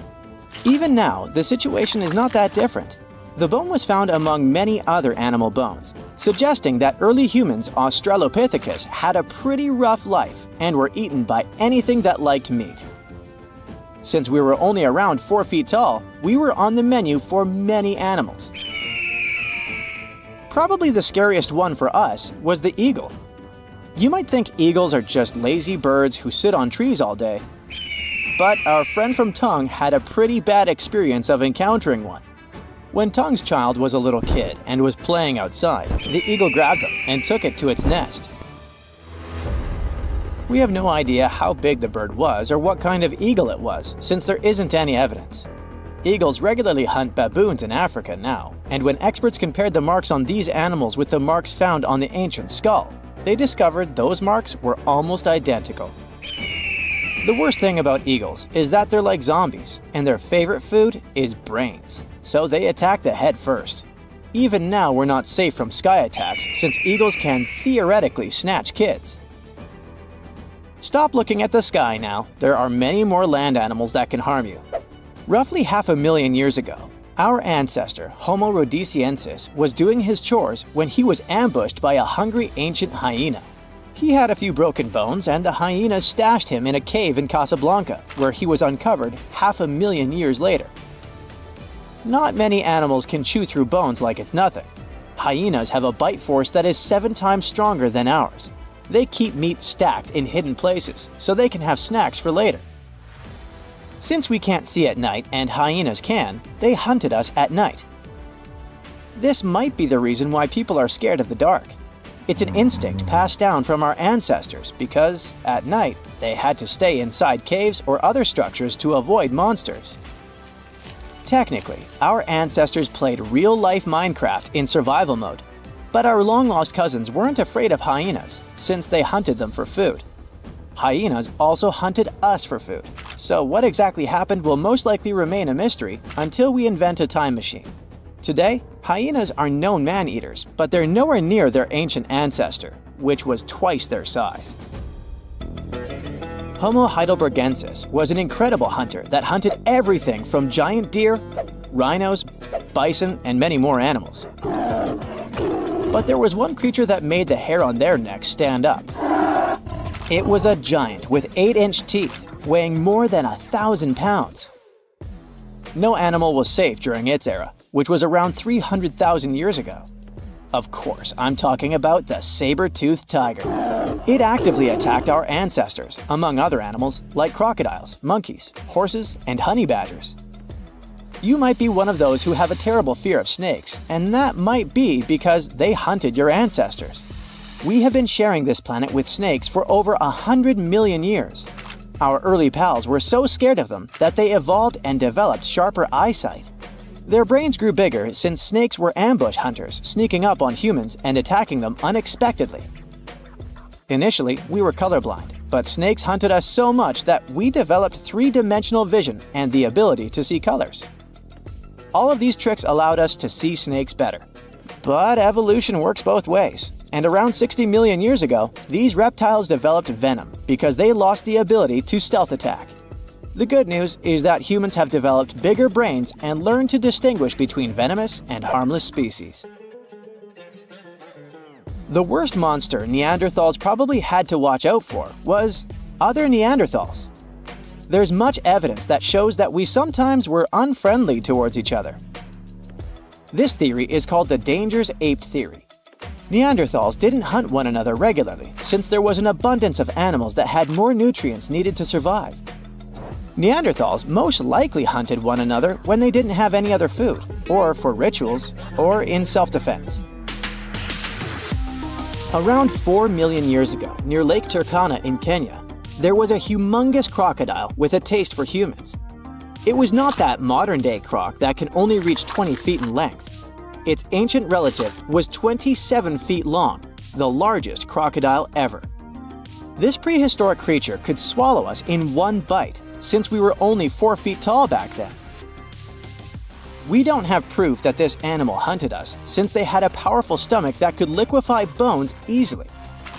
[SPEAKER 1] Even now, the situation is not that different. The bone was found among many other animal bones, suggesting that early humans, Australopithecus, had a pretty rough life and were eaten by anything that liked meat. Since we were only around 4 feet tall, we were on the menu for many animals. Probably the scariest one for us was the eagle. You might think eagles are just lazy birds who sit on trees all day, but our friend from Tongue had a pretty bad experience of encountering one. When Tongue's child was a little kid and was playing outside, the eagle grabbed him and took it to its nest. We have no idea how big the bird was or what kind of eagle it was, since there isn't any evidence. Eagles regularly hunt baboons in Africa now, and when experts compared the marks on these animals with the marks found on the ancient skull, they discovered those marks were almost identical. The worst thing about eagles is that they're like zombies, and their favorite food is brains, so they attack the head first. Even now, we're not safe from sky attacks since eagles can theoretically snatch kids. Stop looking at the sky now. There are many more land animals that can harm you. Roughly 500,000 years ago, our ancestor, Homo rhodesiensis, was doing his chores when he was ambushed by a hungry ancient hyena. He had a few broken bones, and the hyenas stashed him in a cave in Casablanca, where he was uncovered 500,000 years later. Not many animals can chew through bones like it's nothing. Hyenas have a bite force that is 7 times stronger than ours. They keep meat stacked in hidden places, so they can have snacks for later. Since we can't see at night and hyenas can, they hunted us at night. This might be the reason why people are scared of the dark. It's an instinct passed down from our ancestors because, at night, they had to stay inside caves or other structures to avoid monsters. Technically, our ancestors played real-life Minecraft in survival mode, but our long-lost cousins weren't afraid of hyenas since they hunted them for food. Hyenas also hunted us for food, so what exactly happened will most likely remain a mystery until we invent a time machine. Today, hyenas are known man-eaters, but they're nowhere near their ancient ancestor, which was twice their size. Homo heidelbergensis was an incredible hunter that hunted everything from giant deer, rhinos, bison, and many more animals. But there was one creature that made the hair on their necks stand up. It was a giant with 8-inch teeth, weighing more than 1,000 pounds. No animal was safe during its era, which was around 300,000 years ago. Of course, I'm talking about the saber-toothed tiger. It actively attacked our ancestors, among other animals like crocodiles, monkeys, horses, and honey badgers. You might be one of those who have a terrible fear of snakes, and that might be because they hunted your ancestors. We have been sharing this planet with snakes for over 100 million years. Our early pals were so scared of them that they evolved and developed sharper eyesight. Their brains grew bigger since snakes were ambush hunters, sneaking up on humans and attacking them unexpectedly. Initially, we were colorblind, but snakes hunted us so much that we developed 3-dimensional vision and the ability to see colors. All of these tricks allowed us to see snakes better. But evolution works both ways, and around 60 million years ago, these reptiles developed venom because they lost the ability to stealth attack. The good news is that humans have developed bigger brains and learned to distinguish between venomous and harmless species. The worst monster Neanderthals probably had to watch out for was other Neanderthals. There's much evidence that shows that we sometimes were unfriendly towards each other. This theory is called the dangerous ape theory. Neanderthals didn't hunt one another regularly since there was an abundance of animals that had more nutrients needed to survive. Neanderthals most likely hunted one another when they didn't have any other food, or for rituals, or in self-defense. Around 4 million years ago, near Lake Turkana in Kenya, there was a humongous crocodile with a taste for humans. It was not that modern-day croc that can only reach 20 feet in length. Its ancient relative was 27 feet long, the largest crocodile ever. This prehistoric creature could swallow us in one bite, since we were only 4 feet tall back then. We don't have proof that this animal hunted us, since they had a powerful stomach that could liquefy bones easily.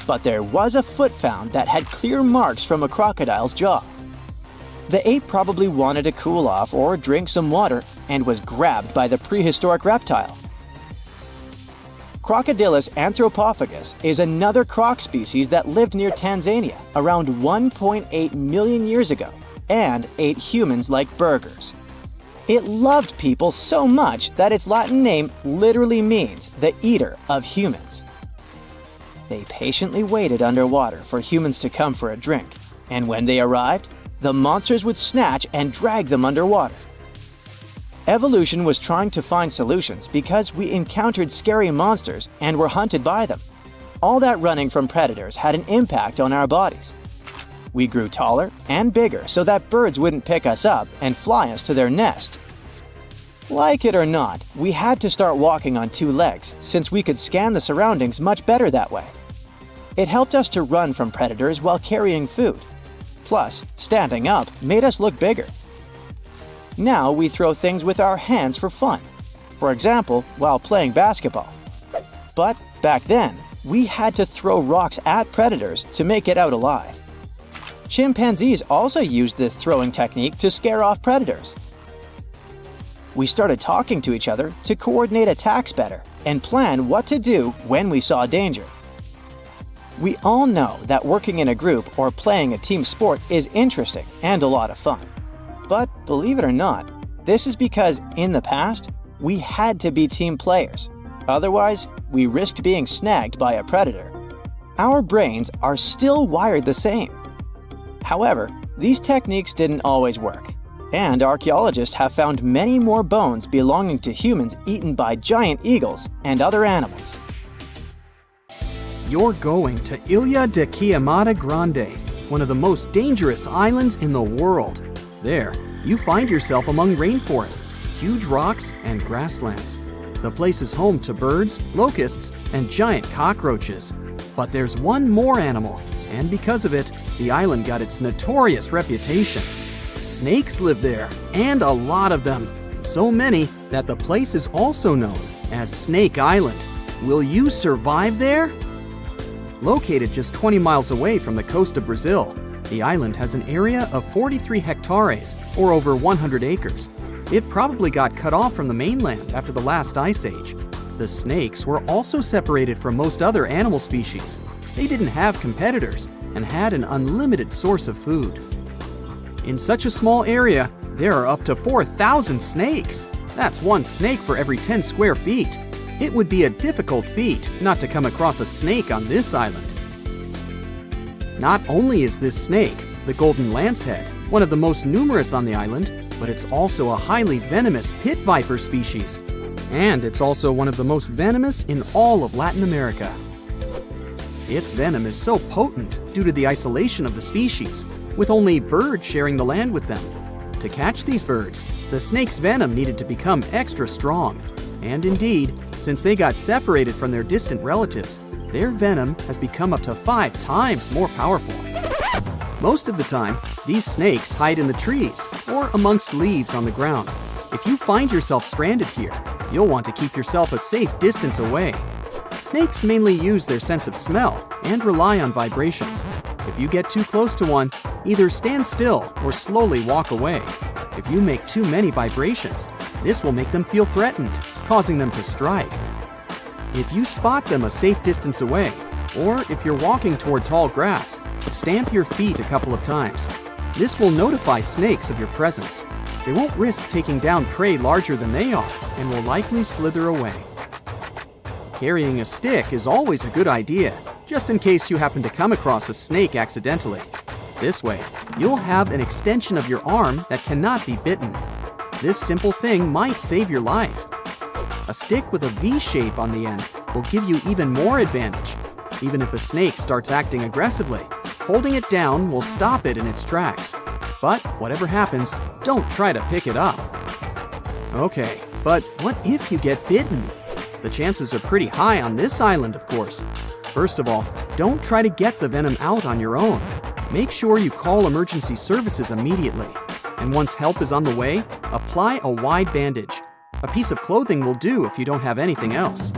[SPEAKER 1] But there was a foot found that had clear marks from a crocodile's jaw. The ape probably wanted to cool off or drink some water and was grabbed by the prehistoric reptile. Crocodylus anthropophagus is another croc species that lived near Tanzania around 1.8 million years ago and ate humans like burgers. It loved people so much that its Latin name literally means the eater of humans. They patiently waited underwater for humans to come for a drink, and when they arrived, the monsters would snatch and drag them underwater. Evolution was trying to find solutions because we encountered scary monsters and were hunted by them. All that running from predators had an impact on our bodies. We grew taller and bigger so that birds wouldn't pick us up and fly us to their nest. Like it or not, we had to start walking on 2 legs since we could scan the surroundings much better that way. It helped us to run from predators while carrying food. Plus, standing up made us look bigger. Now we throw things with our hands for fun, for example, while playing basketball. But back then, we had to throw rocks at predators to make it out alive. Chimpanzees also used this throwing technique to scare off predators. We started talking to each other to coordinate attacks better and plan what to do when we saw danger. We all know that working in a group or playing a team sport is interesting and a lot of fun. But believe it or not, this is because in the past, we had to be team players. Otherwise, we risked being snagged by a predator. Our brains are still wired the same. However, these techniques didn't always work, and archaeologists have found many more bones belonging to humans eaten by giant eagles and other animals.
[SPEAKER 4] You're going to Ilha de Queimada Grande, one of the most dangerous islands in the world. There, you find yourself among rainforests, huge rocks, and grasslands. The place is home to birds, locusts, and giant cockroaches. But there's one more animal, and because of it, the island got its notorious reputation. Snakes live there, and a lot of them. So many that the place is also known as Snake Island. Will you survive there? Located just 20 miles away from the coast of Brazil, the island has an area of 43 hectares, or over 100 acres. It probably got cut off from the mainland after the last ice age. The snakes were also separated from most other animal species. They didn't have competitors and had an unlimited source of food. In such a small area, there are up to 4,000 snakes. That's one snake for every 10 square feet. It would be a difficult feat not to come across a snake on this island. Not only is this snake, the golden lancehead, one of the most numerous on the island, but it's also a highly venomous pit viper species. And it's also one of the most venomous in all of Latin America. Its venom is so potent due to the isolation of the species, with only birds sharing the land with them. To catch these birds, the snake's venom needed to become extra strong. And indeed, since they got separated from their distant relatives, their venom has become up to 5 times more powerful. Most of the time, these snakes hide in the trees or amongst leaves on the ground. If you find yourself stranded here, you'll want to keep yourself a safe distance away. Snakes mainly use their sense of smell and rely on vibrations.
[SPEAKER 5] If you get too close to one, either stand still or slowly walk away. If you make too many vibrations, this will make them feel threatened, causing them to strike. If you spot them a safe distance away, or if you're walking toward tall grass, stamp your feet a couple of times. This will notify snakes of your presence. They won't risk taking down prey larger than they are and will likely slither away. Carrying a stick is always a good idea, just in case you happen to come across a snake accidentally. This way, you'll have an extension of your arm that cannot be bitten. This simple thing might save your life. A stick with a V shape on the end will give you even more advantage. Even if a snake starts acting aggressively, holding it down will stop it in its tracks. But whatever happens, don't try to pick it up. Okay, but what if you get bitten? The chances are pretty high on this island, of course. First of all, don't try to get the venom out on your own. Make sure you call emergency services immediately. And once help is on the way, apply a wide bandage. A piece of clothing will do if you don't have anything else.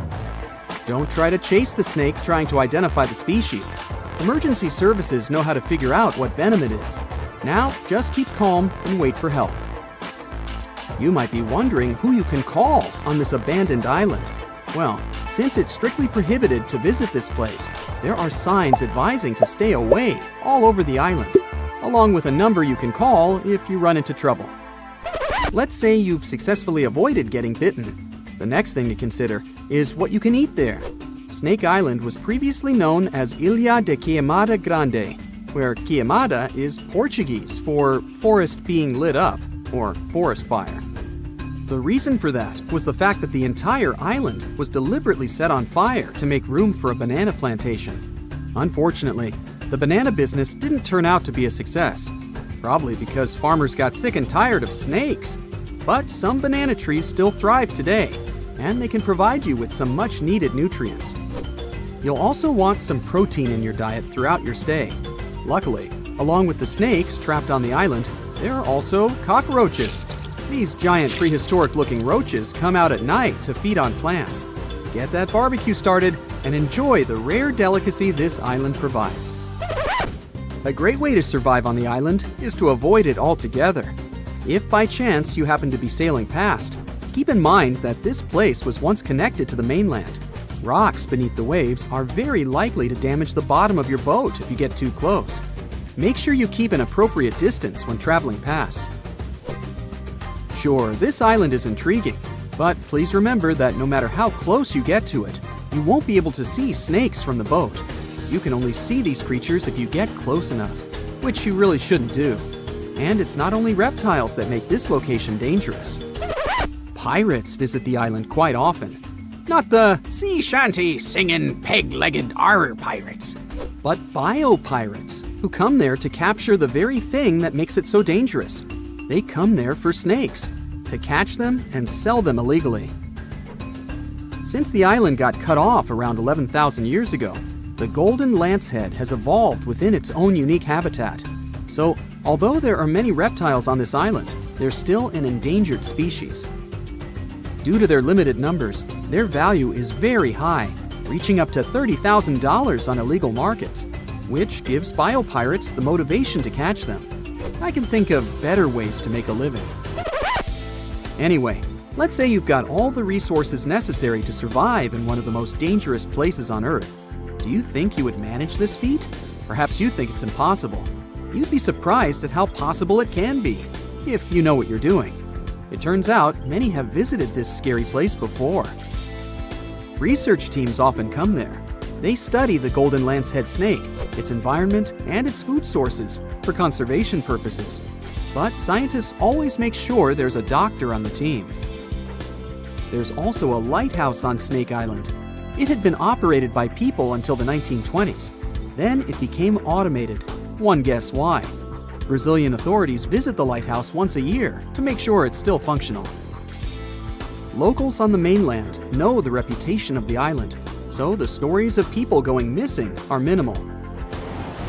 [SPEAKER 5] Don't try to chase the snake trying to identify the species. Emergency services know how to figure out what venom it is. Now, just keep calm and wait for help. You might be wondering who you can call on this abandoned island. Well, since it's strictly prohibited to visit this place, there are signs advising to stay away all over the island, along with a number you can call if you run into trouble. Let's say you've successfully avoided getting bitten. The next thing to consider is what you can eat there. Snake Island was previously known as Ilha de Queimada Grande, where queimada is Portuguese for forest being lit up, or forest fire. The reason for that was the fact that the entire island was deliberately set on fire to make room for a banana plantation. Unfortunately, the banana business didn't turn out to be a success, probably because farmers got sick and tired of snakes. But some banana trees still thrive today, and they can provide you with some much-needed nutrients. You'll also want some protein in your diet throughout your stay. Luckily, along with the snakes trapped on the island, there are also cockroaches. These giant prehistoric-looking roaches come out at night to feed on plants. Get that barbecue started and enjoy the rare delicacy this island provides. A great way to survive on the island is to avoid it altogether. If by chance you happen to be sailing past, keep in mind that this place was once connected to the mainland. Rocks beneath the waves are very likely to damage the bottom of your boat if you get too close. Make sure you keep an appropriate distance when traveling past. Sure, this island is intriguing, but please remember that no matter how close you get to it, you won't be able to see snakes from the boat. You can only see these creatures if you get close enough, which you really shouldn't do. And it's not only reptiles that make this location dangerous. Pirates visit the island quite often. Not the sea shanty singing peg-legged arr pirates, but bio-pirates who come there to capture the very thing that makes it so dangerous. They come there for snakes, to catch them and sell them illegally. Since the island got cut off around 11,000 years ago, the golden lancehead has evolved within its own unique habitat. So, although there are many reptiles on this island, they're still an endangered species. Due to their limited numbers, their value is very high, reaching up to $30,000 on illegal markets, which gives biopirates the motivation to catch them. I can think of better ways to make a living. Anyway, let's say you've got all the resources necessary to survive in one of the most dangerous places on Earth. Do you think you would manage this feat? Perhaps you think it's impossible. You'd be surprised at how possible it can be, if you know what you're doing. It turns out many have visited this scary place before. Research teams often come there. They study the golden lancehead snake, its environment, and its food sources for conservation purposes. But scientists always make sure there's a doctor on the team. There's also a lighthouse on Snake Island. It had been operated by people until the 1920s. Then it became automated. One guess why. Brazilian authorities visit the lighthouse once a year to make sure it's still functional. Locals on the mainland know the reputation of the island, so the stories of people going missing are minimal.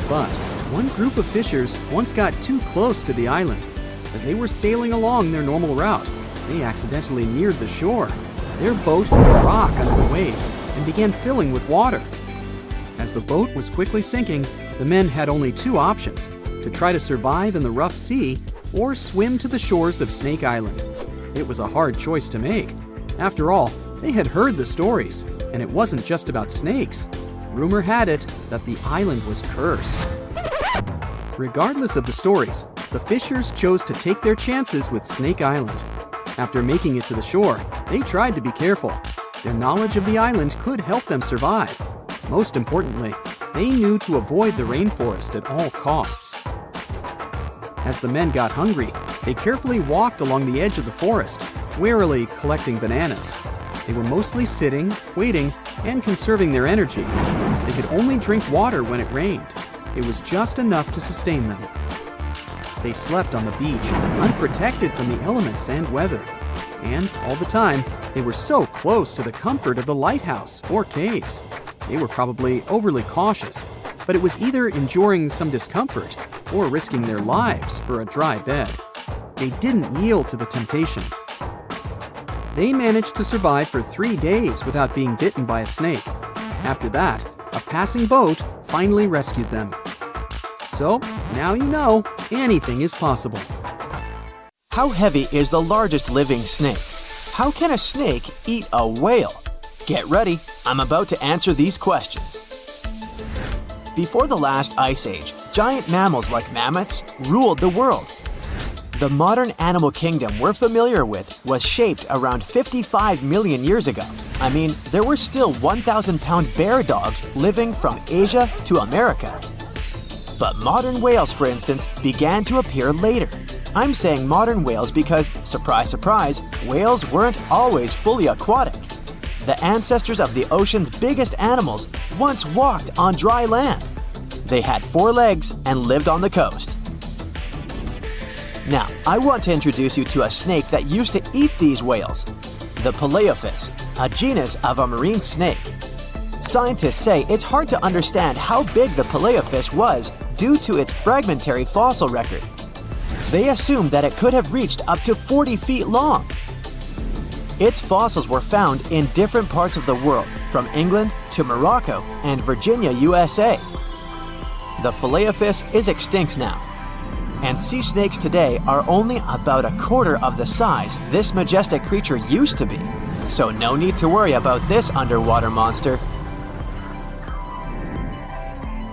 [SPEAKER 5] But one group of fishers once got too close to the island. As they were sailing along their normal route, they accidentally neared the shore. Their boat hit a rock under the waves and began filling with water. As the boat was quickly sinking, The men had only two options: to try to survive in the rough sea or swim to the shores of Snake Island. It was a hard choice to make. After all, they had heard the stories, and it wasn't just about snakes. Rumor had it that the island was cursed. Regardless of the stories, the fishers chose to take their chances with Snake Island. After making it to the shore, they tried to be careful. Their knowledge of the island could help them survive. Most importantly, they knew to avoid the rainforest at all costs. As the men got hungry, they carefully walked along the edge of the forest, warily collecting bananas. They were mostly sitting, waiting, and conserving their energy. They could only drink water when it rained. It was just enough to sustain them. They slept on the beach, unprotected from the elements and weather. And all the time, they were so close to the comfort of the lighthouse or caves. They were probably overly cautious, but it was either enduring some discomfort or risking their lives for a dry bed. They didn't yield to the temptation. They managed to survive for 3 days without being bitten by a snake. After that, a passing boat finally rescued them. So, now you know, anything is possible.
[SPEAKER 1] How heavy is the largest living snake? How can a snake eat a whale? Get ready, I'm about to answer these questions. Before the last ice age, giant mammals like mammoths ruled the world. The modern animal kingdom we're familiar with was shaped around 55 million years ago. I mean, there were still 1,000-pound bear dogs living from Asia to America. But modern whales, for instance, began to appear later. I'm saying modern whales because, surprise, surprise, whales weren't always fully aquatic. The ancestors of the ocean's biggest animals once walked on dry land. They had 4 legs and lived on the coast. Now, I want to introduce you to a snake that used to eat these whales, the Paleophis, a genus of a marine snake. Scientists say it's hard to understand how big the Paleophis was due to its fragmentary fossil record. They assumed that it could have reached up to 40 feet long. Its fossils were found in different parts of the world, from England to Morocco and Virginia, USA. The Paleophis is extinct now, and sea snakes today are only about a quarter of the size this majestic creature used to be. So no need to worry about this underwater monster.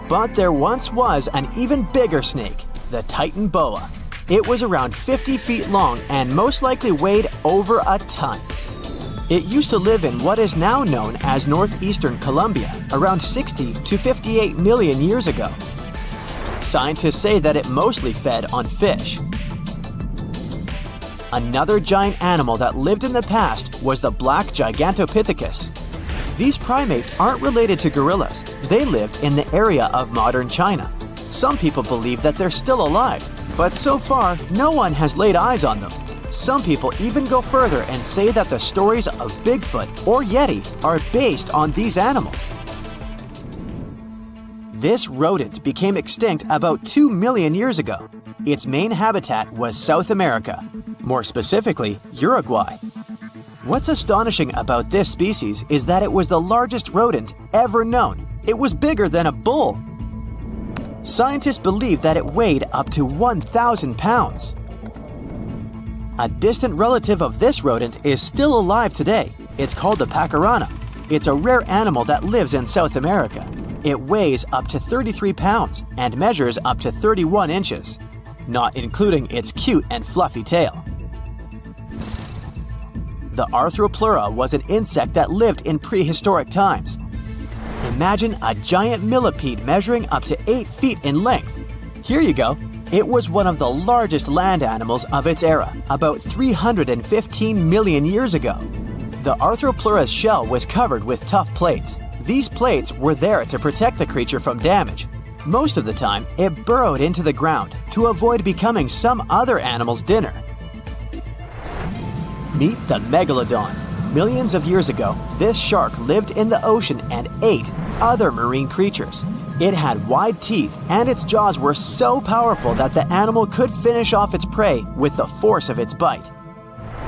[SPEAKER 1] But there once was an even bigger snake, the Titan boa. It was around 50 feet long and most likely weighed over a ton. It used to live in what is now known as northeastern Colombia around 60 to 58 million years ago. Scientists say that it mostly fed on fish. Another giant animal that lived in the past was the black Gigantopithecus. These primates aren't related to gorillas. They lived in the area of modern China. Some people believe that they're still alive, but so far, no one has laid eyes on them. Some people even go further and say that the stories of Bigfoot or Yeti are based on these animals. This rodent became extinct about 2 million years ago. Its main habitat was South America, more specifically, Uruguay. What's astonishing about this species is that it was the largest rodent ever known. It was bigger than a bull. Scientists believe that it weighed up to 1,000 pounds. A distant relative of this rodent is still alive today. It's called the pacarana. It's a rare animal that lives in South America. It weighs up to 33 pounds and measures up to 31 inches, not including its cute and fluffy tail. The Arthropleura was an insect that lived in prehistoric times. Imagine a giant millipede measuring up to 8 feet in length. Here you go. It was one of the largest land animals of its era, about 315 million years ago. The Arthropleura's shell was covered with tough plates. These plates were there to protect the creature from damage. Most of the time, it burrowed into the ground to avoid becoming some other animal's dinner. Meet the megalodon. Millions of years ago, this shark lived in the ocean and ate other marine creatures. It had wide teeth, and its jaws were so powerful that the animal could finish off its prey with the force of its bite.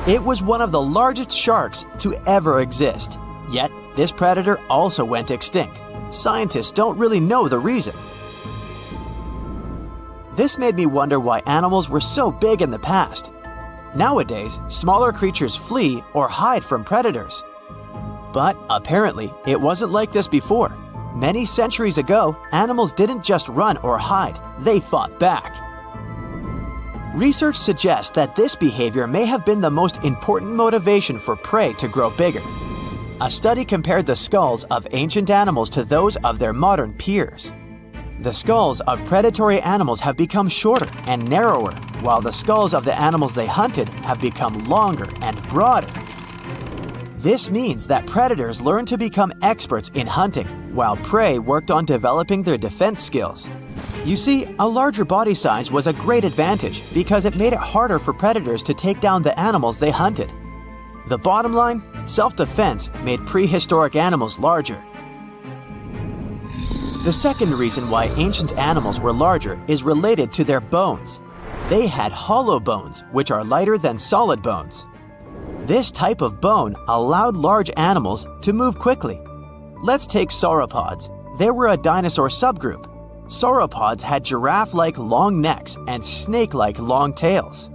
[SPEAKER 1] It was one of the largest sharks to ever exist. Yet, this predator also went extinct. Scientists don't really know the reason. This made me wonder why animals were so big in the past. Nowadays, smaller creatures flee or hide from predators. But apparently, it wasn't like this before. Many centuries ago, animals didn't just run or hide, they fought back. Research suggests that this behavior may have been the most important motivation for prey to grow bigger. A study compared the skulls of ancient animals to those of their modern peers. The skulls of predatory animals have become shorter and narrower, while the skulls of the animals they hunted have become longer and broader. This means that predators learned to become experts in hunting, while prey worked on developing their defense skills. You see, a larger body size was a great advantage because it made it harder for predators to take down the animals they hunted. The bottom line, self-defense made prehistoric animals larger. The second reason why ancient animals were larger is related to their bones. They had hollow bones, which are lighter than solid bones. This type of bone allowed large animals to move quickly. Let's take sauropods. They were a dinosaur subgroup. Sauropods had giraffe-like long necks and snake-like long tails.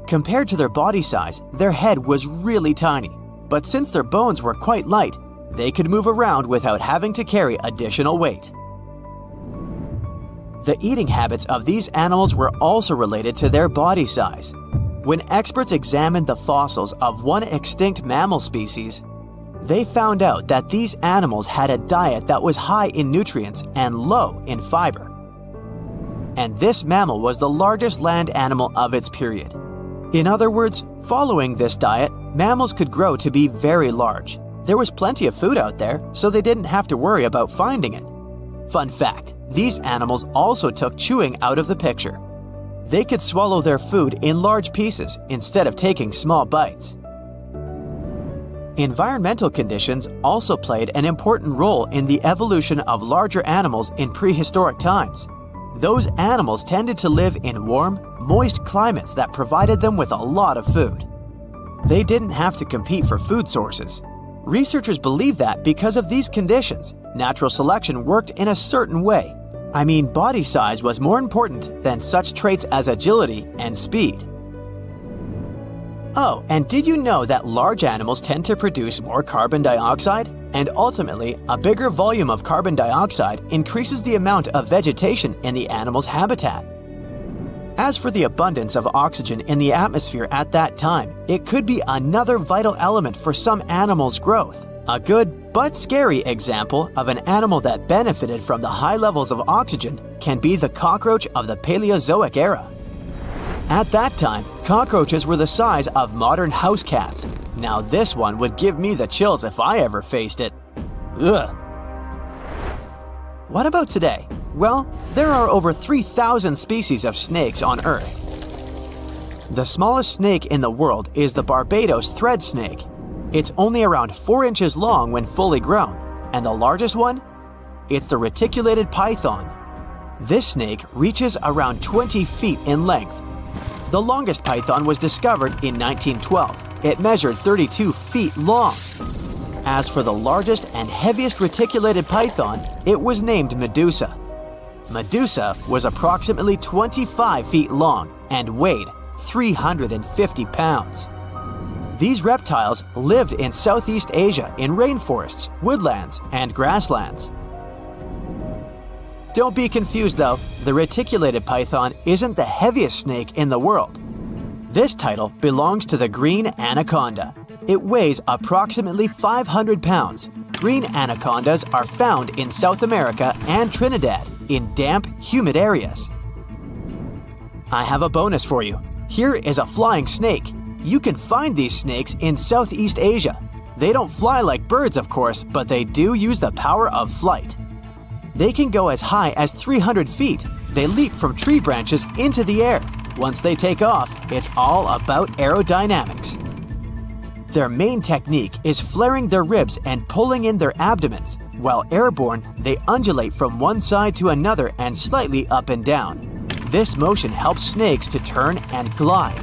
[SPEAKER 1] Compared to their body size, their head was really tiny. But since their bones were quite light, they could move around without having to carry additional weight. The eating habits of these animals were also related to their body size. When experts examined the fossils of one extinct mammal species, they found out that these animals had a diet that was high in nutrients and low in fiber. And this mammal was the largest land animal of its period. In other words, following this diet, mammals could grow to be very large. There was plenty of food out there, so they didn't have to worry about finding it. Fun fact, these animals also took chewing out of the picture. They could swallow their food in large pieces instead of taking small bites. Environmental conditions also played an important role in the evolution of larger animals in prehistoric times. Those animals tended to live in warm, moist climates that provided them with a lot of food. They didn't have to compete for food sources. Researchers believe that because of these conditions, natural selection worked in a certain way. I mean, body size was more important than such traits as agility and speed. Oh, and did you know that large animals tend to produce more carbon dioxide? And ultimately, a bigger volume of carbon dioxide increases the amount of vegetation in the animal's habitat. As for the abundance of oxygen in the atmosphere at that time, it could be another vital element for some animals' growth. A good but scary example of an animal that benefited from the high levels of oxygen can be the cockroach of the Paleozoic era. At that time, cockroaches were the size of modern house cats. Now this one would give me the chills if I ever faced it. Ugh. What about today? Well, there are over 3,000 species of snakes on Earth. The smallest snake in the world is the Barbados thread snake. It's only around 4 inches long when fully grown, and the largest one? It's the reticulated python. This snake reaches around 20 feet in length. The longest python was discovered in 1912. It measured 32 feet long. As for the largest and heaviest reticulated python, it was named Medusa. Medusa was approximately 25 feet long and weighed 350 pounds. These reptiles lived in Southeast Asia in rainforests, woodlands, and grasslands. Don't be confused though, the reticulated python isn't the heaviest snake in the world. This title belongs to the green anaconda. It weighs approximately 500 pounds. Green anacondas are found in South America and Trinidad in damp, humid areas. I have a bonus for you. Here is a flying snake. You can find these snakes in Southeast Asia. They don't fly like birds, of course, but they do use the power of flight. They can go as high as 300 feet. They leap from tree branches into the air. Once they take off, it's all about aerodynamics. Their main technique is flaring their ribs and pulling in their abdomens. While airborne, they undulate from one side to another and slightly up and down. This motion helps snakes to turn and glide.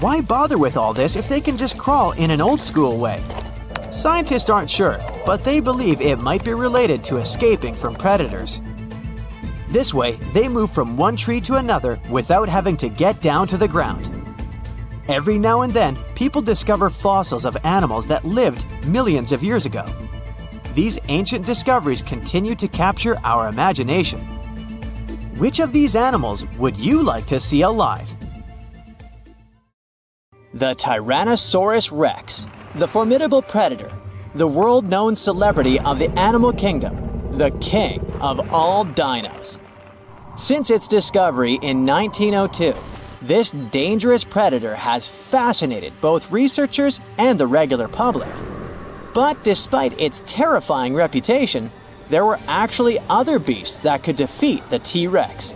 [SPEAKER 1] Why bother with all this if they can just crawl in an old-school way? Scientists aren't sure, but they believe it might be related to escaping from predators. This way, they move from one tree to another without having to get down to the ground. Every now and then, people discover fossils of animals that lived millions of years ago. These ancient discoveries continue to capture our imagination. Which of these animals would you like to see alive? The Tyrannosaurus rex, the formidable predator, the world-known celebrity of the animal kingdom, the king of all dinos. Since its discovery in 1902, this dangerous predator has fascinated both researchers and the regular public. But despite its terrifying reputation, there were actually other beasts that could defeat the T-Rex.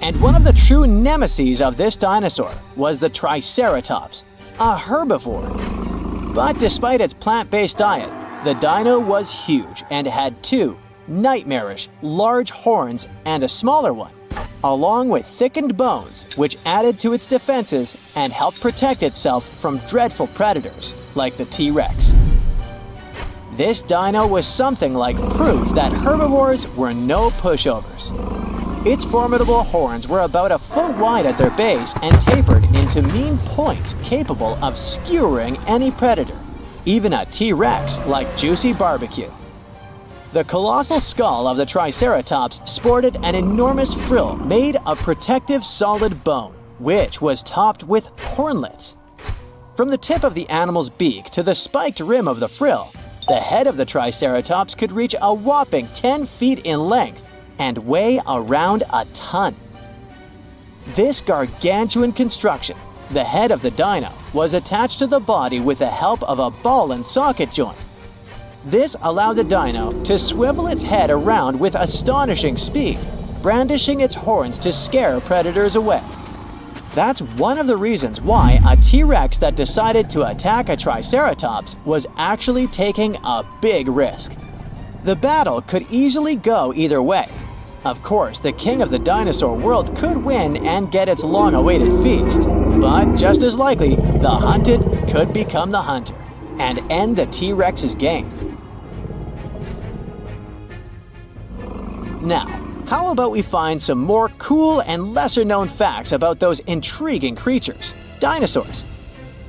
[SPEAKER 1] And one of the true nemeses of this dinosaur was the Triceratops, a herbivore. But despite its plant-based diet, the dino was huge and had two nightmarish large horns and a smaller one, along with thickened bones which added to its defenses and helped protect itself from dreadful predators like the T-Rex. This dino was something like proof that herbivores were no pushovers. Its formidable horns were about a foot wide at their base and tapered into mean points capable of skewering any predator, even a T-Rex like Juicy Barbecue. The colossal skull of the Triceratops sported an enormous frill made of protective solid bone, which was topped with hornlets. From the tip of the animal's beak to the spiked rim of the frill, the head of the Triceratops could reach a whopping 10 feet in length and weigh around a ton. This gargantuan construction, the head of the dino, was attached to the body with the help of a ball and socket joint. This allowed the dino to swivel its head around with astonishing speed, brandishing its horns to scare predators away. That's one of the reasons why a T-Rex that decided to attack a Triceratops was actually taking a big risk. The battle could easily go either way. Of course, the king of the dinosaur world could win and get its long-awaited feast, but just as likely, the hunted could become the hunter and end the T-Rex's game. Now, how about we find some more cool and lesser-known facts about those intriguing creatures, dinosaurs?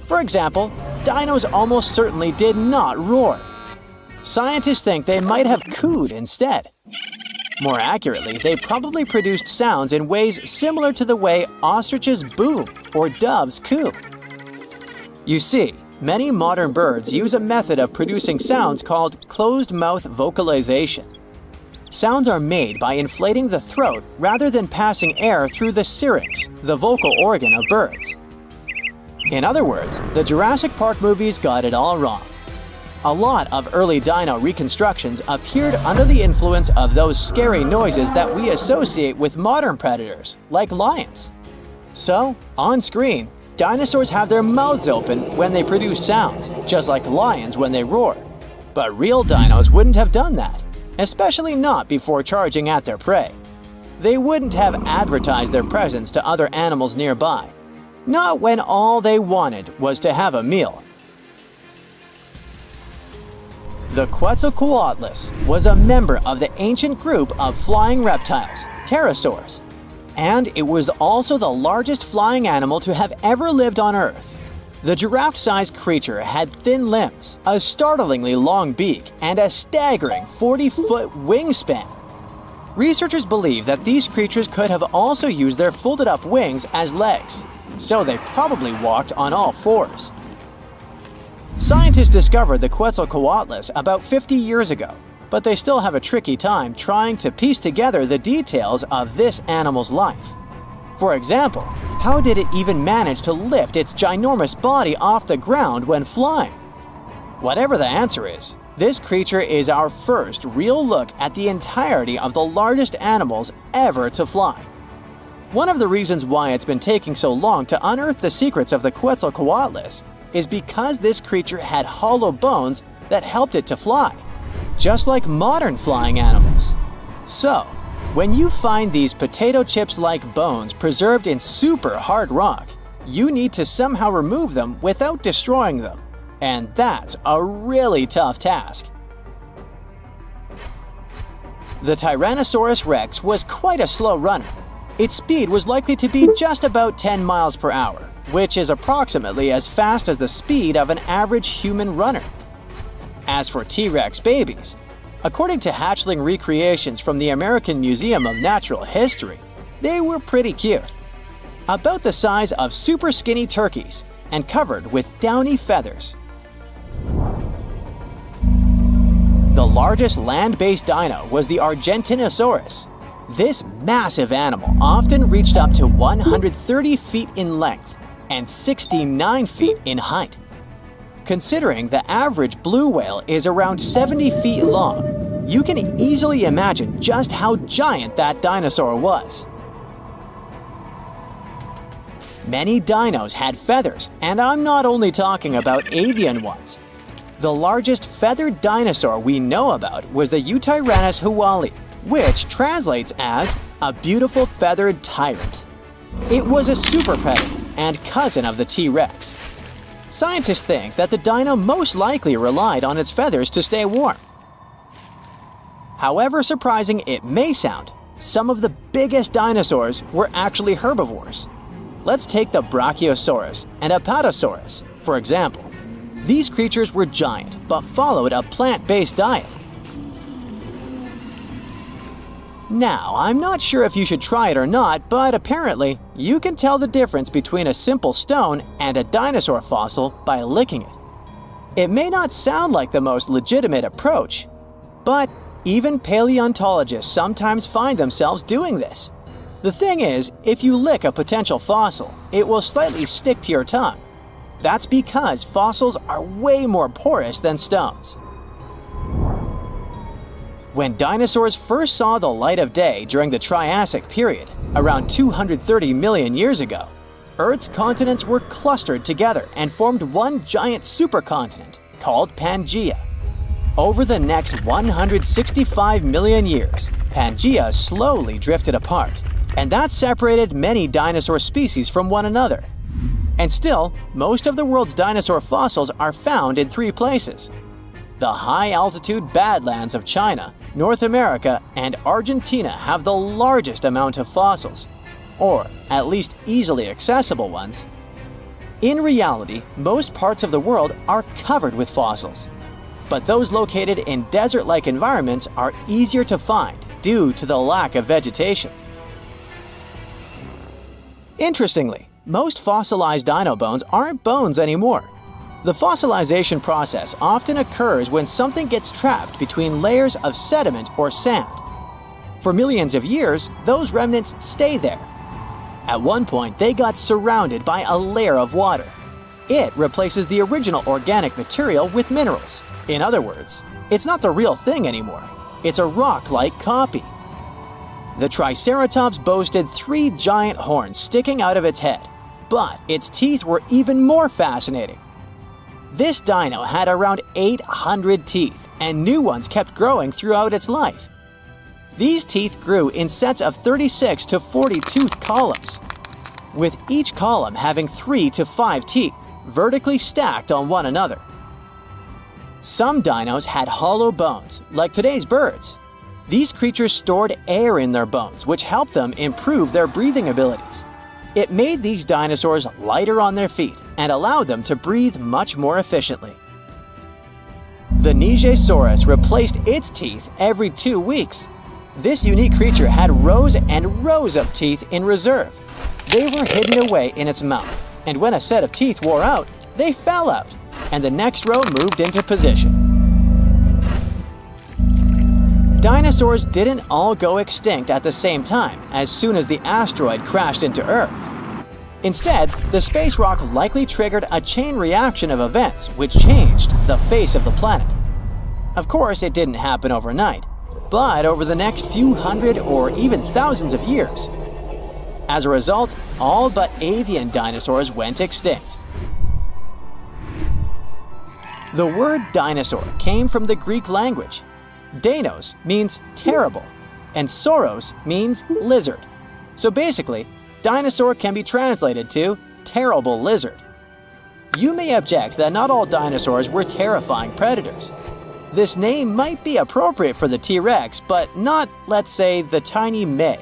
[SPEAKER 1] For example, dinos almost certainly did not roar. Scientists think they might have cooed instead. More accurately, they probably produced sounds in ways similar to the way ostriches boom or doves coo. You see, many modern birds use a method of producing sounds called closed-mouth vocalization. Sounds are made by inflating the throat rather than passing air through the syrinx, the vocal organ of birds. In other words, the Jurassic Park movies got it all wrong. A lot of early dino reconstructions appeared under the influence of those scary noises that we associate with modern predators, like lions. So, on screen, dinosaurs have their mouths open when they produce sounds, just like lions when they roar. But real dinos wouldn't have done that, especially not before charging at their prey. They wouldn't have advertised their presence to other animals nearby, not when all they wanted was to have a meal. The Quetzalcoatlus was a member of the ancient group of flying reptiles, pterosaurs, and it was also the largest flying animal to have ever lived on Earth. The giraffe-sized creature had thin limbs, a startlingly long beak, and a staggering 40-foot wingspan. Researchers believe that these creatures could have also used their folded-up wings as legs, so they probably walked on all fours. Scientists discovered the Quetzalcoatlus about 50 years ago, but they still have a tricky time trying to piece together the details of this animal's life. For example, how did it even manage to lift its ginormous body off the ground when flying? Whatever the answer is, this creature is our first real look at the entirety of the largest animals ever to fly. One of the reasons why it's been taking so long to unearth the secrets of the Quetzalcoatlus is because this creature had hollow bones that helped it to fly, just like modern flying animals. So, when you find these potato chips-like bones preserved in super hard rock, you need to somehow remove them without destroying them, and that's a really tough task. The Tyrannosaurus rex was quite a slow runner. Its speed was likely to be just about 10 miles per hour, which is approximately as fast as the speed of an average human runner. As for T-Rex babies, according to hatchling recreations from the American Museum of Natural History, they were pretty cute. About the size of super skinny turkeys and covered with downy feathers. The largest land-based dino was the Argentinosaurus. This massive animal often reached up to 130 feet in length and 69 feet in height. Considering the average blue whale is around 70 feet long, you can easily imagine just how giant that dinosaur was. Many dinos had feathers, and I'm not only talking about avian ones. The largest feathered dinosaur we know about was the Eutyrannus huali, which translates as a beautiful feathered tyrant. It was a super predator and cousin of the T-Rex. Scientists think that the dino most likely relied on its feathers to stay warm. However surprising it may sound, some of the biggest dinosaurs were actually herbivores. Let's take the Brachiosaurus and Apatosaurus, for example. These creatures were giant, but followed a plant-based diet. Now, I'm not sure if you should try it or not, but apparently, you can tell the difference between a simple stone and a dinosaur fossil by licking it. It may not sound like the most legitimate approach, but even paleontologists sometimes find themselves doing this. The thing is, if you lick a potential fossil, it will slightly stick to your tongue. That's because fossils are way more porous than stones. When dinosaurs first saw the light of day during the Triassic period, around 230 million years ago, Earth's continents were clustered together and formed one giant supercontinent called Pangaea. Over the next 165 million years, Pangaea slowly drifted apart, and that separated many dinosaur species from one another. And still, most of the world's dinosaur fossils are found in three places: the high-altitude Badlands of China, North America, and Argentina have the largest amount of fossils, or at least easily accessible ones. In reality, most parts of the world are covered with fossils, but those located in desert-like environments are easier to find due to the lack of vegetation. Interestingly, most fossilized dino bones aren't bones anymore. The fossilization process often occurs when something gets trapped between layers of sediment or sand. For millions of years, those remnants stay there. At one point, they got surrounded by a layer of water. It replaces the original organic material with minerals. In other words, it's not the real thing anymore. It's a rock-like copy. The Triceratops boasted 3 giant horns sticking out of its head, but its teeth were even more fascinating. This dino had around 800 teeth, and new ones kept growing throughout its life. These teeth grew in sets of 36 to 40 tooth columns, with each column having 3 to 5 teeth, vertically stacked on one another. Some dinos had hollow bones, like today's birds. These creatures stored air in their bones, which helped them improve their breathing abilities. It made these dinosaurs lighter on their feet and allowed them to breathe much more efficiently. The Nigersaurus replaced its teeth every 2 weeks. This unique creature had rows and rows of teeth in reserve. They were hidden away in its mouth, and when a set of teeth wore out, they fell out, and the next row moved into position. Dinosaurs didn't all go extinct at the same time as soon as the asteroid crashed into Earth. Instead, the space rock likely triggered a chain reaction of events which changed the face of the planet. Of course, it didn't happen overnight, but over the next few hundred or even thousands of years. As a result, all but avian dinosaurs went extinct. The word dinosaur came from the Greek language. Deinos means terrible, and sauros means lizard. So basically, dinosaur can be translated to terrible lizard. You may object that not all dinosaurs were terrifying predators. This name might be appropriate for the T-Rex, but not, let's say, the tiny May.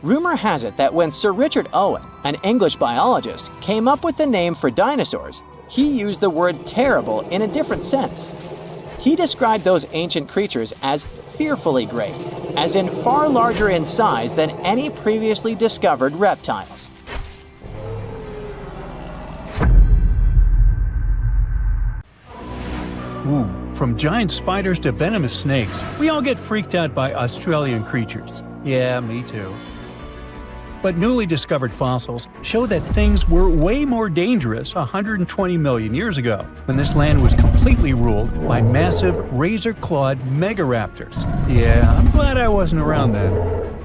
[SPEAKER 1] Rumor has it that when Sir Richard Owen, an English biologist, came up with the name for dinosaurs, he used the word terrible in a different sense. He described those ancient creatures as fearfully great, as in far larger in size than any previously discovered reptiles.
[SPEAKER 2] Ooh, from giant spiders to venomous snakes, we all get freaked out by Australian creatures. Yeah, me too. But newly discovered fossils show that things were way more dangerous 120 million years ago, when this land was completely ruled by massive razor-clawed megaraptors. Yeah, I'm glad I wasn't around then.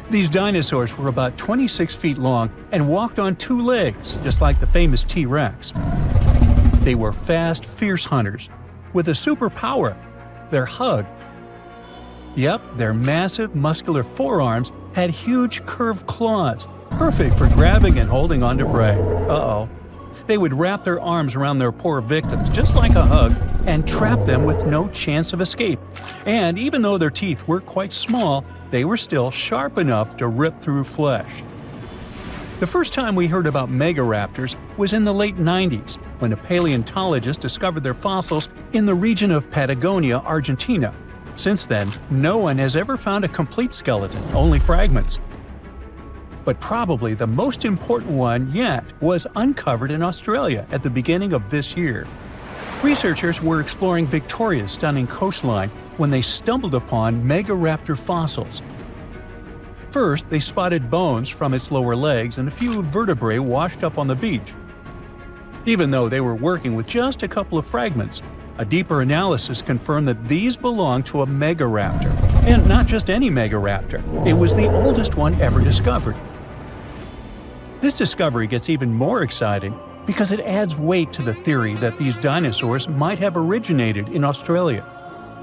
[SPEAKER 2] These dinosaurs were about 26 feet long and walked on two legs, just like the famous T-Rex. They were fast, fierce hunters, with a superpower: their hug. Yep, their massive, muscular forearms had huge curved claws, perfect for grabbing and holding onto prey. Uh-oh. They would wrap their arms around their poor victims, just like a hug, and trap them with no chance of escape. And even though their teeth were quite small, they were still sharp enough to rip through flesh. The first time we heard about megaraptors was in the late 90s, when a paleontologist discovered their fossils in the region of Patagonia, Argentina. Since then, no one has ever found a complete skeleton, only fragments. But probably the most important one yet was uncovered in Australia at the beginning of this year. Researchers were exploring Victoria's stunning coastline when they stumbled upon megaraptor fossils. First, they spotted bones from its lower legs and a few vertebrae washed up on the beach. Even though they were working with just a couple of fragments, a deeper analysis confirmed that these belonged to a megaraptor. And not just any megaraptor, it was the oldest one ever discovered. This discovery gets even more exciting because it adds weight to the theory that these dinosaurs might have originated in Australia.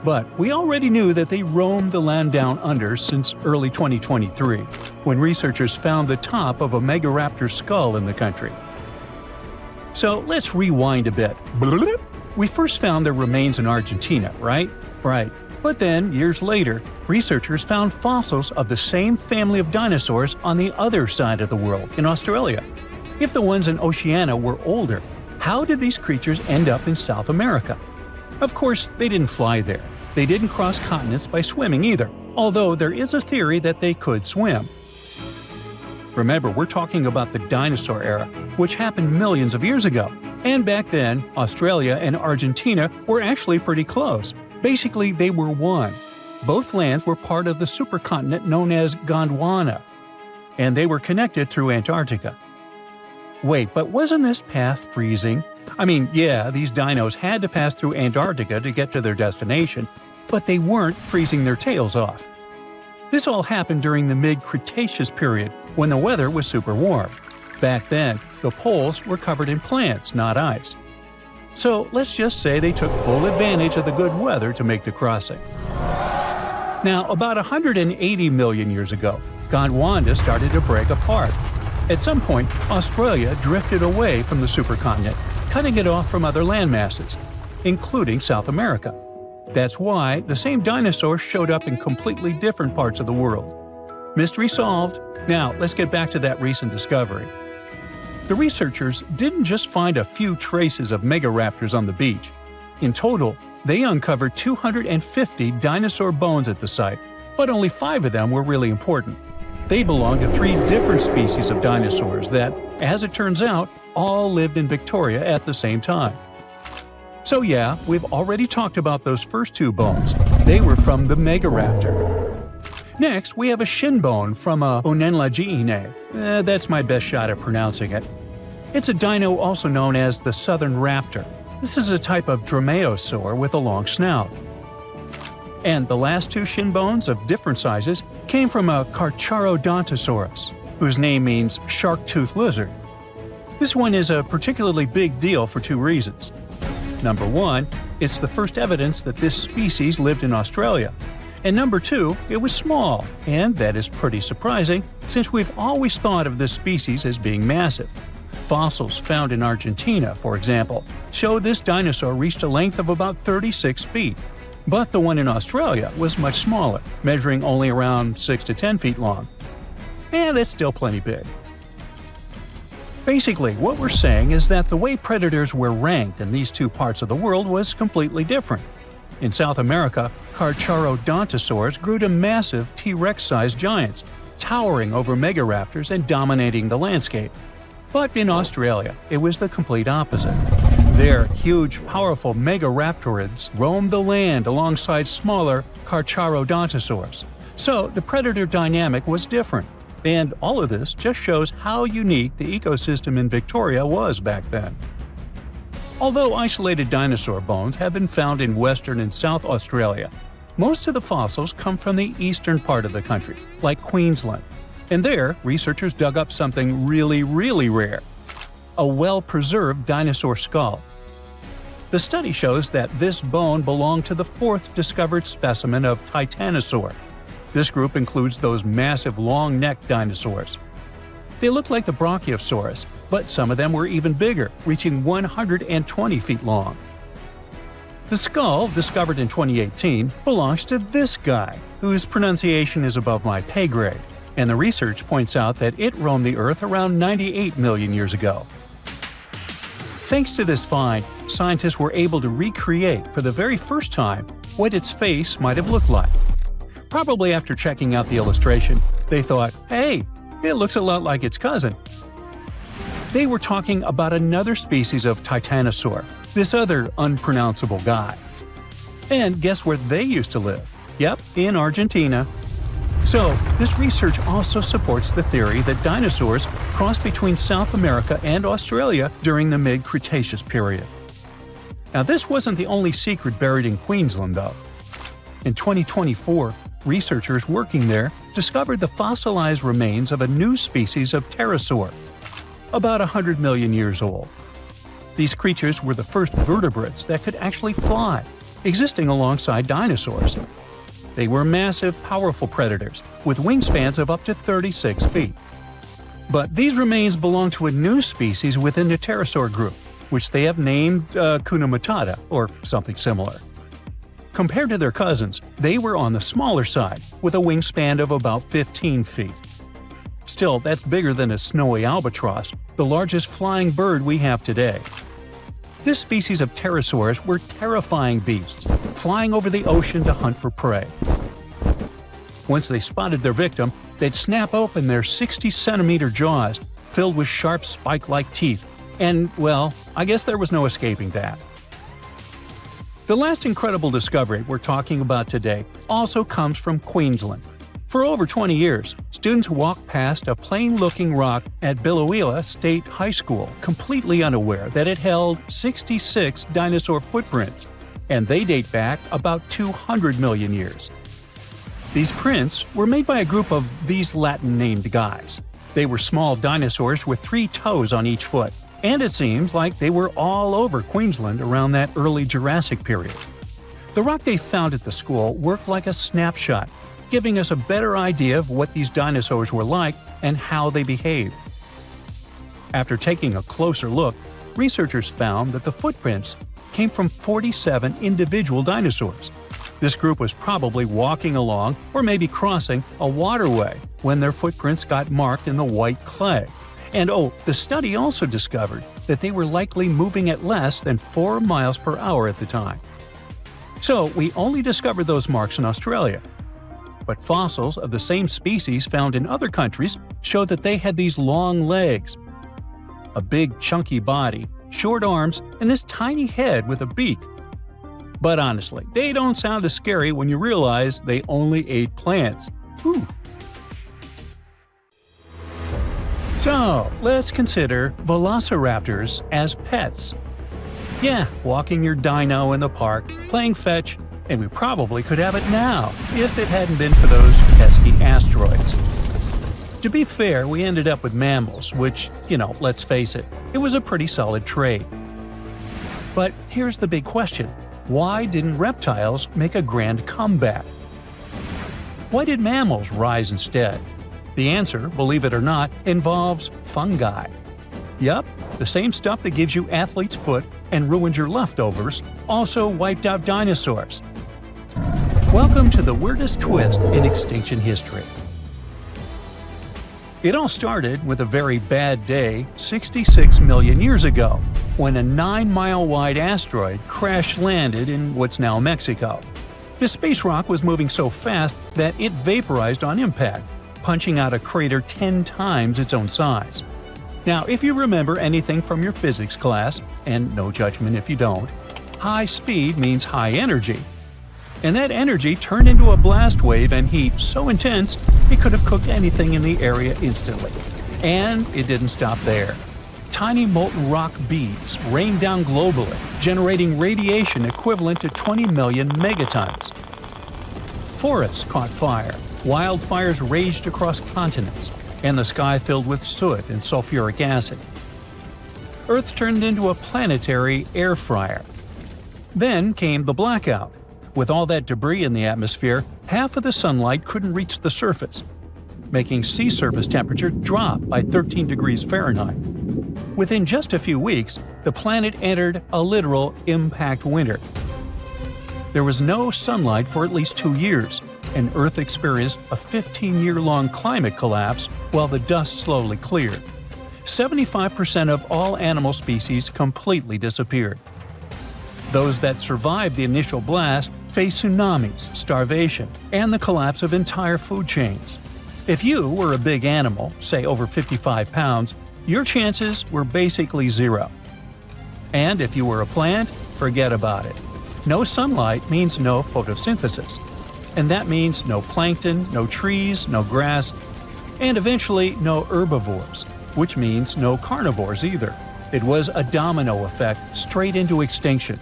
[SPEAKER 2] But we already knew that they roamed the land down under since early 2023, when researchers found the top of a megaraptor skull in the country. So let's rewind a bit. We first found their remains in Argentina, right? Right. But then, years later, researchers found fossils of the same family of dinosaurs on the other side of the world, in Australia. If the ones in Oceania were older, how did these creatures end up in South America? Of course, they didn't fly there. They didn't cross continents by swimming either, although there is a theory that they could swim. Remember, we're talking about the dinosaur era, which happened millions of years ago. And back then, Australia and Argentina were actually pretty close. Basically, they were one. Both lands were part of the supercontinent known as Gondwana, and they were connected through Antarctica. Wait, but wasn't this path freezing? I mean, yeah, these dinos had to pass through Antarctica to get to their destination, but they weren't freezing their tails off. This all happened during the mid-Cretaceous period, when the weather was super warm. Back then, the poles were covered in plants, not ice. So let's just say they took full advantage of the good weather to make the crossing. Now, about 180 million years ago, Gondwana started to break apart. At some point, Australia drifted away from the supercontinent, cutting it off from other landmasses, including South America. That's why the same dinosaurs showed up in completely different parts of the world. Mystery solved. Now, let's get back to that recent discovery. The researchers didn't just find a few traces of megaraptors on the beach. In total, they uncovered 250 dinosaur bones at the site, but only 5 of them were really important. They belonged to 3 different species of dinosaurs that, as it turns out, all lived in Victoria at the same time. So yeah, we've already talked about those first 2 bones. They were from the megaraptor. Next, we have a shin bone from a Unenlagiine. That's my best shot at pronouncing it. It's a dino also known as the southern raptor. This is a type of dromaeosaur with a long snout. And the last 2 shin bones of different sizes came from a Carcharodontosaurus, whose name means shark-toothed lizard. This one is a particularly big deal for 2 reasons. Number 1, it's the first evidence that this species lived in Australia. And number 2, it was small, and that is pretty surprising since we've always thought of this species as being massive. Fossils found in Argentina, for example, show this dinosaur reached a length of about 36 feet. But the one in Australia was much smaller, measuring only around 6 to 10 feet long. And that's still plenty big. Basically, what we're saying is that the way predators were ranked in these two parts of the world was completely different. In South America, carcharodontosaurs grew to massive T-Rex-sized giants, towering over megaraptors and dominating the landscape. But in Australia, it was the complete opposite. There, huge, powerful megaraptorids roamed the land alongside smaller carcharodontosaurs. So the predator dynamic was different. And all of this just shows how unique the ecosystem in Victoria was back then. Although isolated dinosaur bones have been found in Western and South Australia, most of the fossils come from the eastern part of the country, like Queensland. And there, researchers dug up something really, really rare – a well-preserved dinosaur skull. The study shows that this bone belonged to the fourth discovered specimen of Titanosaur. This group includes those massive long-necked dinosaurs. They look like the Brachiosaurus, but some of them were even bigger, reaching 120 feet long. The skull, discovered in 2018, belongs to this guy, whose pronunciation is above my pay grade, and the research points out that it roamed the Earth around 98 million years ago. Thanks to this find, scientists were able to recreate, for the very first time, what its face might have looked like. Probably after checking out the illustration, they thought, hey, it looks a lot like its cousin. They were talking about another species of Titanosaur, this other unpronounceable guy. And guess where they used to live? Yep, in Argentina. So, this research also supports the theory that dinosaurs crossed between South America and Australia during the mid-Cretaceous period. Now, this wasn't the only secret buried in Queensland, though. In 2024, researchers working there discovered the fossilized remains of a new species of pterosaur, about 100 million years old. These creatures were the first vertebrates that could actually fly, existing alongside dinosaurs. They were massive, powerful predators, with wingspans of up to 36 feet. But these remains belong to a new species within the pterosaur group, which they have named Hakuna Matata, or something similar. Compared to their cousins, they were on the smaller side, with a wingspan of about 15 feet. Still, that's bigger than a snowy albatross, the largest flying bird we have today. This species of pterosaurs were terrifying beasts, flying over the ocean to hunt for prey. Once they spotted their victim, they'd snap open their 60-centimeter jaws, filled with sharp spike-like teeth, and, well, I guess there was no escaping that. The last incredible discovery we're talking about today also comes from Queensland. For over 20 years, students walked past a plain-looking rock at Biloela State High School completely unaware that it held 66 dinosaur footprints, and they date back about 200 million years. These prints were made by a group of these Latin-named guys. They were small dinosaurs with 3 toes on each foot, and it seems like they were all over Queensland around that early Jurassic period. The rock they found at the school worked like a snapshot, giving us a better idea of what these dinosaurs were like and how they behaved. After taking a closer look, researchers found that the footprints came from 47 individual dinosaurs. This group was probably walking along or maybe crossing a waterway when their footprints got marked in the white clay. And the study also discovered that they were likely moving at less than 4 miles per hour at the time. So we only discovered those marks in Australia. But fossils of the same species found in other countries showed that they had these long legs, a big chunky body, short arms, and this tiny head with a beak. But honestly, they don't sound as scary when you realize they only ate plants. Whew. So, let's consider velociraptors as pets. Yeah, walking your dino in the park, playing fetch, and we probably could have it now, if it hadn't been for those pesky asteroids. To be fair, we ended up with mammals, which, let's face it, it was a pretty solid trade. But here's the big question. Why didn't reptiles make a grand comeback? Why did mammals rise instead? The answer, believe it or not, involves fungi. Yup, the same stuff that gives you athlete's foot and ruins your leftovers also wiped out dinosaurs. Welcome to the weirdest twist in extinction history. It all started with a very bad day 66 million years ago, when a 9-mile-wide asteroid crash-landed in what's now Mexico. The space rock was moving so fast that it vaporized on impact, punching out a crater 10 times its own size. Now, if you remember anything from your physics class, and no judgment if you don't, high speed means high energy. And that energy turned into a blast wave and heat so intense it could have cooked anything in the area instantly. And it didn't stop there. Tiny molten rock beads rained down globally, generating radiation equivalent to 20 million megatons. Forests caught fire, wildfires raged across continents, and the sky filled with soot and sulfuric acid. Earth turned into a planetary air fryer. Then came the blackout. With all that debris in the atmosphere, half of the sunlight couldn't reach the surface, making sea surface temperature drop by 13 degrees Fahrenheit. Within just a few weeks, the planet entered a literal impact winter. There was no sunlight for at least 2 years, and Earth experienced a 15-year-long climate collapse while the dust slowly cleared. 75% of all animal species completely disappeared. Those that survived the initial blast faced tsunamis, starvation, and the collapse of entire food chains. If you were a big animal, say over 55 pounds, your chances were basically zero. And if you were a plant, forget about it. No sunlight means no photosynthesis. And that means no plankton, no trees, no grass, and eventually no herbivores, which means no carnivores either. It was a domino effect straight into extinction.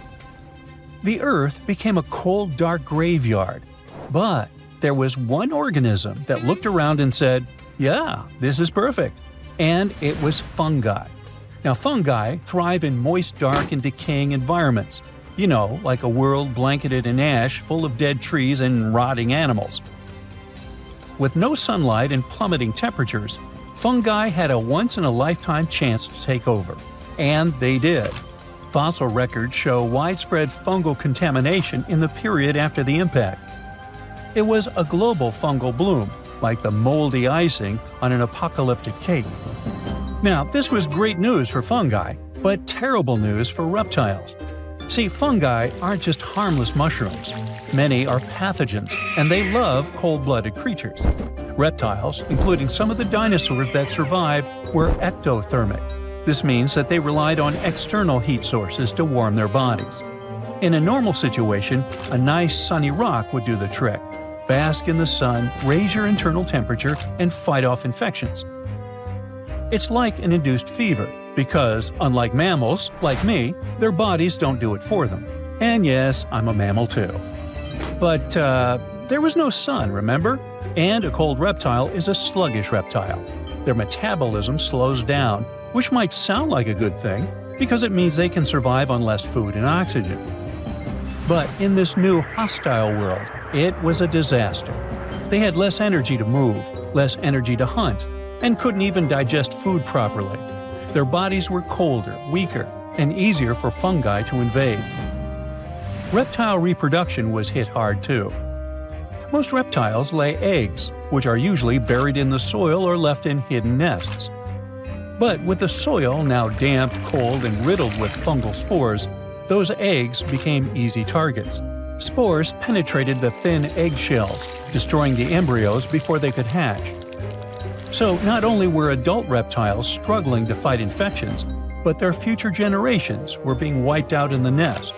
[SPEAKER 2] The Earth became a cold, dark graveyard. But there was one organism that looked around and said, "Yeah, this is perfect." And it was fungi. Now, fungi thrive in moist, dark, and decaying environments. You know, like a world blanketed in ash full of dead trees and rotting animals. With no sunlight and plummeting temperatures, fungi had a once-in-a-lifetime chance to take over. And they did. Fossil records show widespread fungal contamination in the period after the impact. It was a global fungal bloom, like the moldy icing on an apocalyptic cake. Now, this was great news for fungi, but terrible news for reptiles. See, fungi aren't just harmless mushrooms. Many are pathogens, and they love cold-blooded creatures. Reptiles, including some of the dinosaurs that survived, were ectothermic. This means that they relied on external heat sources to warm their bodies. In a normal situation, a nice sunny rock would do the trick. Bask in the sun, raise your internal temperature, and fight off infections. It's like an induced fever, because, unlike mammals, like me, their bodies don't do it for them. And yes, I'm a mammal too. But there was no sun, remember? And a cold reptile is a sluggish reptile. Their metabolism slows down, which might sound like a good thing, because it means they can survive on less food and oxygen. But in this new hostile world, it was a disaster. They had less energy to move, less energy to hunt, and couldn't even digest food properly. Their bodies were colder, weaker, and easier for fungi to invade. Reptile reproduction was hit hard too. Most reptiles lay eggs, which are usually buried in the soil or left in hidden nests. But with the soil now damp, cold, and riddled with fungal spores, those eggs became easy targets. Spores penetrated the thin egg shells, destroying the embryos before they could hatch. So not only were adult reptiles struggling to fight infections, but their future generations were being wiped out in the nest.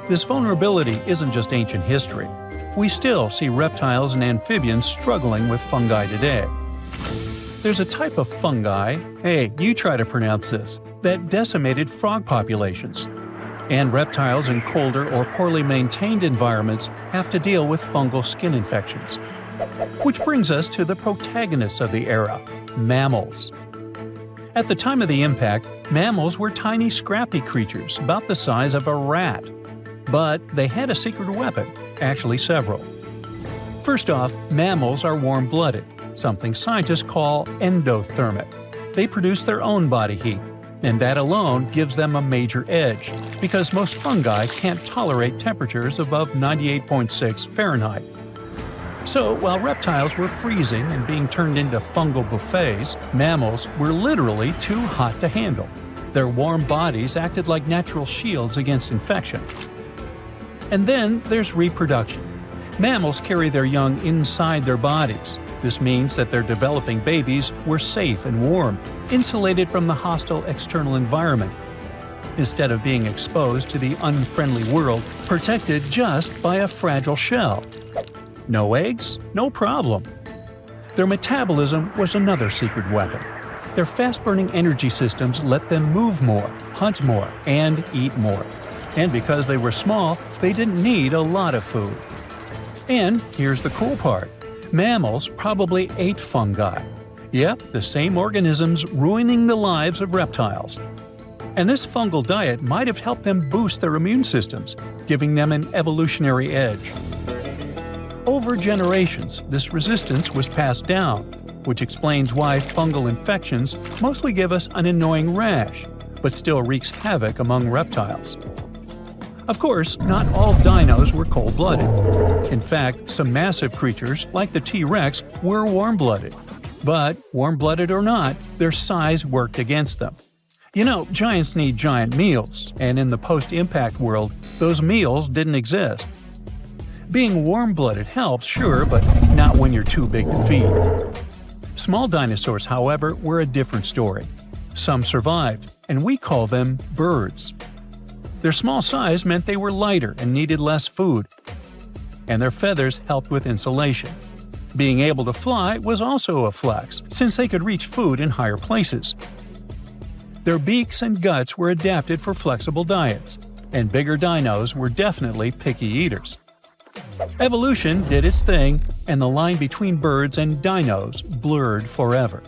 [SPEAKER 2] This vulnerability isn't just ancient history. We still see reptiles and amphibians struggling with fungi today. There's a type of fungi, hey, you try to pronounce this, that decimated frog populations. And reptiles in colder or poorly maintained environments have to deal with fungal skin infections. Which brings us to the protagonists of the era, mammals. At the time of the impact, mammals were tiny, scrappy creatures about the size of a rat. But they had a secret weapon, actually several. First off, mammals are warm-blooded, something scientists call endothermic. They produce their own body heat. and that alone gives them a major edge, because most fungi can't tolerate temperatures above 98.6 Fahrenheit. So, while reptiles were freezing and being turned into fungal buffets, mammals were literally too hot to handle. Their warm bodies acted like natural shields against infection. And then there's reproduction. Mammals carry their young inside their bodies. This means that their developing babies were safe and warm, insulated from the hostile external environment, instead of being exposed to the unfriendly world, protected just by a fragile shell. No eggs? No problem. Their metabolism was another secret weapon. Their fast-burning energy systems let them move more, hunt more, and eat more. And because they were small, they didn't need a lot of food. And here's the cool part. Mammals probably ate fungi. Yep, the same organisms ruining the lives of reptiles. And this fungal diet might have helped them boost their immune systems, giving them an evolutionary edge. Over generations, this resistance was passed down, which explains why fungal infections mostly give us an annoying rash, but still wreaks havoc among reptiles. Of course, not all dinos were cold-blooded. In fact, some massive creatures, like the T-Rex, were warm-blooded. But, warm-blooded or not, their size worked against them. You know, giants need giant meals, and in the post-impact world, those meals didn't exist. Being warm-blooded helps, sure, but not when you're too big to feed. Small dinosaurs, however, were a different story. Some survived, and we call them birds. Their small size meant they were lighter and needed less food, and their feathers helped with insulation. Being able to fly was also a flex, since they could reach food in higher places. Their beaks and guts were adapted for flexible diets, and bigger dinos were definitely picky eaters. Evolution did its thing, and the line between birds and dinos blurred forever.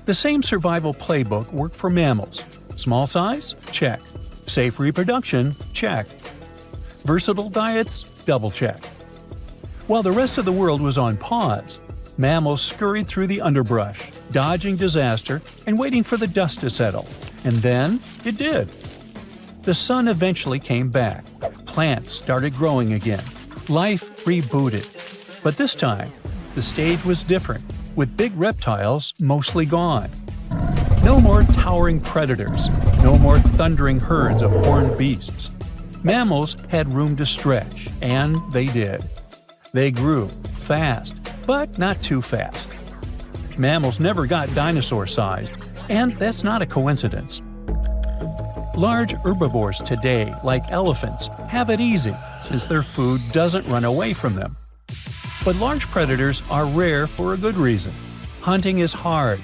[SPEAKER 2] The same survival playbook worked for mammals. Small size? Check. Safe reproduction? Check. Versatile diets? Double check. While the rest of the world was on pause, mammals scurried through the underbrush, dodging disaster and waiting for the dust to settle. And then it did. The sun eventually came back. Plants started growing again. Life rebooted. But this time, the stage was different, with big reptiles mostly gone. No more towering predators, no more thundering herds of horned beasts. Mammals had room to stretch, and they did. They grew fast, but not too fast. Mammals never got dinosaur-sized, and that's not a coincidence. Large herbivores today, like elephants, have it easy since their food doesn't run away from them. But large predators are rare for a good reason. Hunting is hard.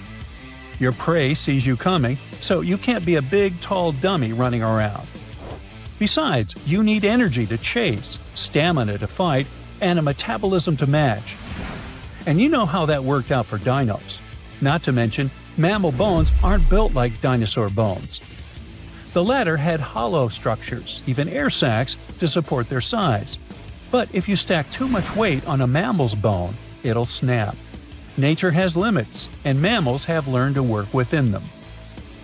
[SPEAKER 2] Your prey sees you coming, so you can't be a big, tall dummy running around. Besides, you need energy to chase, stamina to fight, and a metabolism to match. And you know how that worked out for dinos. Not to mention, mammal bones aren't built like dinosaur bones. The latter had hollow structures, even air sacs, to support their size. But if you stack too much weight on a mammal's bone, it'll snap. Nature has limits, and mammals have learned to work within them.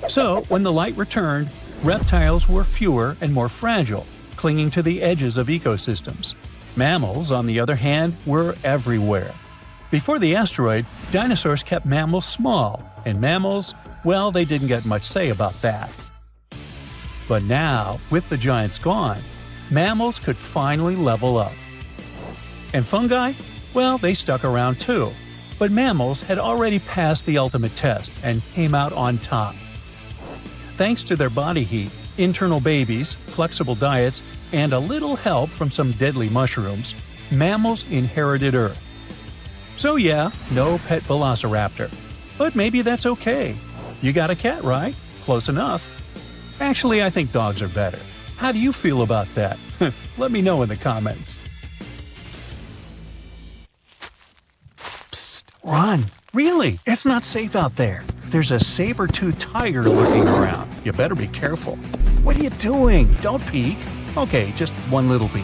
[SPEAKER 2] So, when the light returned, reptiles were fewer and more fragile, clinging to the edges of ecosystems. Mammals, on the other hand, were everywhere. Before the asteroid, dinosaurs kept mammals small, and mammals, well, they didn't get much say about that. But now, with the giants gone, mammals could finally level up. And fungi? Well, they stuck around too. But mammals had already passed the ultimate test and came out on top. Thanks to their body heat, internal babies, flexible diets, and a little help from some deadly mushrooms, mammals inherited Earth. So yeah, no pet velociraptor. But maybe that's okay. You got a cat, right? Close enough. Actually, I think dogs are better. How do you feel about that? Let me know in the comments. Psst, run! Really? It's not safe out there. There's a saber-toothed tiger lurking around. You better be careful. What are you doing? Don't peek. Okay, just one little peek.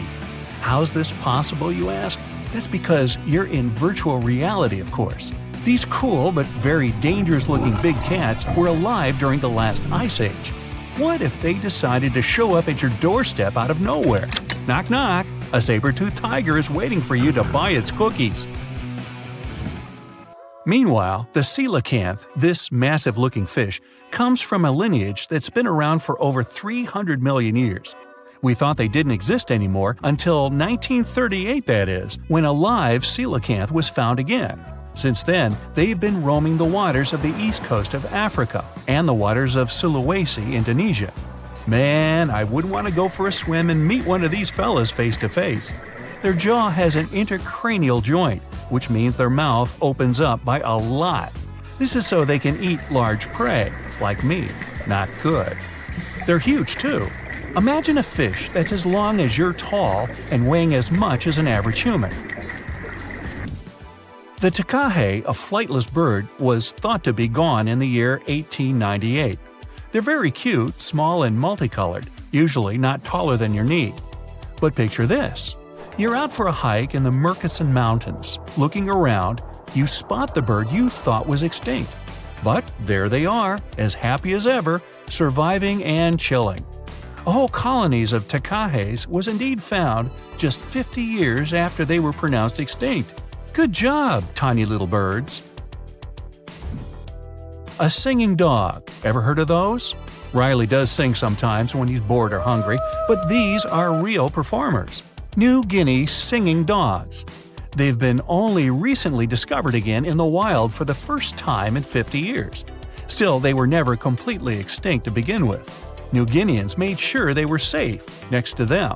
[SPEAKER 2] How's this possible, you ask? That's because you're in virtual reality, of course. These cool but very dangerous-looking big cats were alive during the last ice age. What if they decided to show up at your doorstep out of nowhere? Knock knock, a saber-toothed tiger is waiting for you to buy its cookies. Meanwhile, the coelacanth, this massive-looking fish, comes from a lineage that's been around for over 300 million years. We thought they didn't exist anymore until 1938, that is, when a live coelacanth was found again. Since then, they've been roaming the waters of the east coast of Africa and the waters of Sulawesi, Indonesia. Man, I wouldn't want to go for a swim and meet one of these fellas face to face. Their jaw has an intercranial joint, which means their mouth opens up by a lot. This is so they can eat large prey, like me. Not good. They're huge too. Imagine a fish that's as long as you're tall and weighing as much as an average human. The takahe, a flightless bird, was thought to be gone in the year 1898. They're very cute, small and multicolored, usually not taller than your knee. But picture this. You're out for a hike in the Murchison Mountains. Looking around, you spot the bird you thought was extinct. But there they are, as happy as ever, surviving and chilling. Whole colonies of takahes was indeed found just 50 years after they were pronounced extinct. Good job, tiny little birds. A singing dog. Ever heard of those? Riley does sing sometimes when he's bored or hungry, but these are real performers. New Guinea singing dogs. They've been only recently discovered again in the wild for the first time in 50 years. Still, they were never completely extinct to begin with. New Guineans made sure they were safe next to them.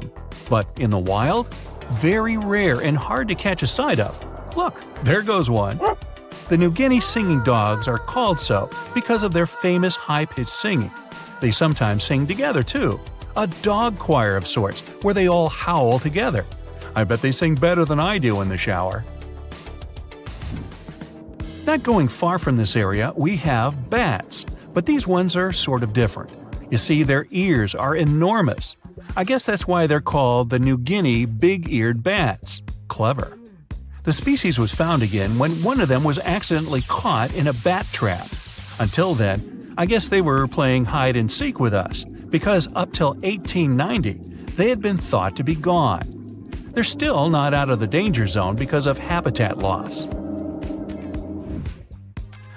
[SPEAKER 2] But in the wild, very rare and hard to catch a sight of. Look, there goes one. The New Guinea singing dogs are called so because of their famous high-pitched singing. They sometimes sing together too, a dog choir of sorts, where they all howl together. I bet they sing better than I do in the shower. Not going far from this area, we have bats, but these ones are sort of different. You see, their ears are enormous. I guess that's why they're called the New Guinea big-eared bats. Clever. The species was found again when one of them was accidentally caught in a bat trap. Until then, I guess they were playing hide-and-seek with us, because up till 1890, they had been thought to be gone. They're still not out of the danger zone because of habitat loss.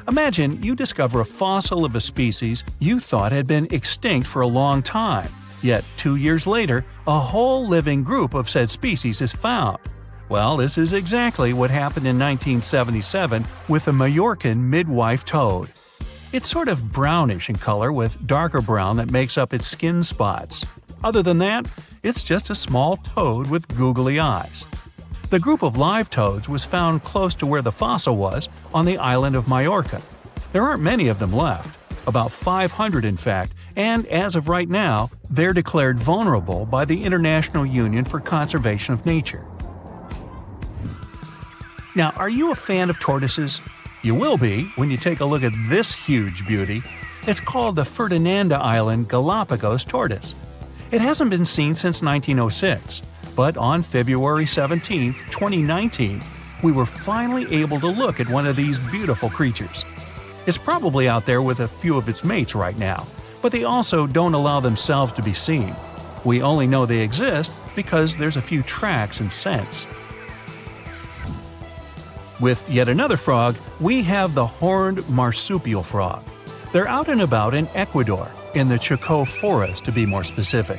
[SPEAKER 2] Imagine you discover a fossil of a species you thought had been extinct for a long time, yet 2 years later, a whole living group of said species is found. Well, this is exactly what happened in 1977 with the Majorcan midwife toad. It's sort of brownish in color with darker brown that makes up its skin spots. Other than that, it's just a small toad with googly eyes. The group of live toads was found close to where the fossil was, on the island of Majorca. There aren't many of them left, about 500 in fact, and as of right now, they're declared vulnerable by the International Union for Conservation of Nature. Now, are you a fan of tortoises? You will be when you take a look at this huge beauty. It's called the Ferdinanda Island Galapagos tortoise. It hasn't been seen since 1906, but on February 17, 2019, we were finally able to look at one of these beautiful creatures. It's probably out there with a few of its mates right now, but they also don't allow themselves to be seen. We only know they exist because there's a few tracks and scents. With yet another frog, we have the horned marsupial frog. They're out and about in Ecuador, in the Chocó Forest to be more specific.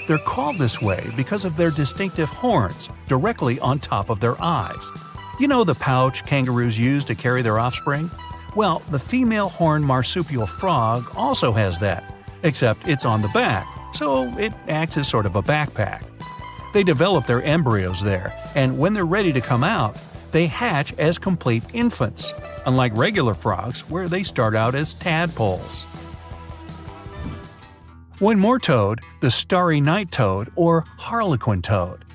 [SPEAKER 2] They're called this way because of their distinctive horns directly on top of their eyes. You know the pouch kangaroos use to carry their offspring? Well, the female horned marsupial frog also has that, except it's on the back, so it acts as sort of a backpack. They develop their embryos there, and when they're ready to come out, they hatch as complete infants, unlike regular frogs where they start out as tadpoles. One more toad, the starry night toad or harlequin toad.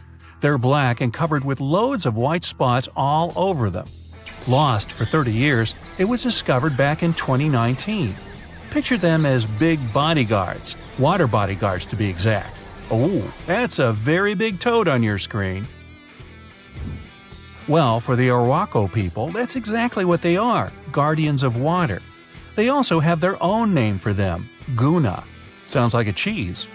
[SPEAKER 2] They're black and covered with loads of white spots all over them. Lost for 30 years, it was discovered back in 2019. Picture them as big bodyguards, water bodyguards to be exact. Oh, that's a very big toad on your screen. Well, for the Arauco people, that's exactly what they are, guardians of water. They also have their own name for them, Guna. Sounds like a cheese.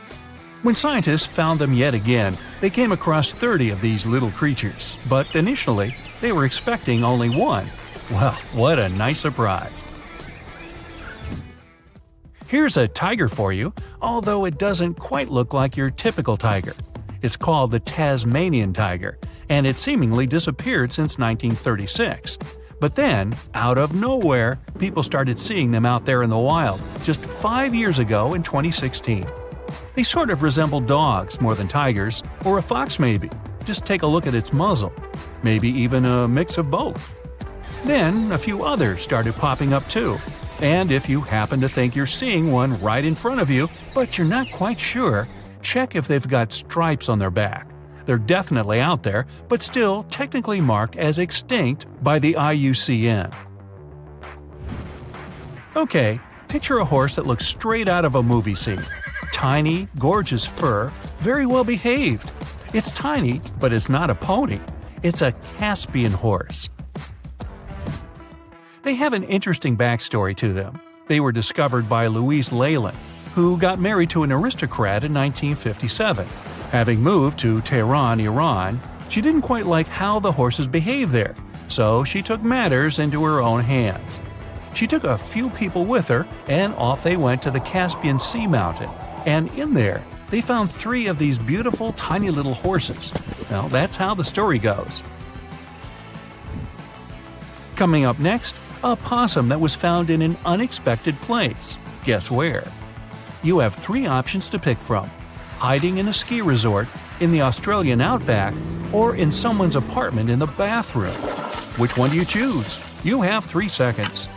[SPEAKER 2] When scientists found them yet again, they came across 30 of these little creatures, but initially, they were expecting only one. Well, what a nice surprise. Here's a tiger for you, although it doesn't quite look like your typical tiger. It's called the Tasmanian tiger, and it seemingly disappeared since 1936. But then, out of nowhere, people started seeing them out there in the wild just 5 years ago in 2016. They sort of resemble dogs more than tigers, or a fox maybe. Just take a look at its muzzle. Maybe even a mix of both. Then, a few others started popping up too. And if you happen to think you're seeing one right in front of you, but you're not quite sure, check if they've got stripes on their back. They're definitely out there, but still technically marked as extinct by the IUCN. Okay, picture a horse that looks straight out of a movie scene. Tiny, gorgeous fur, very well behaved. It's tiny, but it's not a pony. It's a Caspian horse. They have an interesting backstory to them. They were discovered by Louise Leyland, who got married to an aristocrat in 1957. Having moved to Tehran, Iran, she didn't quite like how the horses behaved there, so she took matters into her own hands. She took a few people with her, and off they went to the Caspian Sea mountain. And in there, they found 3 of these beautiful tiny little horses. Well, that's how the story goes. Coming up next, a possum that was found in an unexpected place. Guess where? You have 3 options to pick from: hiding in a ski resort, in the Australian outback, or in someone's apartment in the bathroom. Which one do you choose? You have 3 seconds.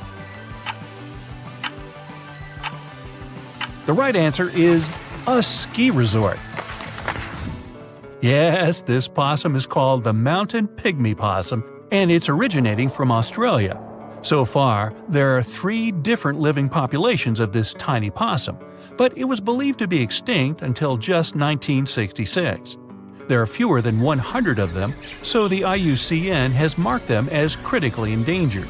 [SPEAKER 2] The right answer is a ski resort. Yes, this possum is called the mountain pygmy possum, and it's originating from Australia. So far, there are 3 different living populations of this tiny possum, but it was believed to be extinct until just 1966. There are fewer than 100 of them, so the IUCN has marked them as critically endangered.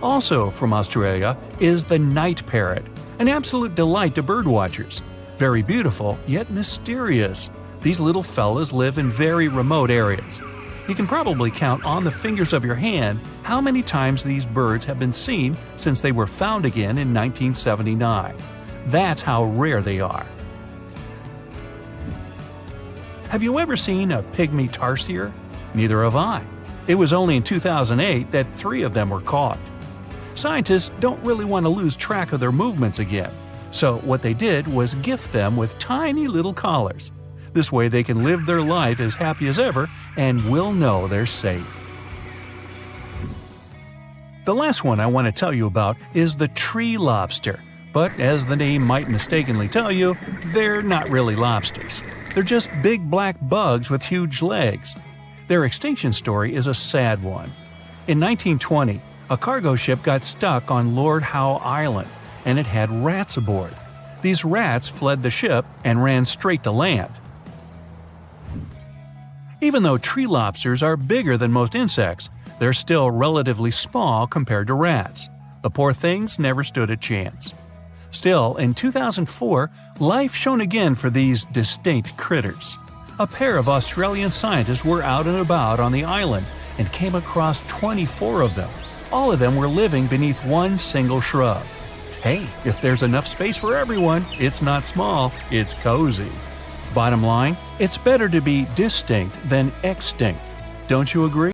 [SPEAKER 2] Also from Australia is the night parrot, an absolute delight to birdwatchers. Very beautiful, yet mysterious. These little fellas live in very remote areas. You can probably count on the fingers of your hand how many times these birds have been seen since they were found again in 1979. That's how rare they are. Have you ever seen a pygmy tarsier? Neither have I. It was only in 2008 that 3 of them were caught. Scientists don't really want to lose track of their movements again, so what they did was gift them with tiny little collars. This way they can live their life as happy as ever and will know they're safe. The last one I want to tell you about is the tree lobster, but as the name might mistakenly tell you, they're not really lobsters. They're just big black bugs with huge legs. Their extinction story is a sad one. In 1920, a cargo ship got stuck on Lord Howe Island, and it had rats aboard. These rats fled the ship and ran straight to land. Even though tree lobsters are bigger than most insects, they're still relatively small compared to rats. The poor things never stood a chance. Still, in 2004, life shone again for these distinct critters. A pair of Australian scientists were out and about on the island and came across 24 of them. All of them were living beneath one single shrub. Hey, if there's enough space for everyone, it's not small, it's cozy. Bottom line, it's better to be distinct than extinct. Don't you agree?